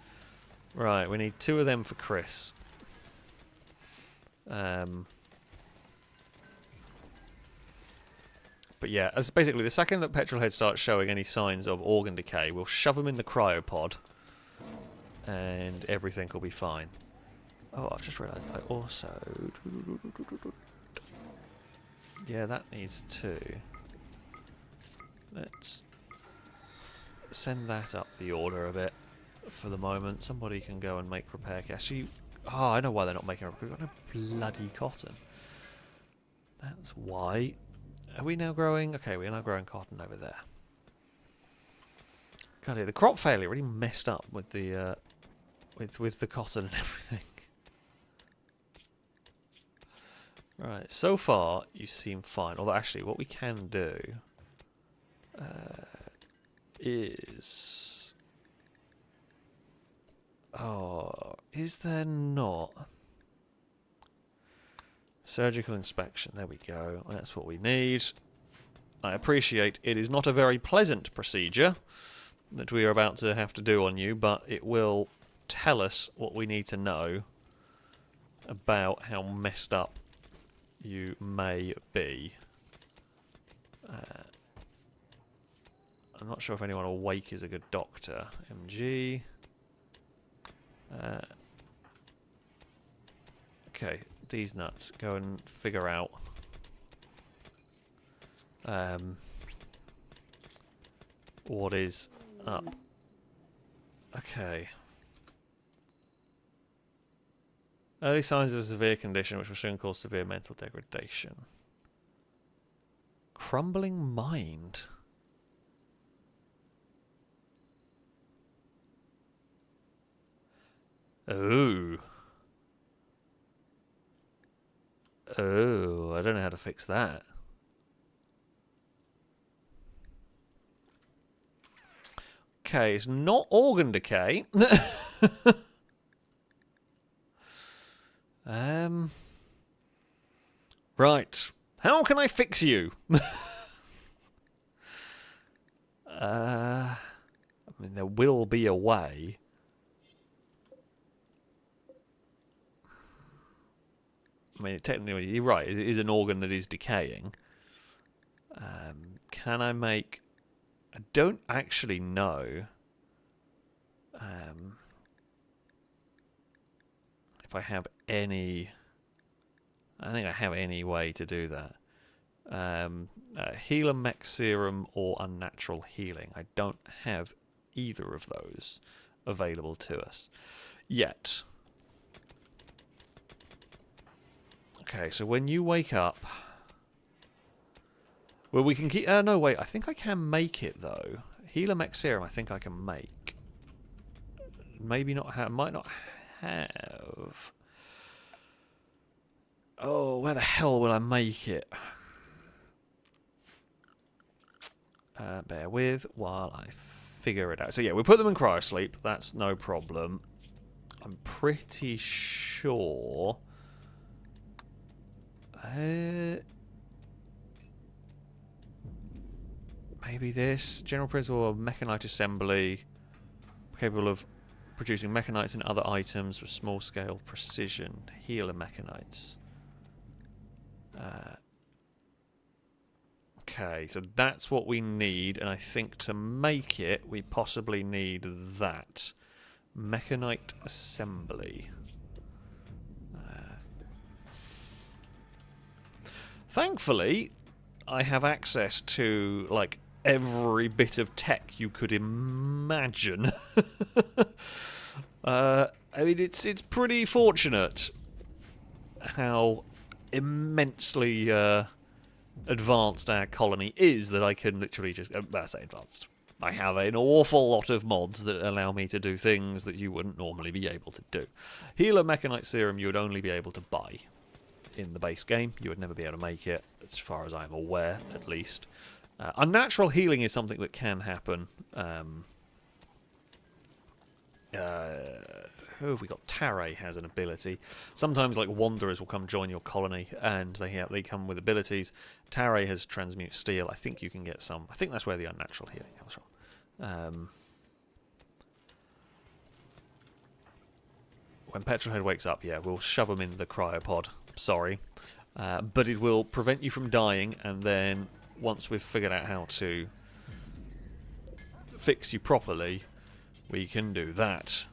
Right, we need 2 of them for Chris. But yeah, as basically the second that Petrolhead starts showing any signs of organ decay, we'll shove them in the cryopod, and everything will be fine. Oh, I've just realised I also... Yeah, that needs 2. Let's send that up the order a bit for the moment. Somebody can go and make repair kits. Actually, oh, I know why they're not making it. We've got no bloody cotton. That's why. Are we now growing? Okay, we're now growing cotton over there. God, yeah, the crop failure really messed up with the with the cotton and everything. Right, so far you seem fine. Although actually, what we can do is... Oh, is there not? Surgical inspection, there we go. That's what we need. I appreciate it is not a very pleasant procedure that we are about to have to do on you, but it will tell us what we need to know about how messed up you may be. I'm not sure if anyone awake is a good doctor. MG. Okay, these nuts. Go and figure out. What is up? Okay. Early signs of a severe condition which will soon cause severe mental degradation. Crumbling mind. Oh. Oh, I don't know how to fix that. Okay, it's not organ decay. Right. How can I fix you? I mean, there will be a way. I mean, technically, you're right. It is an organ that is decaying. Can I make... I don't actually know if I have any... I think I have any way to do that. Healer mech serum or unnatural healing. I don't have either of those available to us yet. Okay, so when you wake up... Well, we can keep... no, wait. I think I can make it, though. Healer Mech Serum, I think I can make. Maybe not have... Might not have... Oh, where the hell will I make it? Bear with while I figure it out. So, yeah, we put them in cryosleep. That's no problem. I'm pretty sure... maybe this. General principle of mechanite assembly. Capable of producing mechanites and other items with small-scale precision. Healer mechanites. Okay, so that's what we need, and I think to make it, we possibly need that. Mechanite assembly. Thankfully, I have access to, like, every bit of tech you could imagine. I mean, it's pretty fortunate how immensely advanced our colony is that I can literally just... I say advanced. I have an awful lot of mods that allow me to do things that you wouldn't normally be able to do. Healer Mechanite Serum you would only be able to buy in the base game. You would never be able to make it, as far as I'm aware, at least. Unnatural healing is something that can happen. Who have we got? Taray has an ability. Sometimes, like, wanderers will come join your colony, and they come with abilities. Taray has transmute steel. I think you can get some. I think that's where the unnatural healing comes from. When Petrolhead wakes up, yeah, we'll shove him in the cryopod. Sorry. But it will prevent you from dying, and then once we've figured out how to fix you properly, we can do that.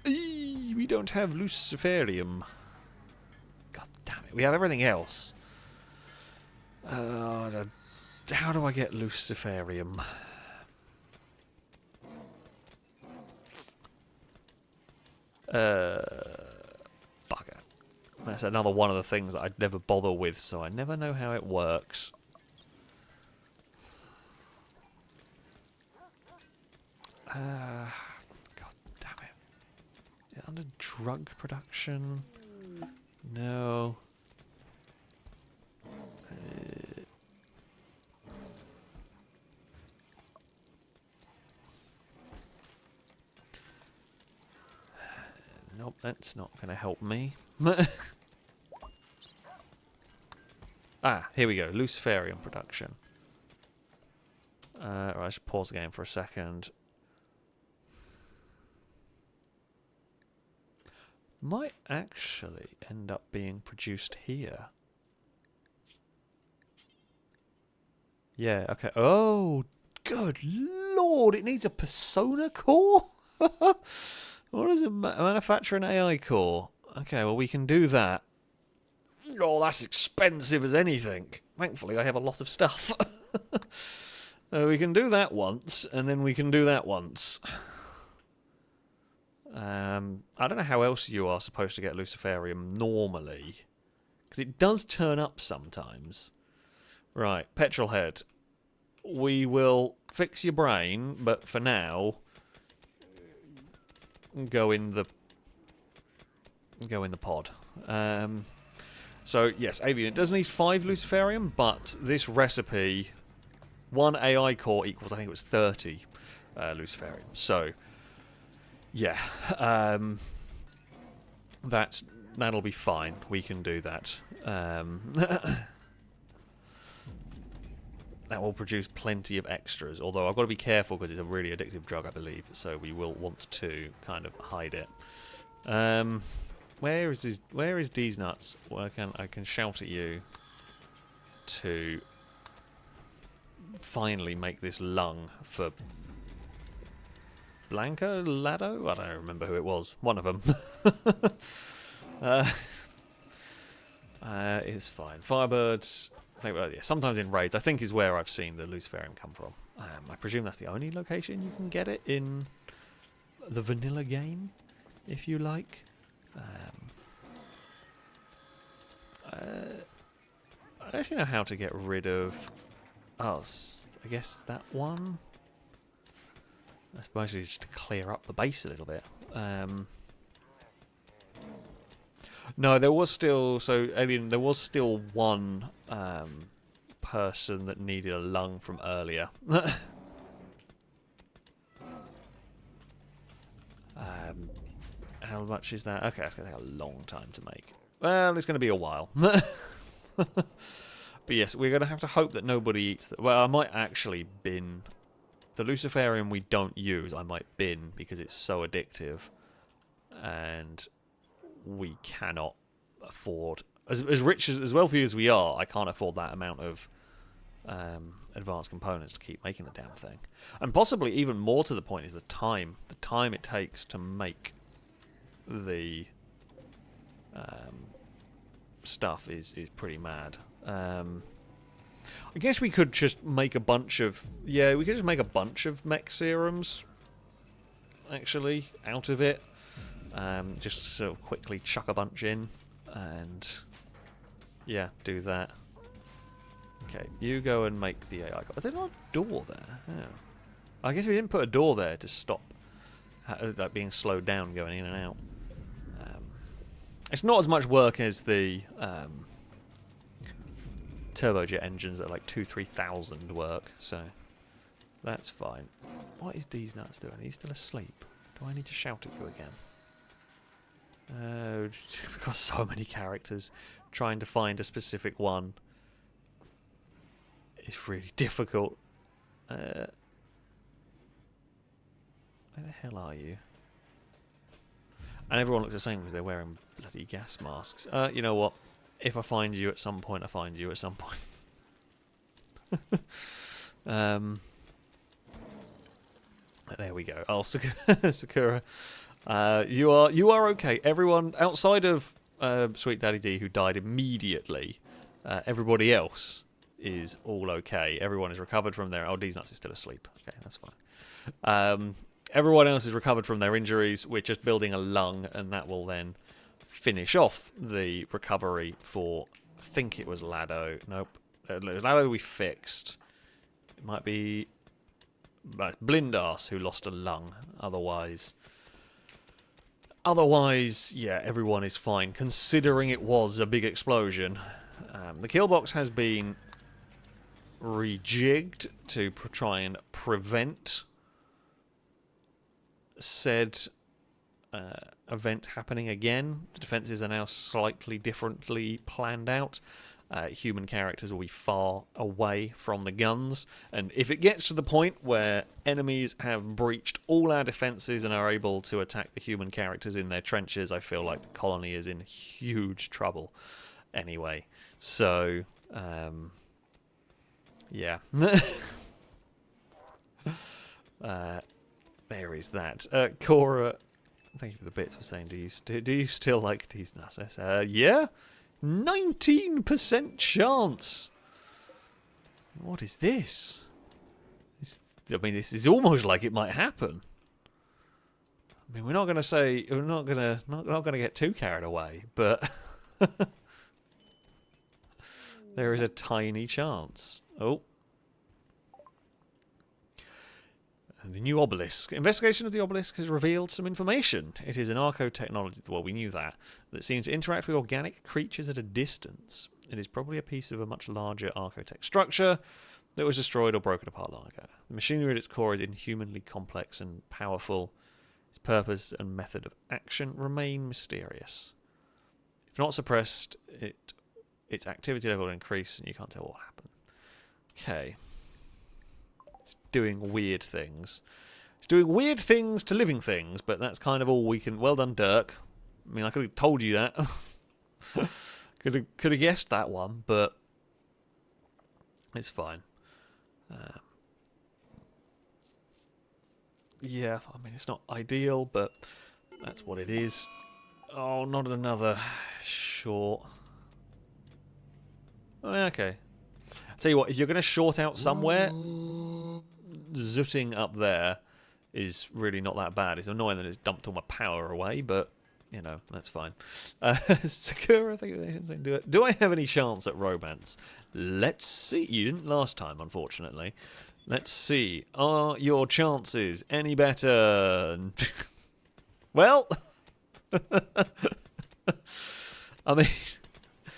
We don't have Luciferium. God damn it. We have everything else. How do I get Luciferium? Bugger. That's another one of the things that I'd never bother with, so I never know how it works. God damn it. Is it under drug production? No. Nope, that's not going to help me. Ah, here we go. Luciferium production. Right, I should pause the game for a second. Might actually end up being produced here. Yeah, okay. Oh, good lord, it needs a persona core? What does it manufacture an AI core? Okay, well, we can do that. Oh, that's expensive as anything. Thankfully, I have a lot of stuff. We can do that once, and then we can do that once. I don't know how else you are supposed to get Luciferium normally. Because it does turn up sometimes. Right, Petrolhead. We will fix your brain, but for now... Go in the pod. So yes, Avian, it does need 5 Luciferium, but this recipe, 1 AI core equals, I think it was 30 Luciferium. So yeah, that'll be fine. We can do that. That will produce plenty of extras, although I've got to be careful because it's a really addictive drug, I believe, so we will want to kind of hide it. Where is these nuts? Well, I can shout at you to finally make this lung for Blanca Lado? I don't remember who it was. One of them. It's fine. Firebirds. Yeah, sometimes in raids, I think is where I've seen the Luciferium come from. I presume that's the only location you can get it in the vanilla game, if you like. I don't actually know how to get rid of... Oh, I guess that one? That's mostly just to clear up the base a little bit. No, there was still... So, I mean, there was still one person that needed a lung from earlier. How much is that? Okay, that's going to take a long time to make. Well, it's going to be a while. But yes, we're going to have to hope that nobody eats that. Well, I might actually bin... The Luciferian we don't use, I might bin because it's so addictive. And we cannot afford... As rich, as wealthy as we are, I can't afford that amount of advanced components to keep making the damn thing. And possibly even more to the point is the time. The time it takes to make the stuff is pretty mad. I guess we could just make a bunch of... Yeah, we could just make a bunch of mech serums, actually, out of it. Just sort of quickly chuck a bunch in, and... Yeah, do that. Okay, you go and make the AI... Is there not a door there? Yeah. I guess we didn't put a door there to stop that being slowed down going in and out. It's not as much work as the turbojet engines that are like 2,000-3,000 work, so that's fine. What is these nuts doing? Are you still asleep? Do I need to shout at you again? We've got so many characters. Trying to find a specific one is really difficult. Where the hell are you? And everyone looks the same because they're wearing bloody gas masks. You know what? If I find you at some point, I find you at some point. There we go. Oh, Sakura. You are okay. Everyone outside of Sweet Daddy D, who died immediately, everybody else is all okay. Everyone is recovered from their... Oh, D's nuts is still asleep. Okay, that's fine. Everyone else is recovered from their injuries. We're just building a lung, and that will then finish off the recovery for... I think it was Lado. Nope. Lado we fixed. It might be... Blindass who lost a lung. Otherwise, yeah, everyone is fine, considering it was a big explosion. The kill box has been rejigged to try and prevent said event happening again. The defences are now slightly differently planned out. Human characters will be far away from the guns, and if it gets to the point where enemies have breached all our defences and are able to attack the human characters in their trenches, I feel like the colony is in huge trouble anyway. So, yeah. There is that. Cora, thank you for the bits for saying, do you still like these nuts? Yeah? 19% chance. What is this? I mean, this is almost like it might happen. I mean, we're not going to say we're not going to get too carried away, but there is a tiny chance. Oh. The new obelisk. Investigation of the obelisk has revealed some information. It is an arco-technology, well, we knew that seems to interact with organic creatures at a distance. It is probably a piece of a much larger archotech structure that was destroyed or broken apart long ago. The machinery at its core is inhumanly complex and powerful. Its purpose and method of action remain mysterious. If not suppressed, its activity level will increase and you can't tell what will happen. Okay. Doing weird things. It's doing weird things to living things, but that's kind of all we can... Well done, Dirk. I mean, I could have told you that. could have guessed that one, but it's fine. Yeah, I mean, it's not ideal, but that's what it is. Oh, not another short. Oh, okay. I'll tell you what, if you're going to short out somewhere... Zooting up there is really not that bad. It's annoying that it's dumped all my power away, but you know, that's fine. Sakura, thank you for saying, do I have any chance at romance? Let's see. You didn't last time, unfortunately. Let's see. Are your chances any better? Well, I mean,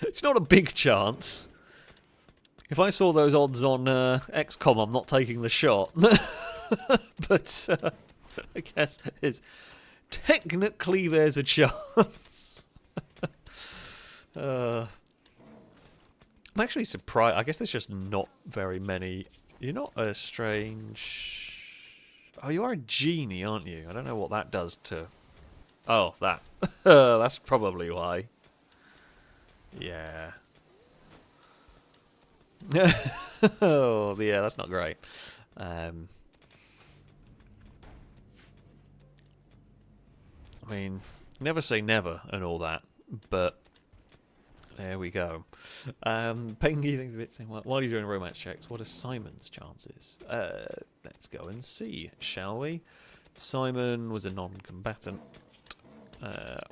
it's not a big chance. If I saw those odds on XCOM, I'm not taking the shot. But I guess technically there's a chance. I'm actually surprised. I guess there's just not very many. You're not a strange... Oh, you are a genie, aren't you? I don't know what that does to... Oh, that. That's probably why. Yeah. Oh, yeah, that's not great. I mean, never say never and all that, but there we go. Pengy thinks a bit saying, while you're doing romance checks, what are Simon's chances? Let's go and see, shall we? Simon was a non-combatant.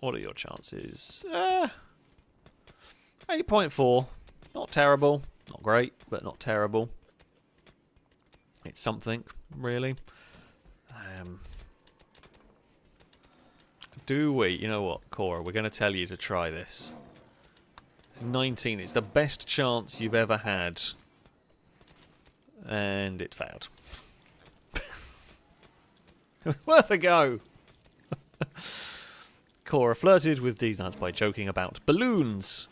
What are your chances? 8.4. Not terrible. Not great, but not terrible. It's something, really. Do we? You know what, Cora? We're going to tell you to try this. It's 19. It's the best chance you've ever had. And it failed. Worth a go. Cora flirted with Deeznats by joking about balloons.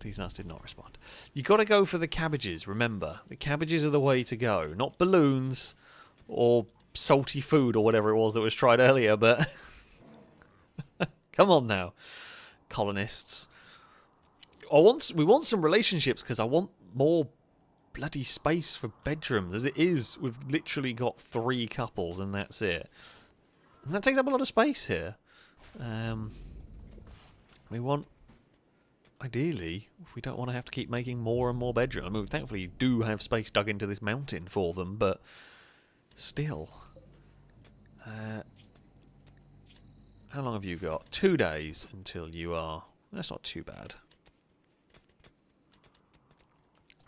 Deeznats did not respond. You got to go for the cabbages, remember. The cabbages are the way to go. Not balloons or salty food or whatever it was that was tried earlier, but... Come on now, colonists. We want some relationships because I want more bloody space for bedrooms. As it is, we've literally got 3 couples and that's it. And that takes up a lot of space here. We want... Ideally, we don't want to have to keep making more and more bedrooms. I mean, we thankfully do have space dug into this mountain for them, but still. How long have you got? 2 days until you are... That's not too bad.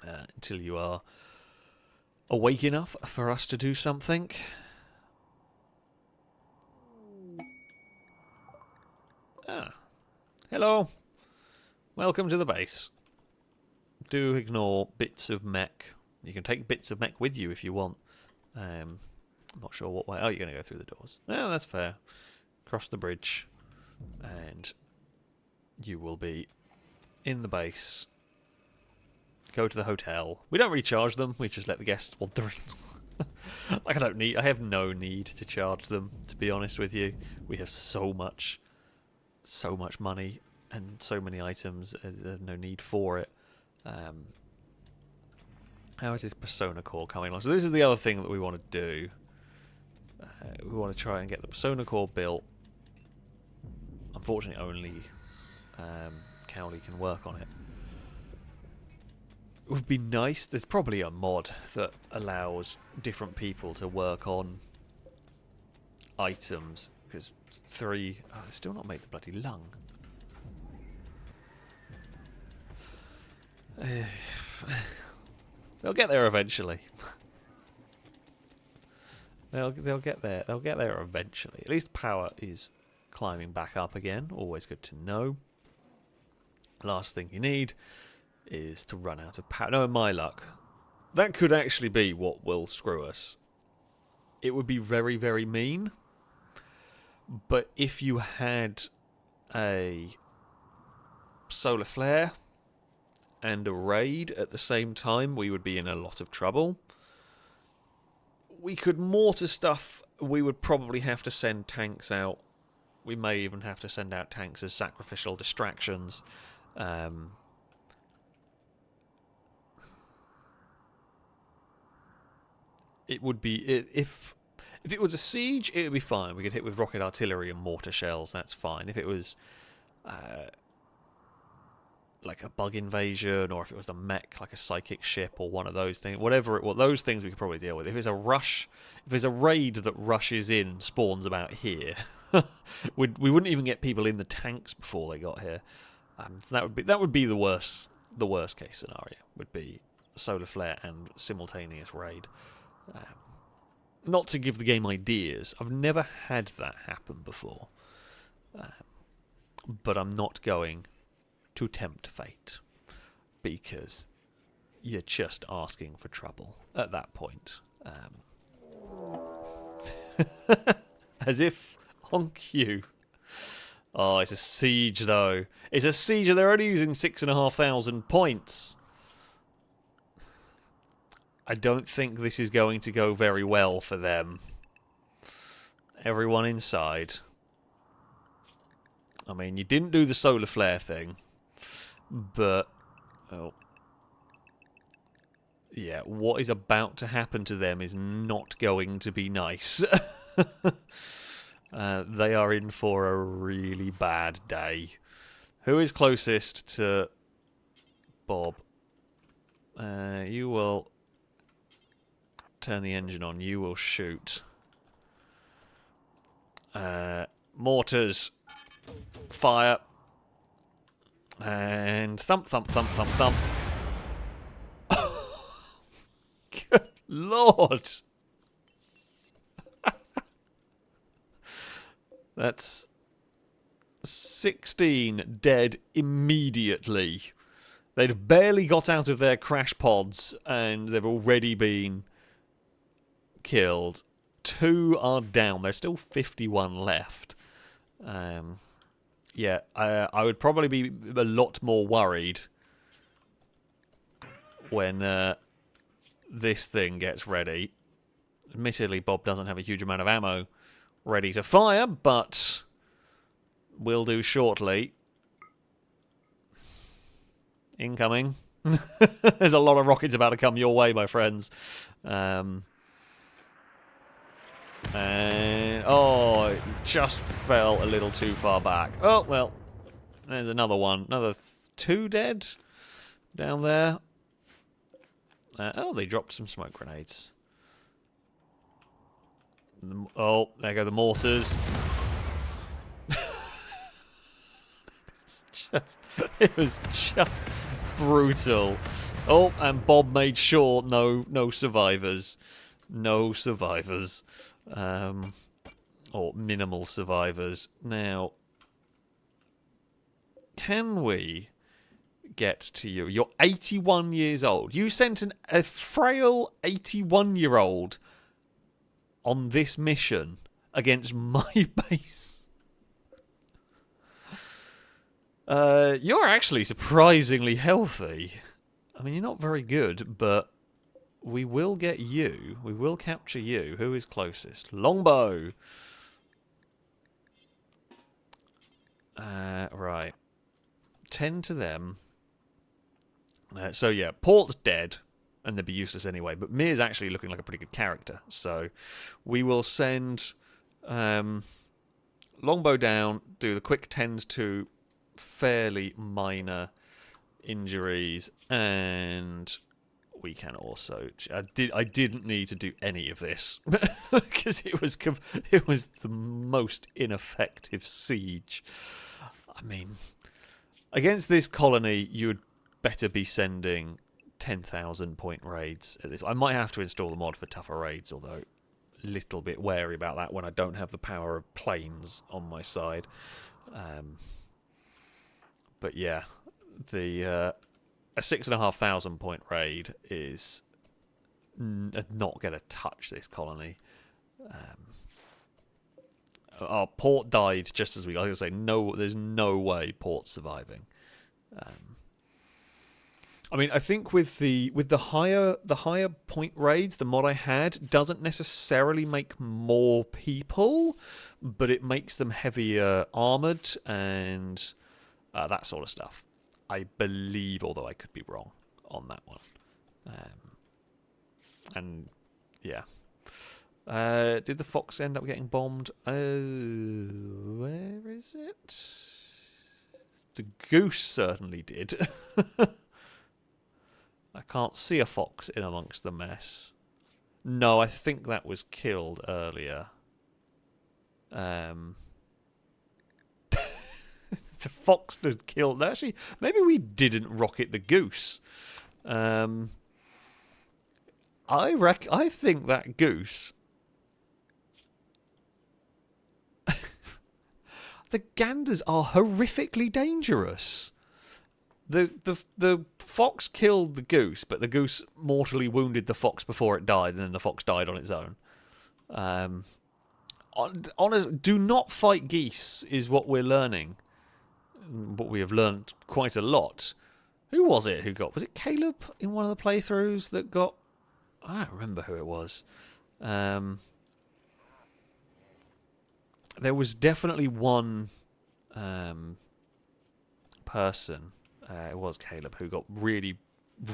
Until you are awake enough for us to do something. Ah. Hello. Welcome to the base. Do ignore bits of mech. You can take bits of mech with you if you want. I'm not sure what way. Oh, you're going to go through the doors. Yeah, that's fair. Cross the bridge. And you will be in the base. Go to the hotel. We don't really charge them. We just let the guests wander in. Like I have no need to charge them, to be honest with you. We have so much money and so many items. There's no need for it. How is this persona core coming along? So this is the other thing that we want to do. We want to try and get the persona core built. Unfortunately, only Cowley can work on it. It would be nice. There's probably a mod that allows different people to work on items. Because 3... Oh, they've still not made the bloody lung. They'll get there eventually. They'll get there. They'll get there eventually. At least power is climbing back up again. Always good to know. Last thing you need is to run out of power. No, in my luck, that could actually be what will screw us. It would be very, very mean. But if you had a solar flare and a raid at the same time, we would be in a lot of trouble. We could mortar stuff. We would probably have to send tanks out. We may even have to send out tanks as sacrificial distractions. It would be... If it was a siege, it would be fine. We could hit with rocket artillery and mortar shells. That's fine. If it was... like a bug invasion, or if it was a mech, like a psychic ship, or one of those things, whatever it was, those things we could probably deal with. If it's a rush, if it's a raid that rushes in, spawns about here, we wouldn't even get people in the tanks before they got here. So that would be the worst case scenario. Would be solar flare and simultaneous raid. Not to give the game ideas, I've never had that happen before, but I'm not going to tempt fate, because you're just asking for trouble at that point. As if on cue. Oh, it's a siege though. It's a siege and they're only using 6,500 points. I don't think this is going to go very well for them. Everyone inside. I mean, you didn't do the solar flare thing. But, oh, yeah, what is about to happen to them is not going to be nice. They are in for a really bad day. Who is closest to Bob? You will turn the engine on. You will shoot. Mortars. Fire. And thump, thump, thump, thump, thump. Good Lord. That's 16 dead immediately. They'd barely got out of their crash pods and they've already been killed. 2 are down. There's still 51 left. Yeah, I would probably be a lot more worried when this thing gets ready. Admittedly, Bob doesn't have a huge amount of ammo ready to fire, but will do shortly. Incoming. There's a lot of rockets about to come your way, my friends. And oh, it just fell a little too far back. Oh, well, there's another one. Another 2 dead down there. Oh, they dropped some smoke grenades. Oh, there go the mortars. It was just brutal. Oh, and Bob made sure no survivors. No survivors. Or minimal survivors. Now, can we get to you? You're 81 years old. You sent a frail 81-year-old on this mission against my base. You're actually surprisingly healthy. I mean, you're not very good, but we will get you. We will capture you. Who is closest? Longbow. Right. 10 to them. So yeah, Port's dead, and they'd be useless anyway. But Mir's actually looking like a pretty good character. So we will send Longbow down, do the quick tend to fairly minor injuries, and we can also. I didn't need to do any of this because it was the most ineffective siege. I mean, against this colony, you would better be sending 10,000 point raids at this. I might have to install the mod for tougher raids, although a little bit wary about that when I don't have the power of planes on my side. But yeah, a 6,500 point raid is not going to touch this colony. Our Port died just as I was going to say. No, there's no way Port's surviving. I mean, I think with the higher point raids, the mod I had doesn't necessarily make more people, but it makes them heavier armored and that sort of stuff. I believe, although I could be wrong on that one. And yeah. Did the Fox end up getting bombed? Where is it? The goose certainly did. I can't see a fox in amongst the mess. No, I think that was killed earlier. The fox was killed. Actually, maybe we didn't rocket the goose. I think that goose. The ganders are horrifically dangerous. The fox killed the goose, but the goose mortally wounded the fox before it died, and then the fox died on its own. Do not fight geese is what we're learning. What we have learned quite a lot. Who was it who got? Was it Caleb in one of the playthroughs that got? I don't remember who it was. There was definitely one person. It was Caleb who got really,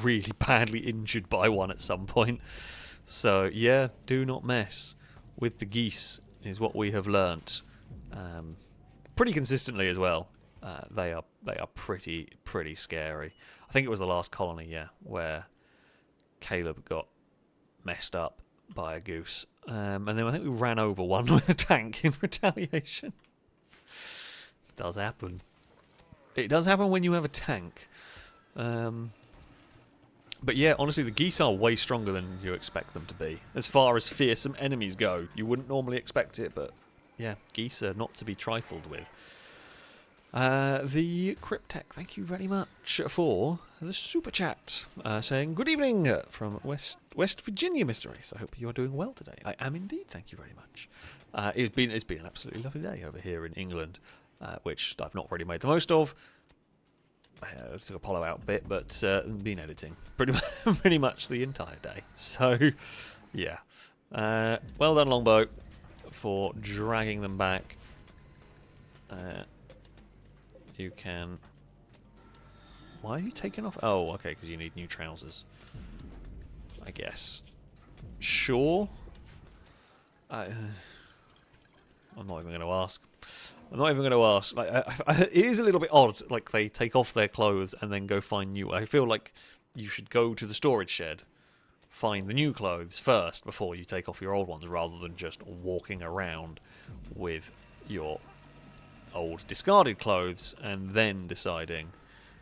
really badly injured by one at some point. So yeah, do not mess with the geese is what we have learnt. Pretty consistently as well. They are pretty scary. I think it was the last colony, yeah, where Caleb got messed up by a goose, and then I think we ran over one with a tank in retaliation. It does happen. It does happen when you have a tank. But yeah, honestly, the geese are way stronger than you expect them to be. As far as fearsome enemies go, you wouldn't normally expect it, but yeah, geese are not to be trifled with. The Cryptech, thank you very much for the super chat, saying, good evening from West Virginia, Mr. Ace. I hope you are doing well today. I am indeed, thank you very much. It's been an absolutely lovely day over here in England, which I've not really made the most of. I took Apollo out a bit, but been editing pretty much the entire day. So, yeah. Well done, Longbow, for dragging them back. You can... Why are you taking off? Oh, okay, because you need new trousers. I guess. Sure. I'm not even going to ask. I'm not even going to ask. Like, it is a little bit odd. Like, they take off their clothes and then go find new. I feel like you should go to the storage shed, find the new clothes first before you take off your old ones, rather than just walking around with your old discarded clothes and then deciding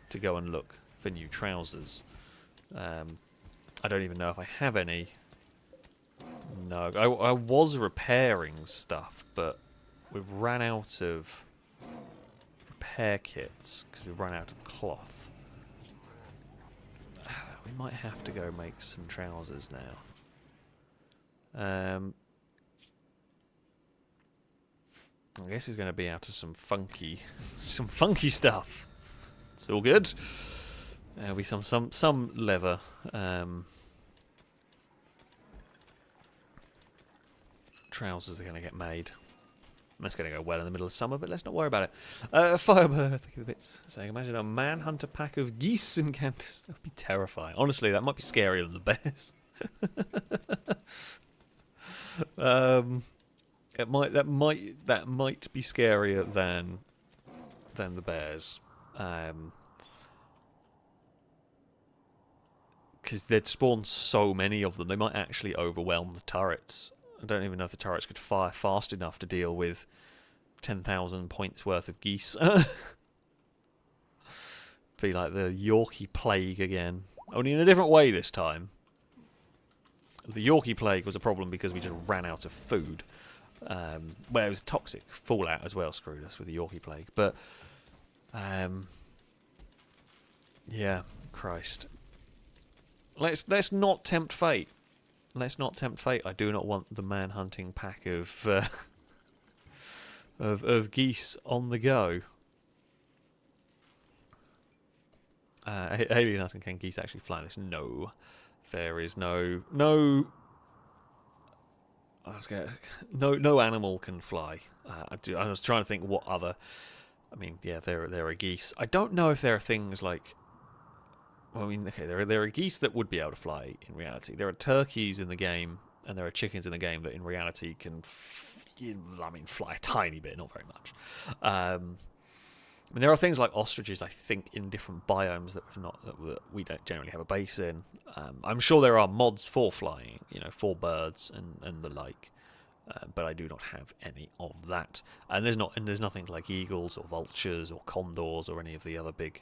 to go and look for new trousers. I don't even know if I have any. No, I was repairing stuff, but we've ran out of repair kits because we've run out of cloth. We might have to go make some trousers now. I guess he's going to be out of some funky stuff. It's all good. There'll be some leather. Trousers are going to get made. That's going to go well in the middle of summer, but let's not worry about it. Firebird, thank you for the bits. Saying, imagine a manhunter pack of geese and canters. That would be terrifying. Honestly, that might be scarier than the bears. That might be scarier than the bears, because they'd spawn so many of them. They might actually overwhelm the turrets. I don't even know if the turrets could fire fast enough to deal with 10,000 points worth of geese. Be like the Yorkie plague again, only in a different way this time. The Yorkie plague was a problem because we just ran out of food. Well, it was toxic. Fallout as well screwed us with the Yorkie plague. But, yeah, Christ. Let's not tempt fate. Let's not tempt fate. I do not want the man-hunting pack of geese on the go. Alien asking, can geese actually fly this? No. There is no animal can I was trying to think what other... I mean, yeah, there are geese. I don't know if there are things like... Well, I mean, okay, there are geese that would be able to fly in reality. There are turkeys in the game, and there are chickens in the game that in reality can, fly a tiny bit, not very much. I mean, there are things like ostriches, I think, in different biomes that we don't generally have a base in. I'm sure there are mods for flying, you know, for birds and the like, but I do not have any of that. And there's nothing like eagles or vultures or condors or any of the other big,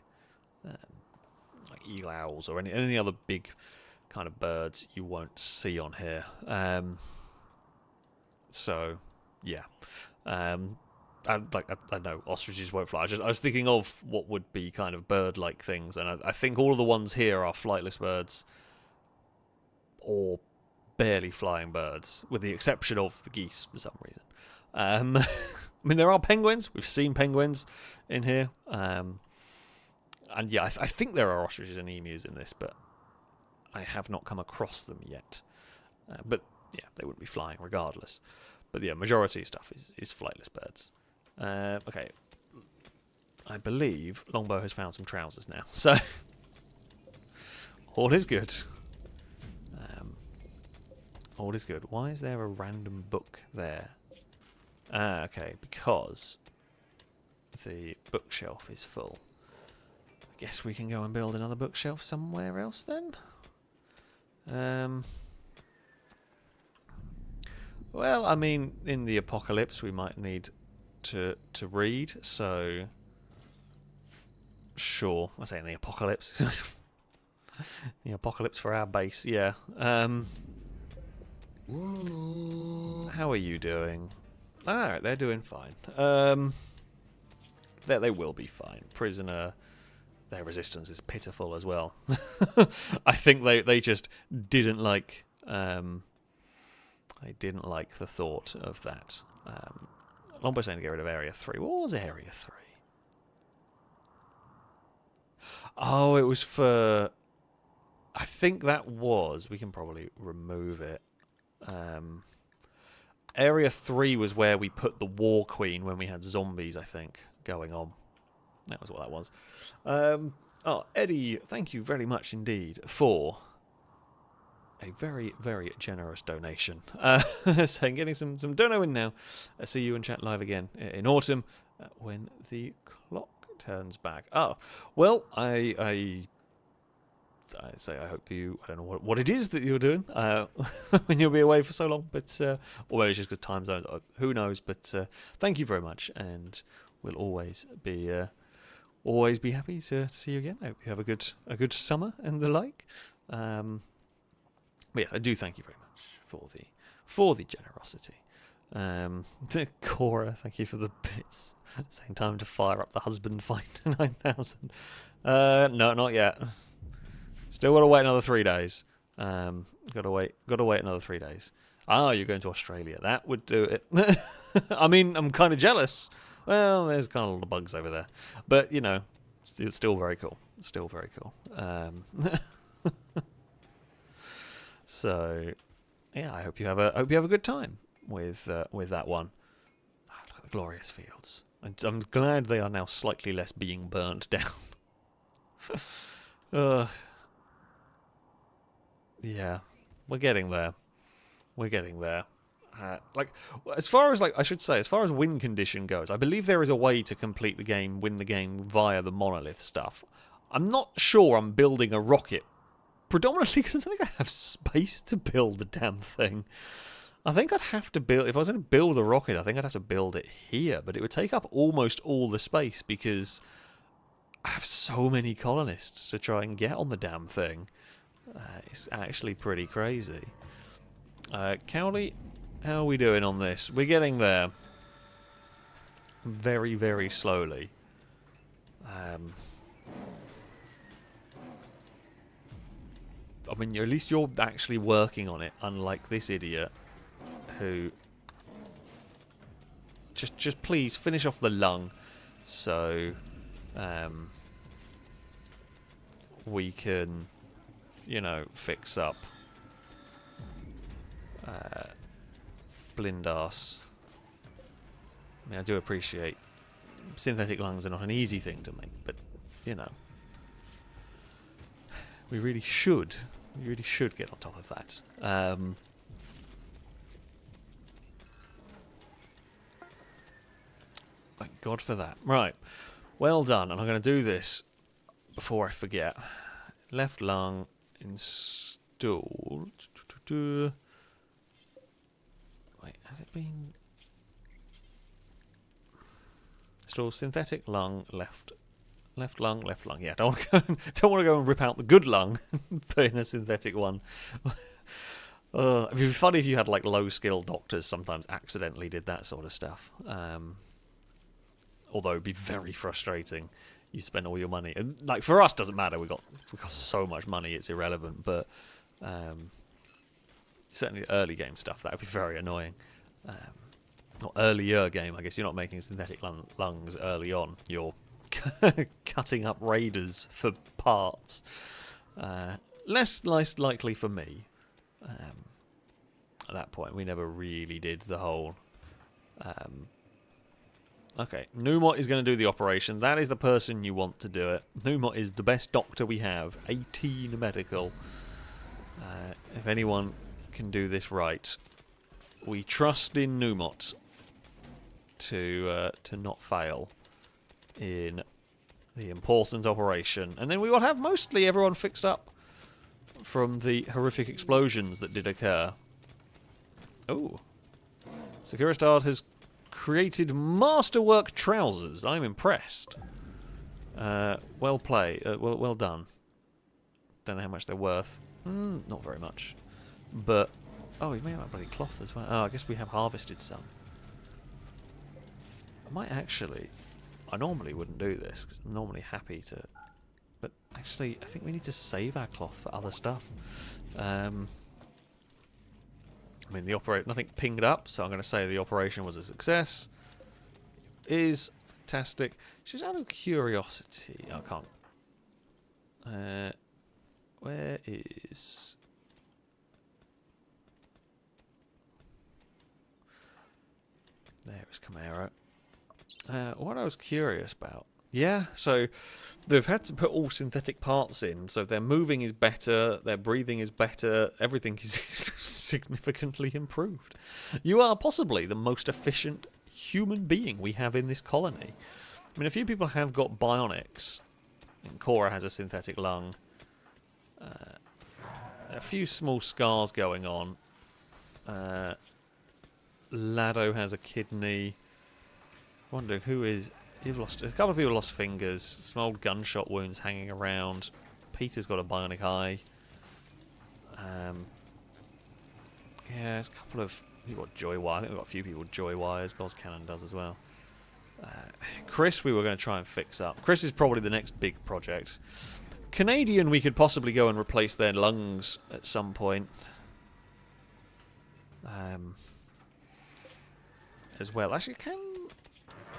like eagle owls or any other big kind of birds you won't see on here. So, yeah. I know ostriches won't fly. I was thinking of what would be kind of bird-like things, and I think all of the ones here are flightless birds or barely flying birds, with the exception of the geese for some reason. I mean, there are penguins. We've seen penguins in here, and yeah, I think there are ostriches and emus in this, but I have not come across them yet. But yeah, they wouldn't be flying regardless. But yeah, majority stuff is flightless birds. Okay, I believe Longbow has found some trousers now, so all is good. All is good. Why is there a random book there? Okay, because the bookshelf is full. I guess we can go and build another bookshelf somewhere else then. Well, I mean, in the apocalypse we might need to read, so sure. I say in the apocalypse. The apocalypse for our base, yeah. How are you doing? Alright, they're doing fine. They will be fine. Prisoner, their resistance is pitiful as well. I think they just didn't like they didn't like the thought of that. Lombow's saying to get rid of Area 3. What was Area 3? Oh, it was for... I think that was... We can probably remove it. Area 3 was where we put the War Queen when we had zombies, I think, going on. That was what that was. Oh, Eddie, thank you very much indeed for a very, very generous donation. Saying getting some dono in now. See you and chat live again in autumn when the clock turns back. Oh, well, I say I hope you... I don't know what it is that you're doing when you'll be away for so long, but or maybe it's just because time zones. Who knows? But thank you very much, and we'll always be happy to see you again. I hope you have a good summer and the like. But yes, I do thank you very much for the generosity. Cora, thank you for the bits. Same time to fire up the husband fight 9,000. No, not yet. Still got to wait another 3 days. Got to wait another 3 days. Ah, you're going to Australia. That would do it. I mean, I'm kind of jealous. Well, there's kind of a lot of bugs over there, but you know, it's still very cool. Still very cool. So, yeah, I hope you have a good time with that one. Oh, look at the glorious fields. I'm glad they are now slightly less being burnt down. Yeah, we're getting there. We're getting there. As far as win condition goes, I believe there is a way to complete the game, win the game via the monolith stuff. I'm not sure I'm building a rocket. Predominantly because I don't think I have space to build the damn thing. I think I'd have to build... If I was going to build a rocket, I think I'd have to build it here. But it would take up almost all the space because I have so many colonists to try and get on the damn thing. It's actually pretty crazy. Cowley, how are we doing on this? We're getting there. Very, very slowly. I mean, at least you're actually working on it, unlike this idiot who... Just please finish off the lung so we can, you know, fix up Blindas. I mean, I do appreciate synthetic lungs are not an easy thing to make, but, you know, we really should get on top of that. Thank God for that. Right. Well done. And I'm going to do this before I forget. Left lung installed. Wait, has it been... Install synthetic lung, left lung, left lung. Yeah, don't want to go and rip out the good lung and put in a synthetic one. It'd be funny if you had like low skill doctors sometimes accidentally did that sort of stuff. Although it'd be very frustrating. You spend all your money, and like for us, doesn't matter. We got so much money, it's irrelevant. But certainly early game stuff that would be very annoying. Not earlier game, I guess. You're not making synthetic lungs early on. You're cutting up raiders for parts. Less likely for me. At that point, we never really did the whole... Okay, Numot is going to do the operation. That is the person you want to do it. Numot is the best doctor we have. 18 medical. If anyone can do this right, we trust in Numot to not fail in the important operation. And then we will have mostly everyone fixed up from the horrific explosions that did occur. Oh. Securistad has created masterwork trousers. I'm impressed. Well played. Well done. Don't know how much they're worth. Not very much. But... Oh, we made that bloody cloth as well. Oh, I guess we have harvested some. I might actually... I normally wouldn't do this, because I'm normally happy to... But actually, I think we need to save our cloth for other stuff. I mean, the nothing pinged up, so I'm going to say the operation was a success. Is fantastic. Just out of curiosity, I can't... where is... There is Camaro. What I was curious about... Yeah, so they've had to put all synthetic parts in, so their moving is better, their breathing is better, everything is significantly improved. You are possibly the most efficient human being we have in this colony. I mean, a few people have got bionics. And Cora has a synthetic lung. A few small scars going on. Lado has a kidney. Wondering who is... You've lost... A couple of people lost fingers. Some old gunshot wounds hanging around. Peter's got a bionic eye. Yeah, there's a couple of... You've got joy wire. I think we've got a few people with joy wires. Gauss Cannon does as well. Chris we were going to try and fix up. Chris is probably the next big project. Canadian, we could possibly go and replace their lungs at some point. As well. Actually,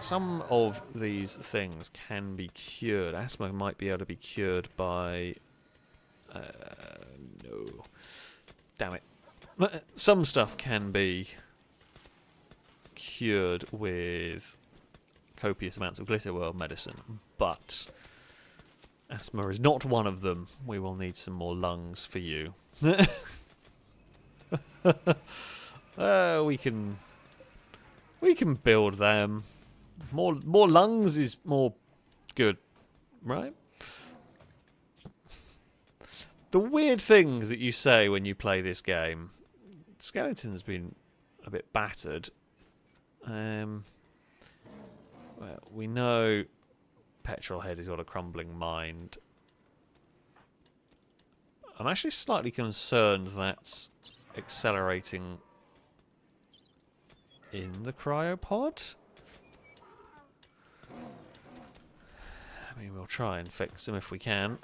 some of these things can be cured. Asthma might be able to be cured by... no. Damn it. Some stuff can be cured with copious amounts of Glitterworld medicine, but asthma is not one of them. We will need some more lungs for you. We can build them. More lungs is more good, right? The weird things that you say when you play this game. Skeleton's been a bit battered. Well, we know Petrolhead has got a crumbling mind. I'm actually slightly concerned that's accelerating in the cryopod. I mean, we'll try and fix them if we can.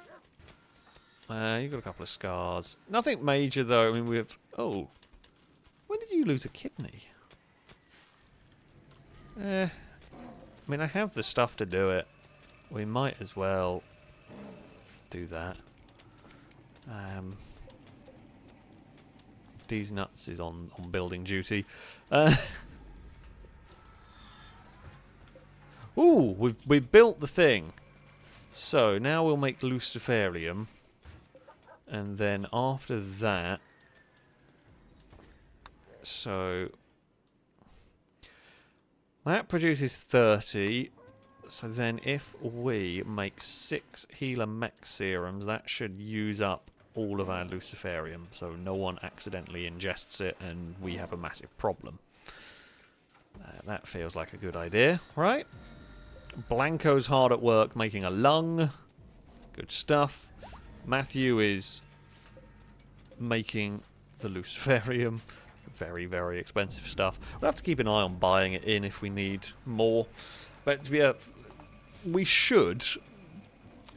You've got a couple of scars. Nothing major, though. I mean, we have... Oh. When did you lose a kidney? I mean, I have the stuff to do it. We might as well do that. These nuts is on building duty. Ooh, we've built the thing. So now we'll make Luciferium, and then after that, so that produces 30. So then if we make 6 healer mech serums, that should use up all of our Luciferium, so no one accidentally ingests it and we have a massive problem. That feels like a good idea, right? Blanco's hard at work making a lung. Good stuff. Matthew is making the Luciferium. Very, very expensive stuff. We'll have to keep an eye on buying it in if we need more. But yeah, we should,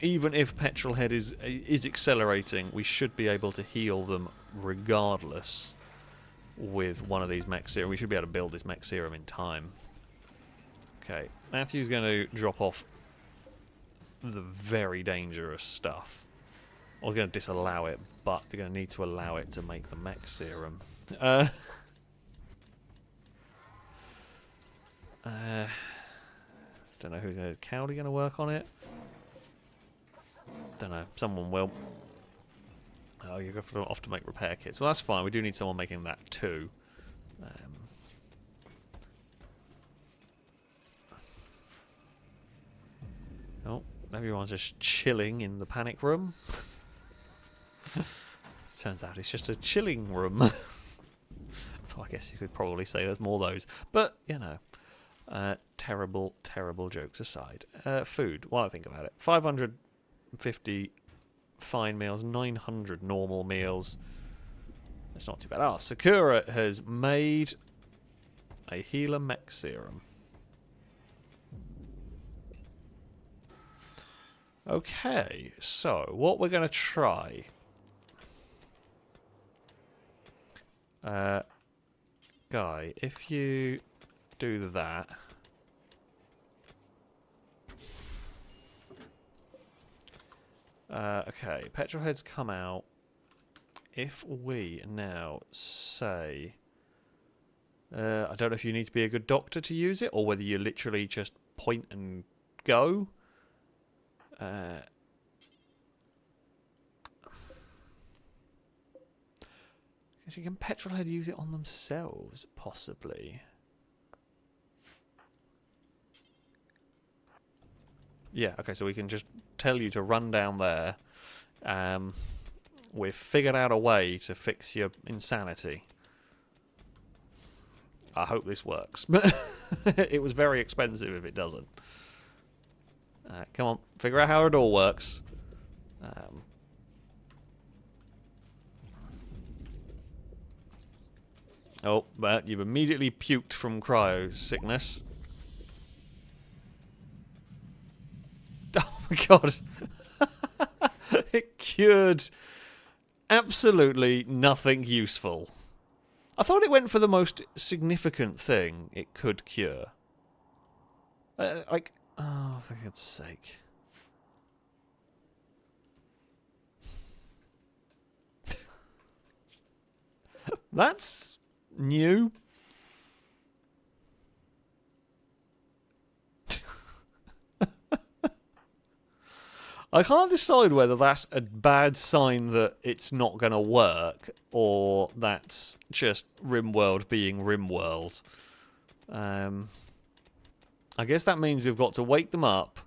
even if Petrolhead is accelerating, we should be able to heal them regardless with one of these mech serum. We should be able to build this mech serum in time. Okay, Matthew's going to drop off the very dangerous stuff. I was going to disallow it, but they're going to need to allow it to make the mech serum. Don't know who's going to... Cowley going to work on it? Don't know. Someone will. Oh, you're off to make repair kits. Well, that's fine. We do need someone making that too. Oh, everyone's just chilling in the panic room. Turns out it's just a chilling room. So I guess you could probably say there's more of those. But, you know, terrible, terrible jokes aside. Food, while I think about it. 550 fine meals, 900 normal meals. That's not too bad. Ah, Sakura has made a healer mech serum. Okay, so what we're going to try... Guy, if you do that... okay, Petrolhead's come out. If we now say... I don't know if you need to be a good doctor to use it, or whether you literally just point and go. Actually, can Petrolhead use it on themselves, possibly? Yeah, okay, so we can just tell you to run down there. We've figured out a way to fix your insanity. I hope this works. It was very expensive if it doesn't. Come on, figure out how it all works. Oh, but you've immediately puked from cryo sickness. Oh my god. It cured absolutely nothing useful. I thought it went for the most significant thing it could cure. Like, oh, for God's sake. That's new. I can't decide whether that's a bad sign that it's not going to work, or that's just Rimworld being Rimworld. I guess that means we've got to wake them up,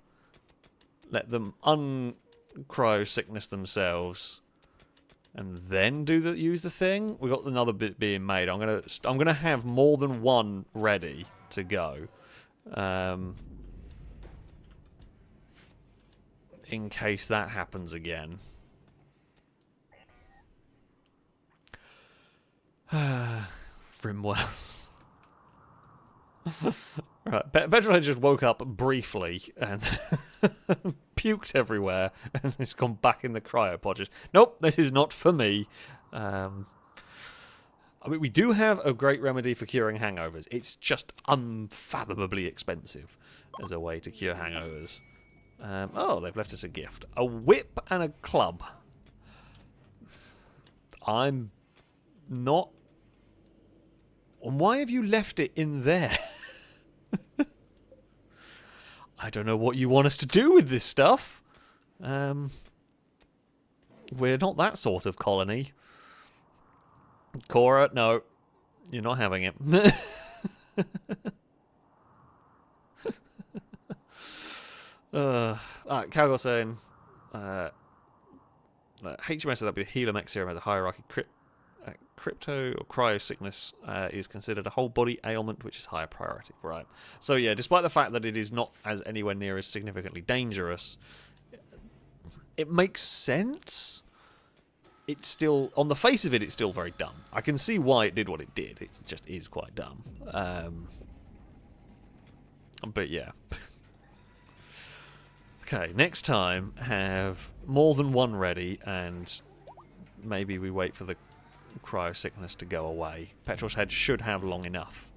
let them uncryo sickness themselves, and then use the thing. We got another bit being made. I'm gonna have more than one ready to go. In case that happens again. Rimworld. Right, Petrolhead just woke up briefly and puked everywhere and has gone back in the cryopod. Just, nope, this is not for me. I mean, we do have a great remedy for curing hangovers. It's just unfathomably expensive as a way to cure hangovers. Oh, they've left us a gift. A whip and a club. I'm not... Why have you left it in there? I don't know what you want us to do with this stuff. We're not that sort of colony. Cora, no. You're not having it. Calgor saying, HMS, that'd be the healer mech serum, has a hierarchy. Crypto or cryo sickness is considered a whole body ailment, which is higher priority. Right. So yeah, despite the fact that it is not as anywhere near as significantly dangerous, it makes sense. It's still, on the face of it, it's still very dumb. I can see why it did what it did. It just is quite dumb. But yeah. Okay, next time have more than one ready, and maybe we wait for the cryo sickness to go away. Petrol's head should have long enough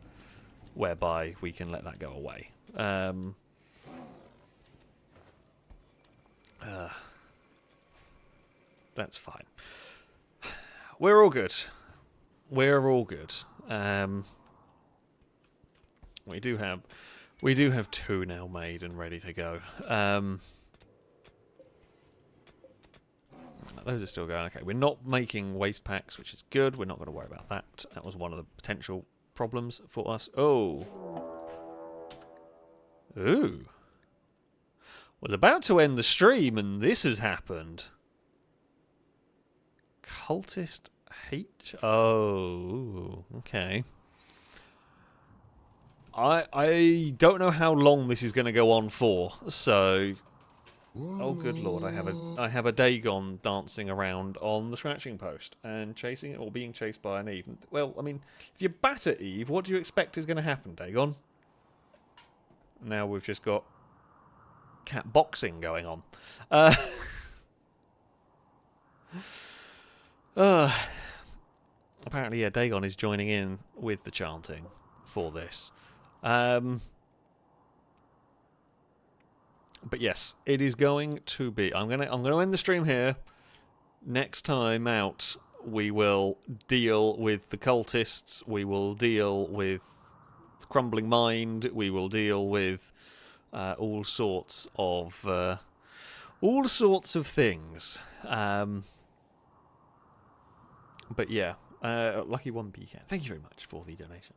whereby we can let that go away. That's fine. We're all good. We're all good. We do have 2 now made and ready to go. Those are still going. Okay, we're not making waste packs, which is good. We're not going to worry about that. That was one of the potential problems for us. Oh. Ooh. Was about to end the stream and this has happened. Cultist hate? Oh, okay. I don't know how long this is going to go on for, so... Oh, good lord, I have a Dagon dancing around on the scratching post and chasing it, or being chased by an Eve. Well, I mean, if you batter Eve, what do you expect is going to happen, Dagon? Now we've just got cat boxing going on. Apparently, yeah, Dagon is joining in with the chanting for this. But yes, it is going to be. I'm gonna end the stream here. Next time out, we will deal with the cultists. We will deal with the crumbling mind. We will deal with all sorts of things. But yeah, lucky 1p cat. Thank you very much for the donation.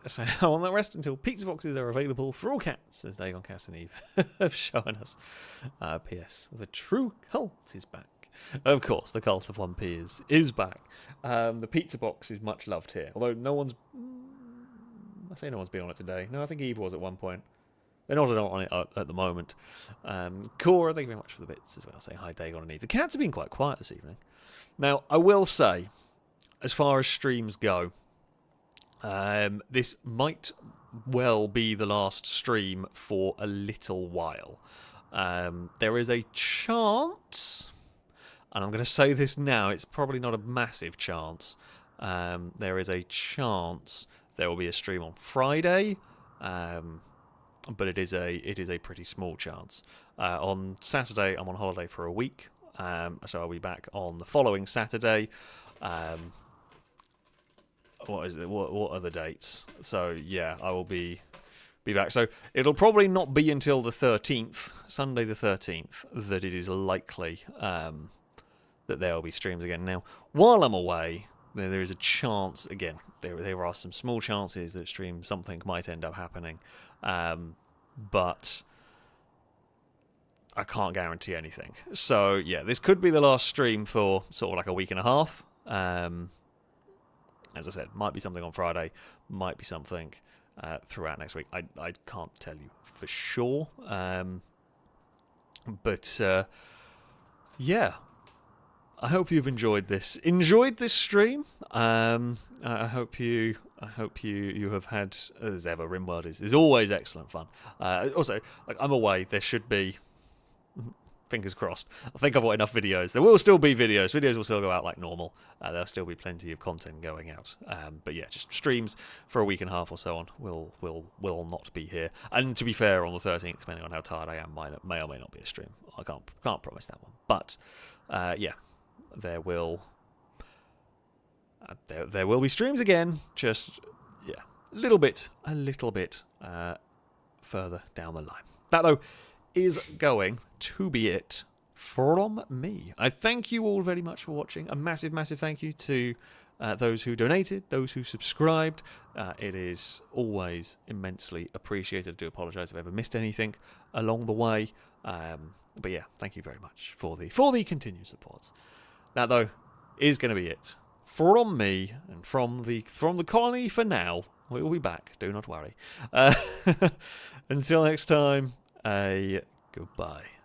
So I will not rest until pizza boxes are available for all cats, as Dagon, Cass and Eve have shown us. P.S. The true cult is back. Of course, the cult of 1p is back. The pizza box is much loved here, although no one's... I say no one's been on it today. No, I think Eve was at one point. They're not on it at the moment. Cora, thank you very much for the bits as well. Say hi, Dagon and Eve. The cats have been quite quiet this evening. Now, I will say, as far as streams go, this might well be the last stream for a little while. There is a chance, and I'm going to say this now, it's probably not a massive chance. There is a chance there will be a stream on Friday, but it is a pretty small chance. On Saturday, I'm on holiday for a week, so I'll be back on the following Saturday. What is it? What are the dates? So yeah, I will be back. So it'll probably not be until the 13th, Sunday the 13th, that it is likely that there will be streams again. Now, while I'm away, there is a chance again. There are some small chances that something might end up happening, but I can't guarantee anything. So yeah, this could be the last stream for sort of like a week and a half. As I said, might be something on Friday, might be something throughout next week. I can't tell you for sure. But yeah, I hope you've enjoyed this. Enjoyed this stream. I hope you have had, as ever, Rimworld is always excellent fun. Also, like, I'm away. There should be. Fingers crossed. I think I've got enough videos. There will still be videos. Videos will still go out like normal. There'll still be plenty of content going out. But yeah, just streams for a week and a half or so on will not be here. And to be fair, on the 13th, depending on how tired I am, may or may not be a stream. I can't promise that one. But yeah, there will be streams again. Just yeah, a little bit further down the line. That though is going to be it from me. I thank you all very much for watching. A massive thank you to those who donated, those who subscribed. It is always immensely appreciated. I do apologise if I ever missed anything along the way. But yeah, thank you very much for the continued support. That, though, is going to be it from me and from the colony for now. We will be back, do not worry. Until next time, goodbye.